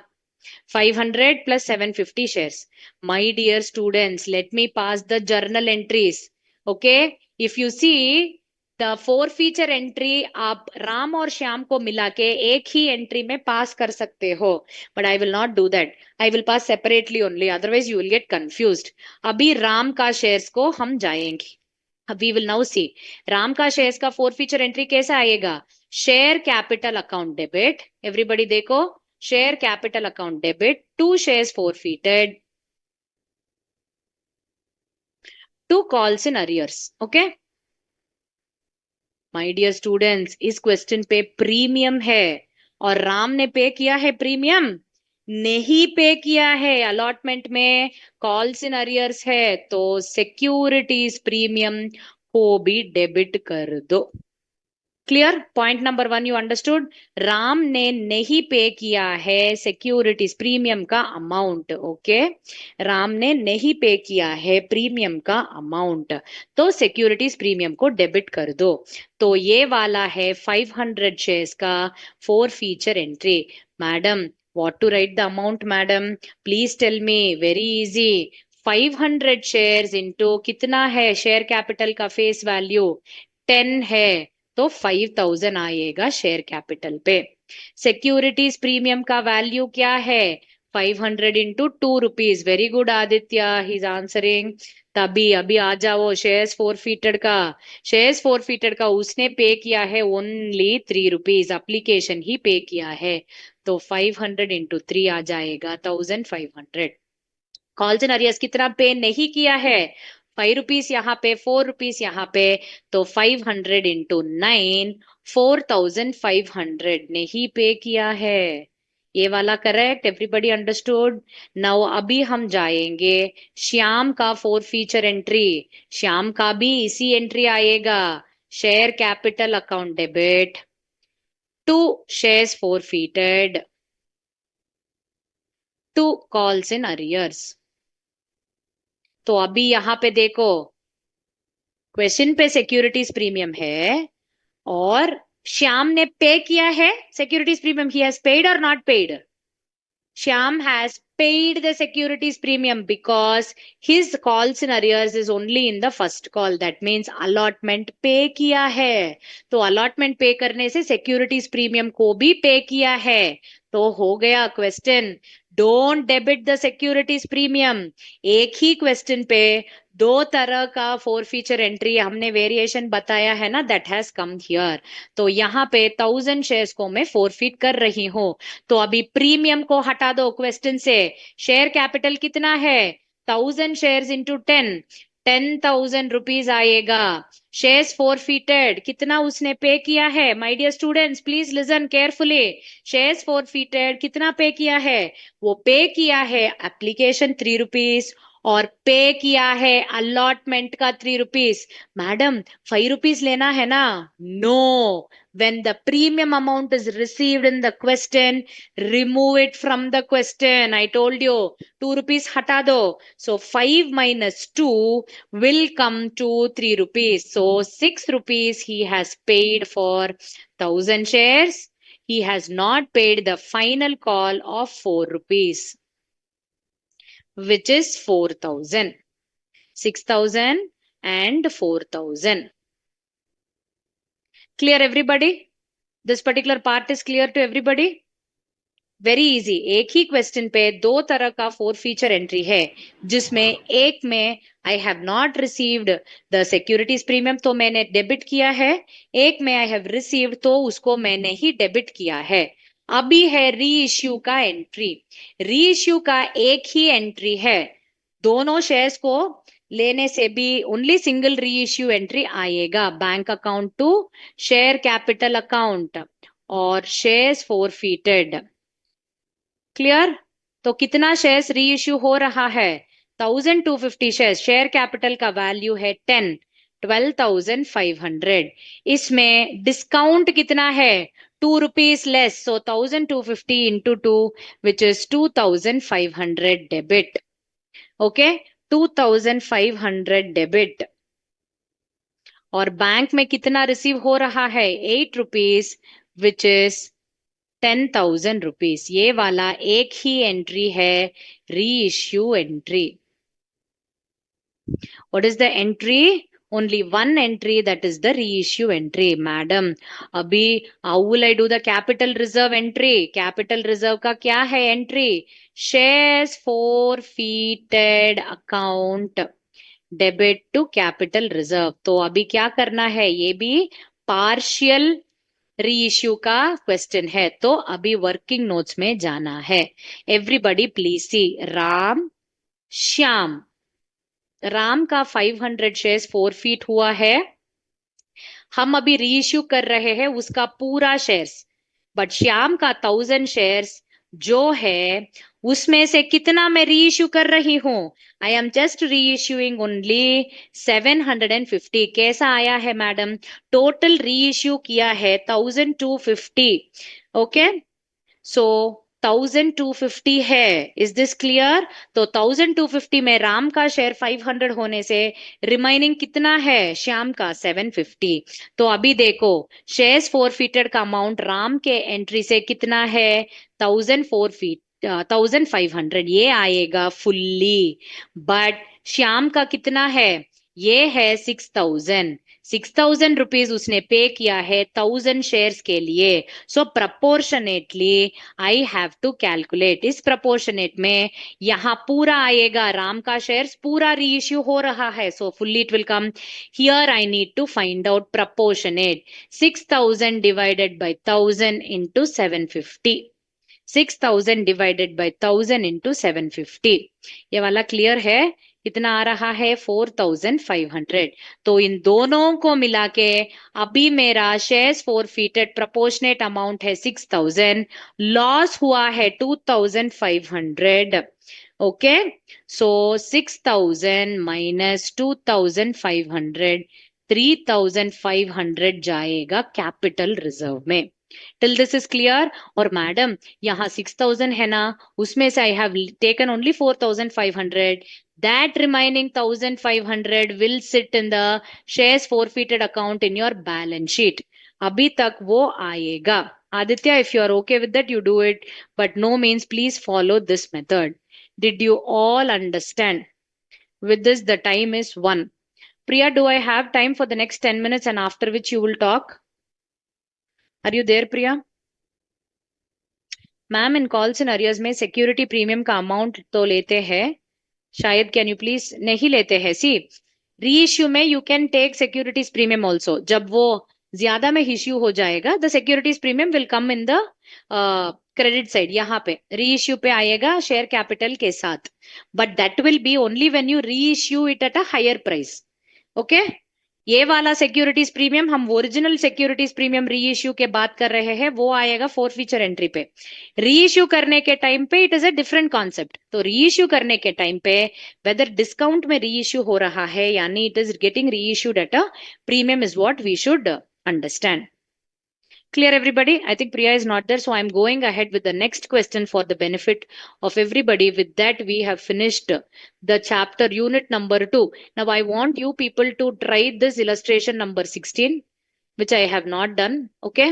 A: 500 plus 750 shares. My dear students, let me pass the journal entries. Okay, if you see the 4 feature entry, आप राम और श्याम को मिला के एक ही एंट्री में पास कर सकते हो, but I will not do that. I will pass separately only, otherwise you will get confused. अभी राम का शेयर्स को हम जाएंगे. We will now see Ram का शेयर्स का 4 फीचर एंट्री कैसा आएगा? Share capital account debit. Everybody देखो, share capital account debit, 2 shares forfeited, 2 calls in arrears. Okay. My dear students, इस क्वेश्चन पे प्रीमियम है और राम ने पे किया है प्रीमियम? नहीं पे किया है. अलॉटमेंट में कॉल्स इन अरियर्स है तो सिक्योरिटीज प्रीमियम को भी डेबिट कर दो. Clear? Point number 1 you understood. Ram ने नहीं पे किया है सिक्योरिटीज प्रीमियम का अमाउंट. ओके, राम ने नहीं पे किया है प्रीमियम का अमाउंट तो सिक्योरिटीज प्रीमियम को डेबिट कर दो. तो ये वाला है 500 शेयर्स का 4 feature entry. Madam, what to write the amount? Madam please tell me. Very easy. 500 shares into कितना है शेयर कैपिटल का फेस वैल्यू? 10 है तो 5000 आएगा शेयर कैपिटल पे. सिक्योरिटीज प्रीमियम का वैल्यू क्या है? 500 into 2 rupees. Very good Aditya, he is answering. तभी अभी आ जाओ. शेयर्स फोरफीटेड का उसने पे किया है ओनली 3 रुपीज. एप्लीकेशन ही पे किया है तो 500 इंटू 3 आ जाएगा 1500. कॉल्स एंड अरियर्स कितना पे नहीं किया है? 5 रुपीज यहाँ पे, 4 रुपीज यहाँ पे, तो 500 इंटू 9 4500 ने ही पे किया है. ये वाला करेक्ट? Everybody understood? नाउ अभी हम जाएंगे श्याम का 4 फीचर एंट्री. श्याम का भी इसी एंट्री आएगा. Share capital account debit, 2 shares forfeited, 2 calls in arrears. तो अभी यहां पे देखो, क्वेश्चन पे सिक्योरिटीज प्रीमियम है और श्याम ने पे किया है securities premium. He has paid or not paid? Shyam has paid the securities premium because his calls in arrears is only in the first call. That means allotment पे किया है. तो allotment पे करने से सिक्योरिटीज प्रीमियम को भी पे किया है. तो हो गया question. Don't debit the securities premium. एक ही क्वेश्चन पे 2 तरह का 4 फीचर एंट्री हमने वेरिएशन बताया है ना, दैट हैज कम हियर. तो यहाँ पे 1000 शेयर्स को मैं फोरफीट कर रही हूँ. तो अभी प्रीमियम को हटा दो क्वेश्चन से. शेयर कैपिटल कितना है? 1000 शेयर्स इंटू 10,000 रुपीज आएगा. शेयर्स फोरफीटेड कितना उसने पे किया है? My dear students please listen carefully. Shares forfeited कितना पे किया है? वो पे किया है एप्लीकेशन 3 रुपीज और पे किया है अलॉटमेंट का 3 रुपीज. मैडम 5 रुपीज लेना है ना? No. when the premium amount is received in the question, remove it from the question. I told you 2 rupees hata do. So 5 minus 2 will come to 3 rupees. So 6 rupees he has paid for 1000 shares. He has not paid the final call of 4 rupees, which is 4000. 6000 and 4000. Clear everybody? This particular part is clear to everybody? Very easy. एक ही question पे 2 तरह का 4 feature entry है, जिसमें एक में I have not received the securities premium तो मैंने डेबिट किया है, एक में आई हैव रिसीव्ड तो उसको मैंने ही डेबिट किया है. अभी है री इश्यू का एंट्री. री इश्यू का एक ही एंट्री है. दोनों शेयर्स को लेने से भी only single reissue entry आएगा. Bank account to share capital account और शेयर्स फोरफीटेड. क्लियर? तो कितना शेयर्स री इश्यू हो रहा है? 1250 शेयर्स. शेयर कैपिटल का वैल्यू है 10, 12,500. इसमें डिस्काउंट कितना है? 2 rupees less. So 1250 into 2, which is 2500 debit. Okay, 2500 debit. और बैंक में कितना रिसीव हो रहा है? 8 rupees, which is 10,000 rupees. ये वाला एक ही एंट्री है, reissue entry. What is the entry? Only one entry, that is the reissue entry. Madam, अभी how will I do the capital reserve entry? Capital reserve का क्या है entry? Shares forfeited account debit to capital reserve. तो अभी क्या करना है? ये भी partial रीइश्यू का क्वेश्चन है, तो अभी वर्किंग नोट्स में जाना है. एवरीबडी प्लीज सी. राम श्याम. राम का 500 शेयर्स फोरफीट हुआ है. हम अभी रीइश्यू कर रहे हैं उसका पूरा शेयर्स, बट श्याम का 1000 शेयर्स जो है उसमें से कितना मैं रीइश्यू कर रही हूं? I am just reissuing only 750. कैसा आया है मैडम? टोटल रीइश्यू किया है 1250. ओके, सो 1250 है. Is this clear? तो 1250 में राम का शेयर 500 होने से रिमाइनिंग कितना है? श्याम का 750. तो अभी देखो, शेयर्स फोरफीटेड का अमाउंट राम के एंट्री से कितना है? 1500. ये आएगा फुल्ली. बट श्याम का कितना है? ये है 6000 रुपीज उसने पे किया है 1000 शेयर्स के लिए. So proportionately I have to calculate. इस प्रपोर्शनेट में यहां पूरा आएगा, राम का शेयर्स पूरा रीइश्यू हो रहा है, so fully it will come. Here I need to find out proportionate. 6000 divided by 1000 into 750. 6000 divided by 1000 into 750. ये वाला क्लियर है? कितना आ रहा है? 4500. तो इन दोनों को मिला के अभी मेरा शेयर्स फोरफीटेड प्रपोर्शनेट अमाउंट है 6000. लॉस हुआ है 2500. ओके, सो 6000 माइनस 2500, 3500 जाएगा कैपिटल रिजर्व में. Till this is clear? और मैडम यहाँ 6000 है ना, उसमें से I have taken only 4500. That remaining 1500 will sit in the shares forfeited account in your balance sheet. अभी तक वो आएगा. Aditya, if you are okay with that, you do it. But no means please follow this method. Did you all understand? With this, the time is 1. Priya, do I have time for the next 10 minutes and after which you will talk? Are you there, Priya? Ma'am, in calls in arrears में security premium का amount तो लेते हैं शायद. Can you please? नहीं लेते हैं. See, reissue में you can take securities premium also. जब वो ज्यादा में इश्यू हो जाएगा, the securities premium will come in the credit side. यहाँ पे रीइश्यू पे आएगा शेयर कैपिटल के साथ, but that will be only when you reissue it at a higher price. Okay, ये वाला सिक्योरिटीज प्रीमियम, हम ओरिजिनल सिक्योरिटीज प्रीमियम रीइश्यू के बात कर रहे हैं, वो आएगा फोरफीचर एंट्री पे. रीइश्यू करने के टाइम पे it is a different concept. तो रीइश्यू करने के टाइम पे वेदर डिस्काउंट में रीइश्यू हो रहा है यानी it is getting reissued at a premium is what we should understand. Clear, everybody? I think Priya is not there, so I'm going ahead with the next question for the benefit of everybody. With that, we have finished the chapter unit number 2. Now, I want you people to try this illustration number 16, which I have not done. Okay?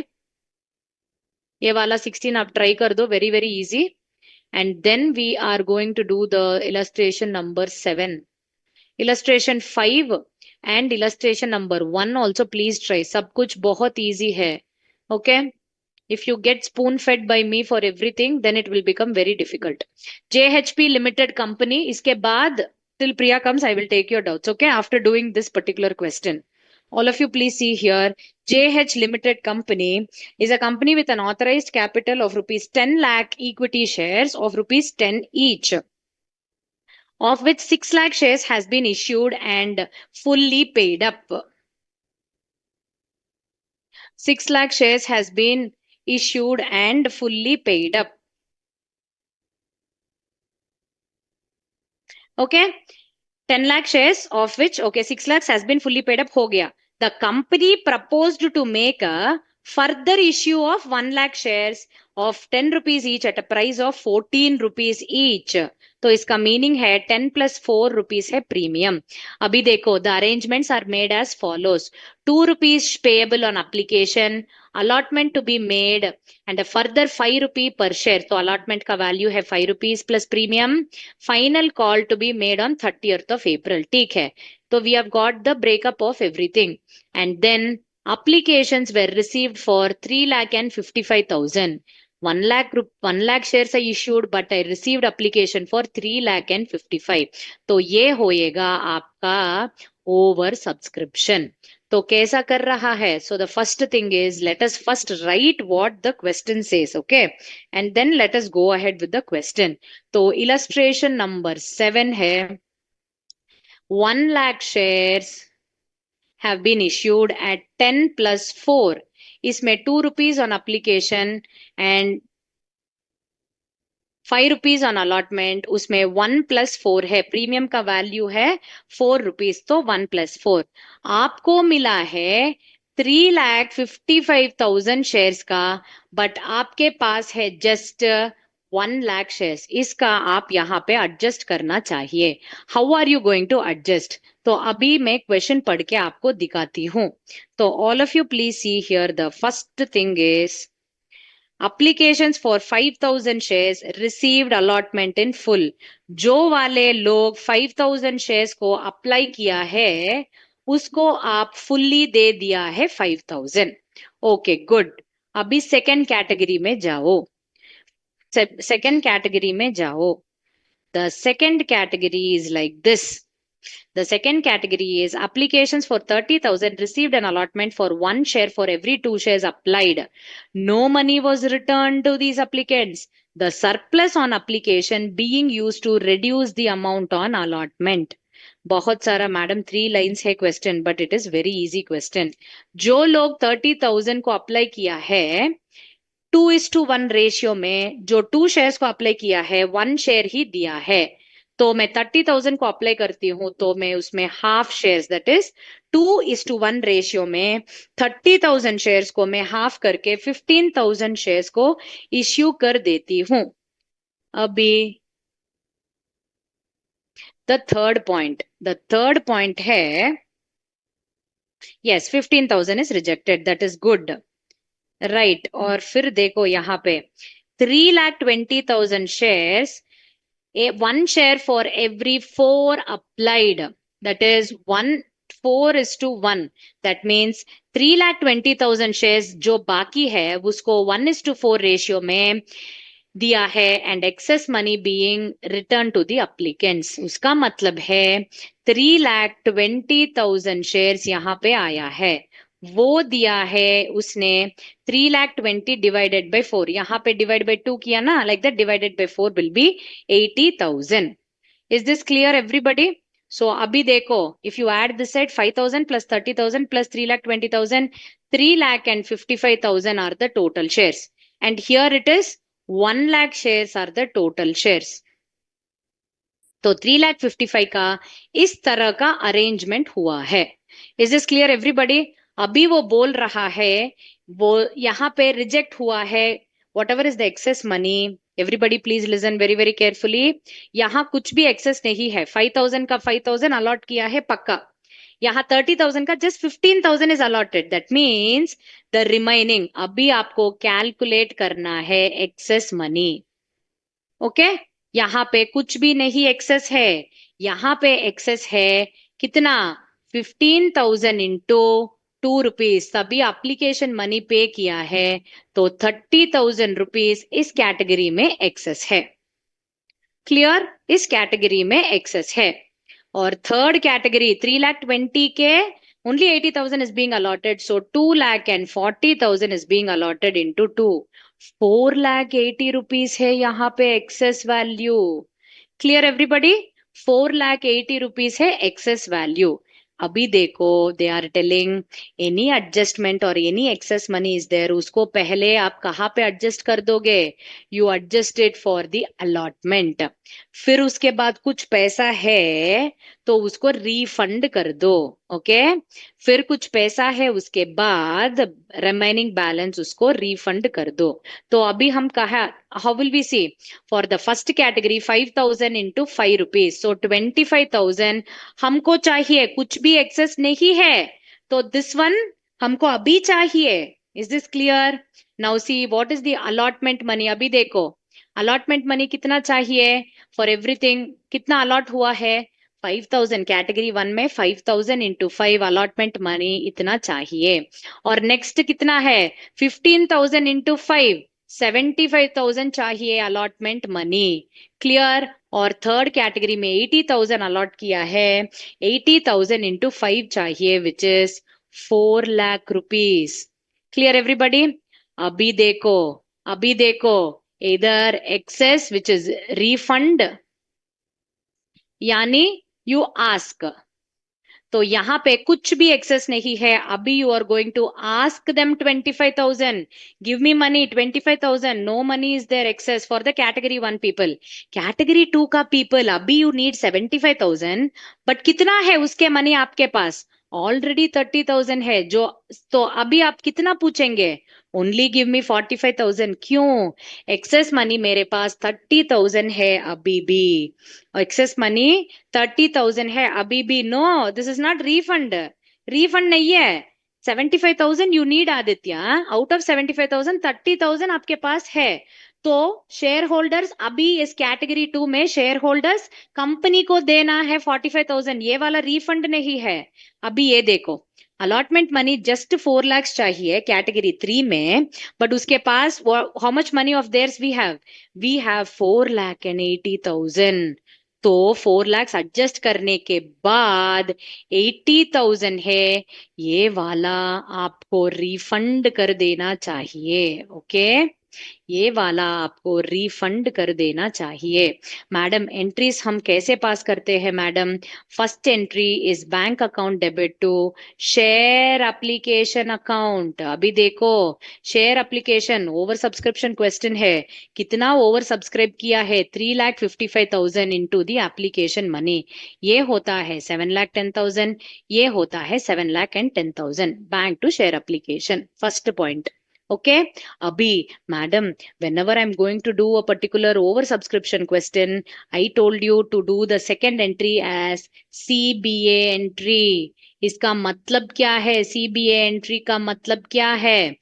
A: ये वाला 16 आप try कर दो, very, very easy. And then we are going to do the illustration number 7. Illustration 5 and illustration number 1 also please try. सब कुछ बहुत easy है. Okay, if you get spoon fed by me for everything, then it will become very difficult. JHP Limited Company. इसके बाद till Priya comes, I will take your doubts. Okay, after doing this particular question, all of you please see here. JH Limited Company is a company with an authorized capital of rupees 10 lakh equity shares of rupees 10 each, of which 6 lakh shares has been issued and fully paid up. 6 lakh shares has been issued and fully paid up. Okay, 10 lakh shares of which, okay, 6 lakhs has been fully paid up हो गया. The company proposed to make a further issue of 1 lakh shares of 10 rupees each at a price of 14 rupees each. तो इसका meaning है 10 plus 4 rupees है premium. अभी देखो the arrangements are made as follows. 2 rupees payable on application, allotment to be made and a further 5 rupee per share. तो allotment का value है 5 rupees plus premium. Final call to be made on 30th of April. ठीक है. So we have got the breakup of everything. And then applications were received for 3,55,000. 1 lakh shares are issued, but I received application for 3,55,000. तो ये होएगा आपका over subscription. तो कैसा कर रहा है? So the first thing is, let us first write what the question says, okay? And then let us go ahead with the question. तो illustration number 7 है 1 lakh shares have been issued at 10 plus 4. इसमें 2 rupees on application and 5 rupees on allotment. उसमें 1 plus 4 है. Premium का value है 4 rupees. तो 1 plus 4. आपको मिला है 3,55,000 शेयर्स का, बट आपके पास है जस्ट 1 lakh शेयर्स. इसका आप यहाँ पे एडजस्ट करना चाहिए. How are you going to adjust? तो अभी मैं क्वेश्चन पढ़ के आपको दिखाती हूँ. तो all of you please see here. The first thing is applications for 5,000 shares received allotment in full. जो वाले लोग 5,000 shares को अप्लाई किया है उसको आप फुल्ली दे दिया है 5,000. Okay good. अभी सेकेंड कैटेगरी में जाओ. सेकेंड कैटेगरी में जाओ. The second category is like this. The second category is applications for 30,000 received an allotment for 1 share for every 2 shares applied. No money was returned to these applicants. The surplus on application being used to reduce the amount on allotment. बहुत सारा madam 3 lines है question, but it is very easy question. जो लोग 30,000 को apply किया है 2:1 ratio में, जो 2 शेयर्स को अप्लाई किया है 1 शेयर ही दिया है. तो मैं 30,000 को अप्लाई करती हूँ तो मैं उसमें half shares, that is 2:1 ratio में 30,000 शेयर्स को मैं हाफ करके 15,000 शेयर्स को इश्यू कर देती हूँ. अभी द थर्ड पॉइंट है yes 15,000 is rejected, that is good right. और फिर देखो यहाँ पे 3,20,000 shares, 1 share for every 4 applied, that is 4:1. that means 3,20,000 shares जो बाकी है उसको 1:4 रेशियो में दिया है and excess money being return to the applicants. उसका मतलब है 3,20,000 शेयर्स यहाँ पे आया है, वो दिया है उसने 3,20,000 डिवाइडेड बाय 4. यहाँ पे डिवाइड बाय 2 किया ना, like that divided by 4 will be 80,000. Is this clear everybody? So अभी देखो, if you add this side 5,000 plus 30,000 plus 3,20,000, 3,55,000 are the total shares and here it is 1 lakh shares are the total shares. तो 3,55,000 का इस तरह का arrangement हुआ है. Is this clear everybody? अभी वो बोल रहा है, वो यहाँ पे रिजेक्ट हुआ है whatever is the excess money. Everybody please listen very very carefully. यहाँ कुछ भी एक्सेस नहीं है. 5,000 का 5,000 अलॉट किया है पक्का. यहाँ 30,000 का just 15,000 is allotted. That means the remaining अभी आपको कैलकुलेट करना है एक्सेस मनी. ओके, यहाँ पे कुछ भी नहीं एक्सेस है. यहाँ पे एक्सेस है कितना? 15,000 इंटू 2 रुपीज. तभी एप्लीकेशन मनी पे किया है तो 30,000 रुपीज इस कैटेगरी में एक्सेस है. क्लियर? इस कैटेगरी में एक्सेस है. और थर्ड कैटेगरी 3,20,000 के only 80,000 is being allotted, so 2,40,000 is being allotted into 2. 4,80,000 rupees है यहाँ पे excess value. Clear everybody? 4,80,000 rupees है एक्सेस वैल्यू. अभी देखो, they are telling any adjustment or any excess money is there, उसको पहले आप कहाँ पे एडजस्ट कर दोगे? You adjust it for the allotment. फिर उसके बाद कुछ पैसा है तो उसको रिफंड कर दो। ओके, फिर कुछ पैसा है उसके बाद रिमेनिंग बैलेंस उसको रिफंड कर दो। तो अभी हम कहा, how will we see for the first category 5,000 into 5 rupees, so 25,000 हमको चाहिए, कुछ भी एक्सेस नहीं है, तो दिस वन हमको अभी चाहिए। Is this clear? Now see what is the allotment money. अभी देखो अलॉटमेंट मनी कितना चाहिए फॉर एवरीथिंग, कितना अलॉट हुआ है 5,000। कैटेगरी वन में 5,000 इंटू 5 अलॉटमेंट मनी इतना चाहिए। और नेक्स्ट कितना है 15,000 इंटू 5, 75,000 चाहिए अलॉटमेंट मनी। क्लियर? और थर्ड कैटेगरी में 80,000 अलॉट किया है, 80,000 इंटू 5 चाहिए which is 4 lakh rupees. Clear everybody? अभी देखो, अभी देखो, इधर एक्सेस विच इज रिफंड यानी यू आस्क, तो यहाँ पे कुछ भी एक्सेस नहीं है। अभी you are going to ask them 25,000, give me money 25,000, no money is there excess for the category one people. Category to का पीपल अभी यू नीड 75,000, बट कितना है उसके मनी आपके पास? ऑलरेडी 30,000 है जो, तो अभी आप कितना पूछेंगे? Only give me 45,000। क्यों? एक्सेस मनी मेरे पास 30,000 है अभी भी, एक्सेस मनी 30,000 है अभी भी। No, this is not refund, refund नहीं है। 75,000 you need Aditya, out of 75,000 30,000 आपके पास है। तो शेयर होल्डर्स अभी इस कैटेगरी टू में शेयर होल्डर्स कंपनी को देना है 45,000, ये वाला रिफंड नहीं है। अभी ये देखो अलॉटमेंट मनी जस्ट 4 लाख चाहिए कैटेगरी थ्री में, बट उसके पास how much money of theirs we have 4,80,000। तो 4 लाख एडजस्ट करने के बाद 80,000 है, ये वाला आपको रिफंड कर देना चाहिए। ओके, ये वाला आपको रिफंड कर देना चाहिए। मैडम एंट्रीज हम कैसे पास करते हैं madam? First entry is bank account debit to share application account. अभी देखो share application over subscription question है, कितना ओवर सब्सक्राइब किया है? 3,55,000 इंटू दी एप्लीकेशन मनी, ये होता है 7,10,000, ये होता है 7,10,000 bank to share application. First point. Okay, अभी madam, whenever I'm going to do a particular oversubscription question, I told you to do the second entry as CBA entry. इसका मतलब क्या है? CBA entry का मतलब क्या है?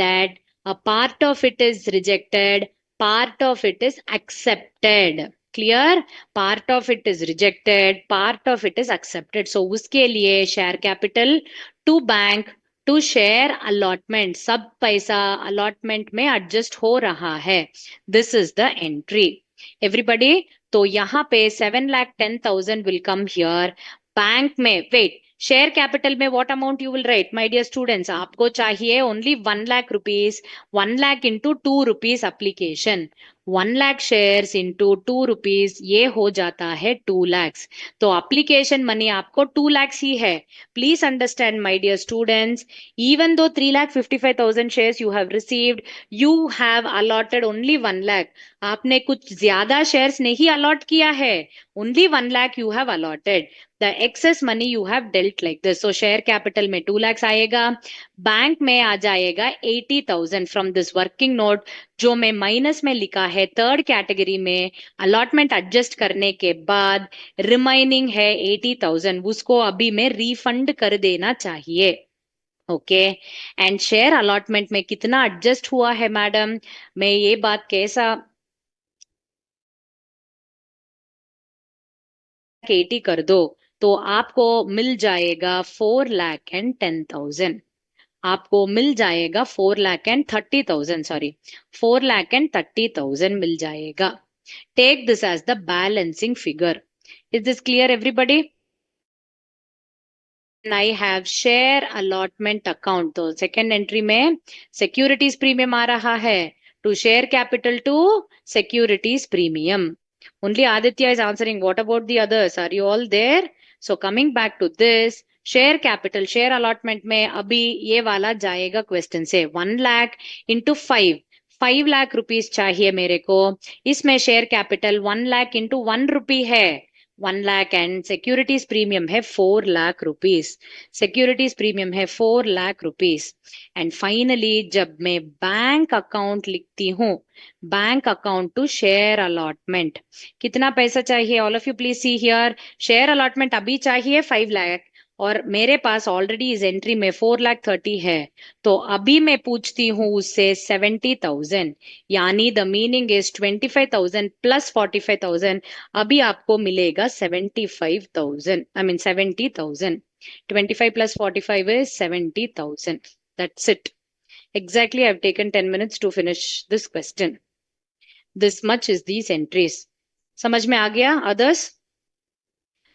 A: That a part of it is rejected, part of it is accepted. Clear? Part of it is rejected, part of it is accepted. So उसके लिए share capital to bank to share allotment, सब पैसा allotment में adjust हो रहा है। This is the entry everybody. तो यहाँ पे 7,10,000 विल कम हियर। बैंक में वेट, शेयर कैपिटल में what amount you will write my dear students? आपको चाहिए only 1,00,000 rupees, 1,00,000 into 2 rupees application, 1,00,000 shares into 2 rupees, ये हो जाता है 2 lakhs। तो एप्लीकेशन मनी आपको 2 lakhs ही है। Please understand, my dear students, even though 3,55,000 shares you have received, you have allotted only 1 lakh. आपने कुछ ज्यादा shares नहीं allot किया है, only 1 lakh you have allotted. The excess money you have dealt like this. So share capital में 2 lakhs आएगा, bank में आ जाएगा 80,000 from this working note जो मैं माइनस में लिखा है थर्ड कैटेगरी में। अलॉटमेंट एडजस्ट करने के बाद रिमाइनिंग है 80,000, उसको अभी मैं रिफंड कर देना चाहिए। ओके, एंड शेयर अलॉटमेंट में कितना एडजस्ट हुआ है मैडम? मैं ये बात कैसा 80 कर दो तो आपको मिल जाएगा 4,10,000, आपको मिल जाएगा 4,30,000, सॉरी 4,30,000 मिल जाएगा। Take this as the balancing figure. Is this clear everybody? I have share allotment account, तो सेकेंड एंट्री में सिक्योरिटीज प्रीमियम आ रहा है to share capital to securities premium. Only Aditya is answering. What about the others? Are you all there? So coming back to this, share capital share allotment में अभी ये वाला जाएगा question से 1 लाख इंटू 5 लाख रुपीस चाहिए मेरे को। इसमें शेयर कैपिटल 1 लाख इंटू 1 रुपी है, 1 lakh and securities premium है 4 lakh rupees. Securities premium है 4 lakh rupees. And finally जब मैं बैंक अकाउंट लिखती हूँ, bank account to share allotment, कितना पैसा चाहिए? All of you please see here. Share allotment अभी चाहिए 5 लाख और मेरे पास ऑलरेडी इस एंट्री में 4,30,000 है. तो अभी मैं पूछती हूँ उससे 70,000, यानी द मीनिंग इज 25,000 प्लस 45,000. अभी आपको मिलेगा 75,000, I mean 70,000. 25 plus 45 is 70,000. That's it. Exactly, I've taken 10 minutes to finish this question. This much is these entries. समझ में आ गया? Others?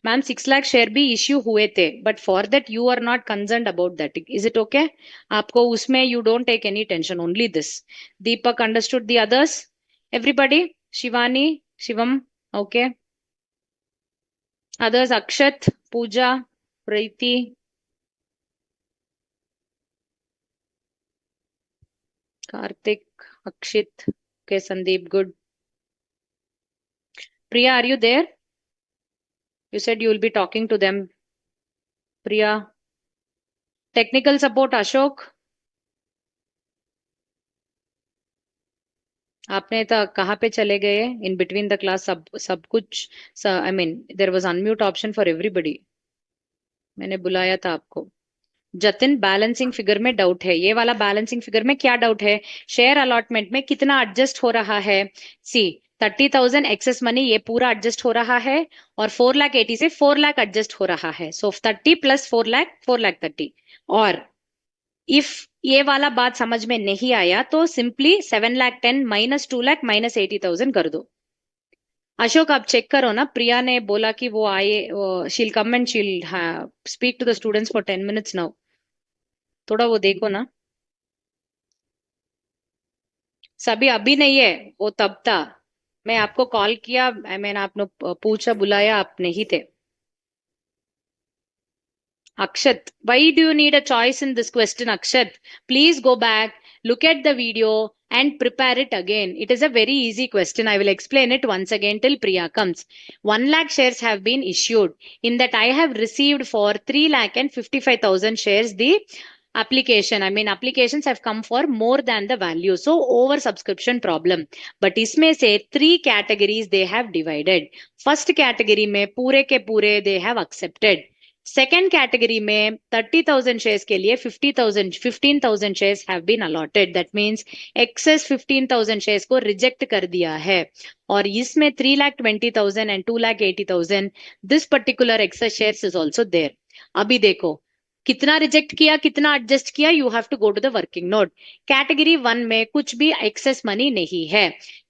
A: मैम 6 लाख शेयर भी इश्यू हुए थे, but for that you are not concern about that. Is it okay? आपको उसमें you don't take any tension, only this. Deepak understood the others? Everybody? Shivani, Shivam, okay. Others? Akshat, Pooja, Preeti, Kartik, Akshit, okay, Sandeep, good. Priya, are you there? You said you will be talking to them. Priya. Technical support, Ashok. आपने तो कहाँ पे चले गए? In between the class सब कुछ, I mean there was unmute option for everybody. मैंने बुलाया था आपको. जतिन, बैलेंसिंग फिगर में डाउट है. ये वाला बैलेंसिंग फिगर में क्या डाउट है? शेयर अलॉटमेंट में कितना एडजस्ट हो रहा है? सी, 30,000 एक्सेस मनी ये पूरा एडजस्ट हो रहा है और 4,80,000 से 4 लाख एडजस्ट हो रहा है. सो 30 प्लस 4 लाख, 4,30,000. और इफ ये वाला बात समझ में नहीं आया तो सिंपली 7,10,000 माइनस 2 लाख माइनस 80,000 कर दो. अशोक, आप चेक करो ना. प्रिया ने बोला कि वो आए, she'll come and she'll speak to the students for 10 minutes now. थोड़ा वो देखो ना. सभी अभी नहीं है, वो तब था. मैं आपको कॉल किया, मैंने आपने पूछा, बुलाया, आप नहीं थे. Akshat, why do you need a choice in this question, Akshat? Please go back, look at the video and prepare it again. It is a very easy question. I will explain it once again till Priya comes. 1 lakh shares have been issued. In that I have received for 3 lakh and 55,000 shares the application. I mean applications have come for more than the value. So over subscription problem. But इसमें से 3 categories they have divided. First category में पूरे के पूरे they have accepted. Second category में 30,000 shares के लिए 15,000 shares have been allotted. That means excess 15,000 shares को रिजेक्ट कर दिया है. और इसमें 3,20,000 and 2,80,000 this particular excess shares is also there. अभी देखो कितना रिजेक्ट किया, कितना एडजस्ट किया. You have to go to the working note. Category 1 में कुछ भी एक्सेस मनी नहीं है.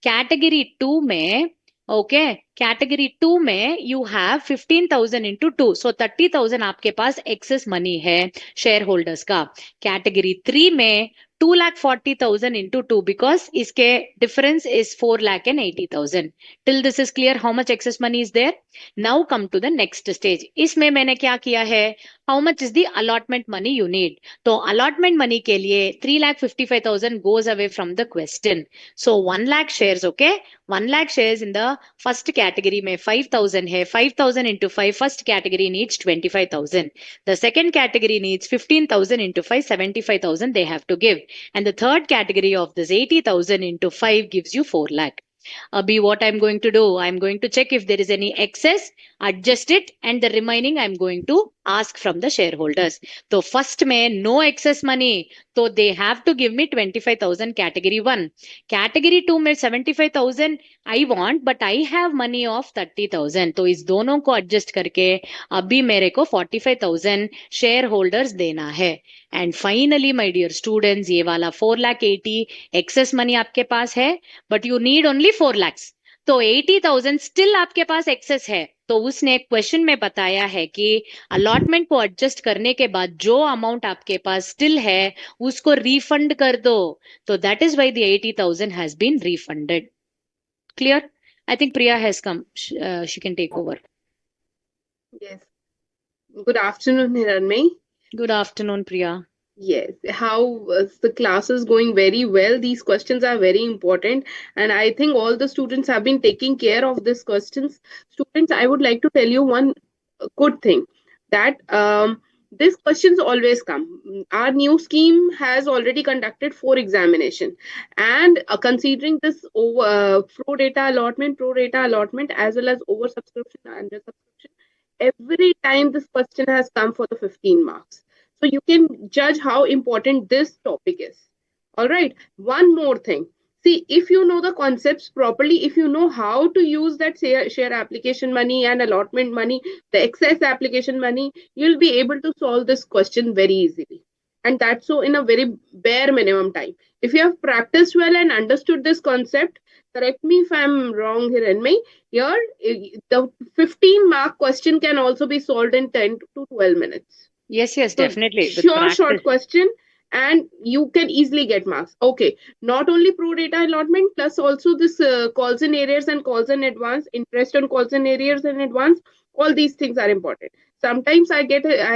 A: कैटेगरी 2 में ओके, कैटेगरी 2 में यू हैव 15,000 इंटू 2, सो 30,000 आपके पास एक्सेस मनी है शेयर होल्डर्स का. कैटेगरी 3 में 2,40,000 इंटू 2 बिकॉज इसके difference is 4,80,000. Till this is clear how much excess money is there. Now come to the next stage. इसमें मैंने क्या किया है? How much is the allotment money you need. तो allotment money के लिए 3,55,000 goes away from the question. So 1 lakh shares, okay? 1 lakh shares in the first category में 5,000 है. 5,000 into 5 first category needs 25,000. The second category needs 15,000 into 5 75,000 they have to give. And the third category of this 80,000 into 5 gives you 4 lakh. Abhi, what I'm going to do? I'm going to check if there is any excess, adjust it, and the remaining I'm going to ask from the shareholders. So first में no excess money, so they have to give me 25,000 category 1. Category 2 में 75,000 I want, but I have money of 30,000. तो इस दोनों को adjust करके अभी मेरे को 45,000 shareholders देना है. And finally, my dear students, ये वाला 4,80,000 excess money आपके पास है, but you need only 4 lakhs. तो 80,000 स्टिल आपके पास एक्सेस है. तो उसने क्वेश्चन में बताया है कि अलॉटमेंट को एडजस्ट करने के बाद जो अमाउंट आपके पास स्टिल है उसको रिफंड कर दो. तो that is why the 80,000 has been refunded. Clear? I think Priya has come. She can take over.
E: Yes. Good afternoon, Hiranmay.
A: Good afternoon, Priya.
E: Yes, how the class is going very well. These questions are very important, and I think all the students have been taking care of these questions. Students, I would like to tell you one good thing that these questions always come. Our new scheme has already conducted 4 examination, and considering this over pro data allotment, as well as over subscription and under subscription, every time this question has come for the 15 marks, so you can judge how important this topic is. All right. One more thing. See, if you know the concepts properly, if you know how to use that share application money and allotment money, the excess application money, you'll be able to solve this question very easily. And that's so in a very bare minimum time. If you have practiced well and understood this concept, correct me if I'm wrong here, Enmay, here the 15 mark question can also be solved in 10 to 12 minutes.
A: Yes,
E: So
A: definitely. With
E: sure, short
A: practice.
E: question, and you can easily get marks. Okay, not only pro data allotment, plus also this calls in arrears and calls in advance, interest on calls in arrears and advance. All these things are important. Sometimes I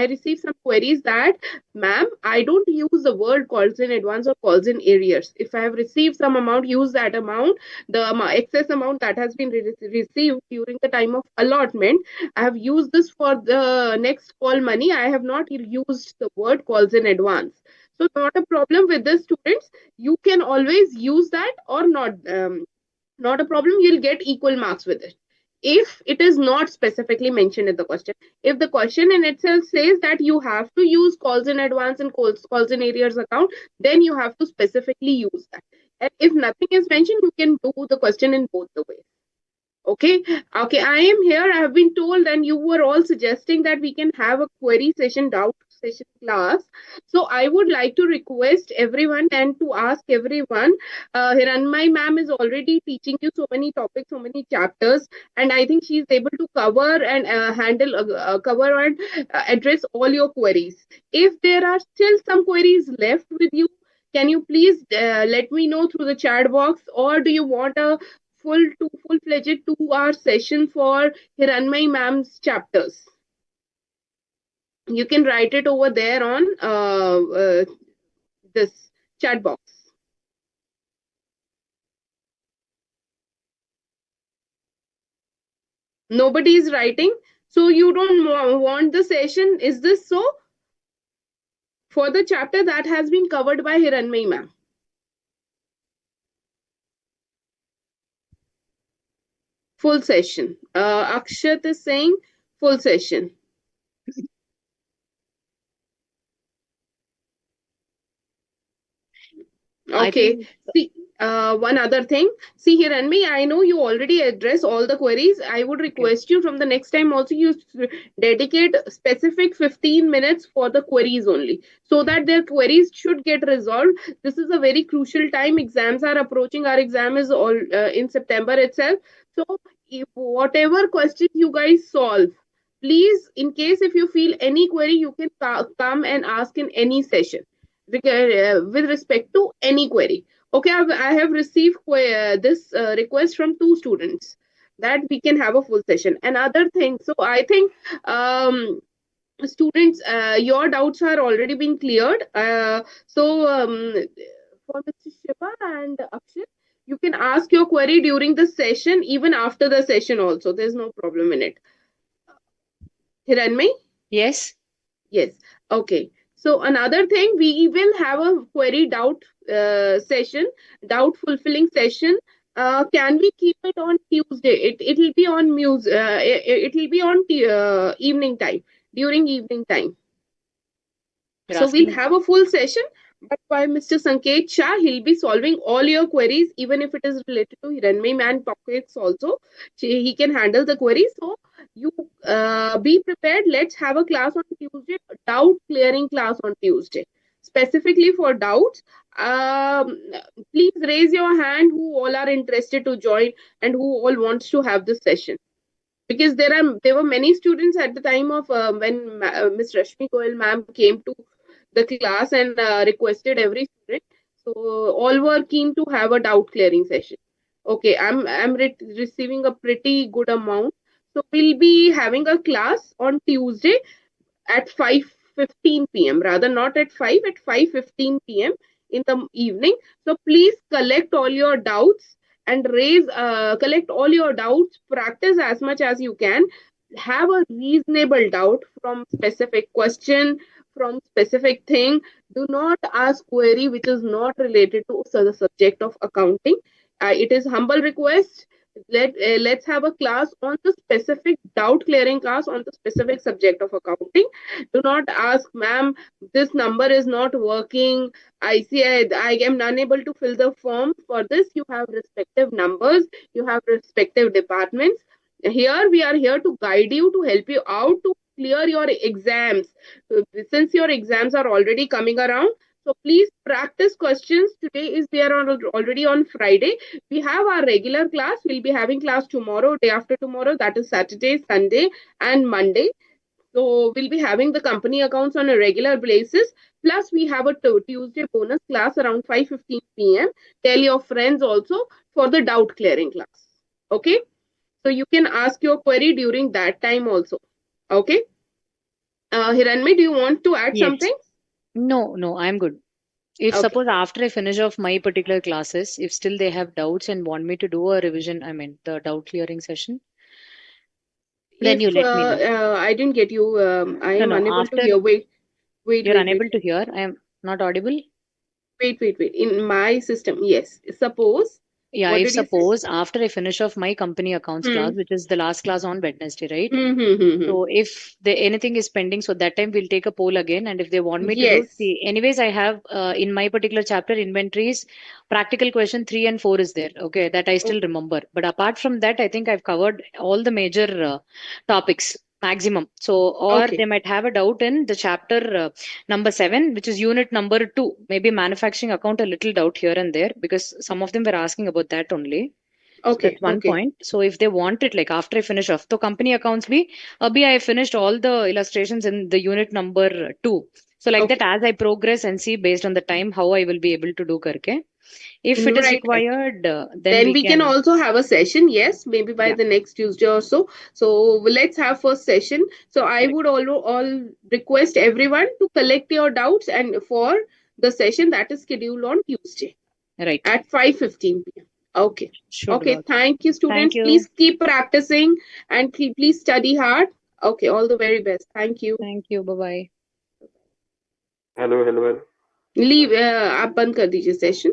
E: receive some queries that, ma'am, I don't use the word calls in advance or calls in arrears. If I have received some amount, use that amount. The excess amount that has been received during the time of allotment, I have used this for the next call money. I have not used the word calls in advance. So not a problem with the students. You can always use that or not. Not a problem. You'll get equal marks with it. If it is not specifically mentioned in the question, if the question in itself says that you have to use calls in advance and calls in arrears account, then you have to specifically use that. And if nothing is mentioned, you can do the question in both the ways. Okay, okay, I am here. I have been told, and you were all suggesting that we can have a query session, doubt session class. So I would like to request everyone and to ask everyone. Hiranmai ma'am is already teaching you so many topics, so many chapters, and I think she is able to cover and cover and address all your queries. If there are still some queries left with you, can you please let me know through the chat box, or do you want a full-fledged 2 hour session for Hiranmai ma'am's chapters? You can write it over there on this chat box. Nobody is writing. So you don't want the session. Is this so? For the chapter that has been covered by Hiranmai ma'am. Full session. Akshat is saying full session. Okay. See, one other thing. See here, Anmi, I know you already address all the queries. I would request you from the next time also you dedicate specific 15 minutes for the queries only, so that their queries should get resolved. This is a very crucial time. Exams are approaching. Our exam is all in September itself. So if whatever questions you guys solve, please, in case if you feel any query, you can come and ask in any session with respect to any query. Okay, I have received this request from 2 students that we can have a full session. Another thing, so I think students, your doubts are already been cleared. For Mr. Shiva and Akshay, you can ask your query during the session, even after the session also. There's no problem in it. Hiranmai?
A: Yes.
E: Yes. Okay. So another thing, we will have a query doubt session, doubt fulfilling session. Can we keep it on Tuesday? It will be on it will be on evening time, during evening time. So we'll have a full session, but by Mr. Sanket Shah, he'll be solving all your queries, even if it is related to Hiranmai man topics also. He can handle the queries. So you be prepared. Let's have a class on Tuesday, doubt clearing class on Tuesday. Specifically for doubts, please raise your hand who all are interested to join and who all wants to have this session, because there were many students at the time of when Miss Rashmi Goyal ma'am came to the class and requested every student. So all were keen to have a doubt clearing session. Okay, I'm receiving a pretty good amount. So we'll be having a class on Tuesday at 5 5:15 p.m. Rather, not at 5, at 5:15 p.m. in the evening. So please collect all your doubts and collect all your doubts, practice as much as you can, have a reasonable doubt from specific question, from specific thing. Do not ask query which is not related to the subject of accounting. It is humble request. Let's have a class on the specific doubt clearing class on the specific subject of accounting. Do not ask, ma'am, this number is not working. I am unable to fill the form. For this, you have respective numbers, you have respective departments. Here we are here to guide you, to help you out to clear your exams. Since your exams are already coming around, so please practice questions. Today is we are already on Friday. We have our regular class. We'll be having class tomorrow, day after tomorrow, that is Saturday, Sunday, and Monday. So we'll be having the company accounts on a regular basis. Plus, we have a Tuesday bonus class around 5:15 p.m. Tell your friends also for the doubt clearing class. Okay. So you can ask your query during that time also. Okay. Hiranmi, do you want to add
A: Yes.
E: something?
A: No, I'm good. If
E: Okay.
A: suppose after I finish off my particular classes, if still they have doubts and want me to do a revision, I mean the doubt clearing session, then you
E: If
A: let me know.
E: I didn't get you, I
A: No,
E: am
A: no,
E: unable to
A: after
E: hear. Wait.
A: you're unable to hear, I am not audible.
E: Wait. In my system, yes. Suppose,
A: Yeah,
E: what
A: if
E: did you say?
A: suppose after I finish off my company accounts class, which is the last class on Wednesday, right? So if anything is pending, so that time we'll take a poll again. And if they want me to do,
E: Yes.
A: see, anyways, I have in my particular chapter inventories, practical question 3 and 4 is there. Okay, that I still remember. But apart from that, I think I've covered all the major topics maximum. So, or
E: Okay.
A: they might have a doubt in the chapter number 7, which is unit number 2. Maybe manufacturing account a little doubt here and there because some of them were asking about that only. So
E: Okay.
A: that's one point. So if they want it, like after I finish off, the company accounts be, abhi I finished all the illustrations in the unit number 2. So like that, as I progress and see based on the time how I will be able to do karke. If it is
E: Right.
A: required, then
E: Then
A: we
E: we can
A: can.
E: also have a session, yes, maybe by
A: Yeah,
E: the next Tuesday or so. So let's have first session. So I
A: correct.
E: would all request everyone to collect your doubts and for the session that is scheduled on Tuesday
A: Right.
E: at 5:15 p.m. Okay.
A: Should
E: Okay.
A: work.
E: Thank you,
A: Thank
E: students.
A: you.
E: Please keep practicing and please study hard. Okay. All the very best. Thank you.
A: Thank you. Bye bye.
F: Hello hello hello
E: Leave. आप बंद कर दीजिए session.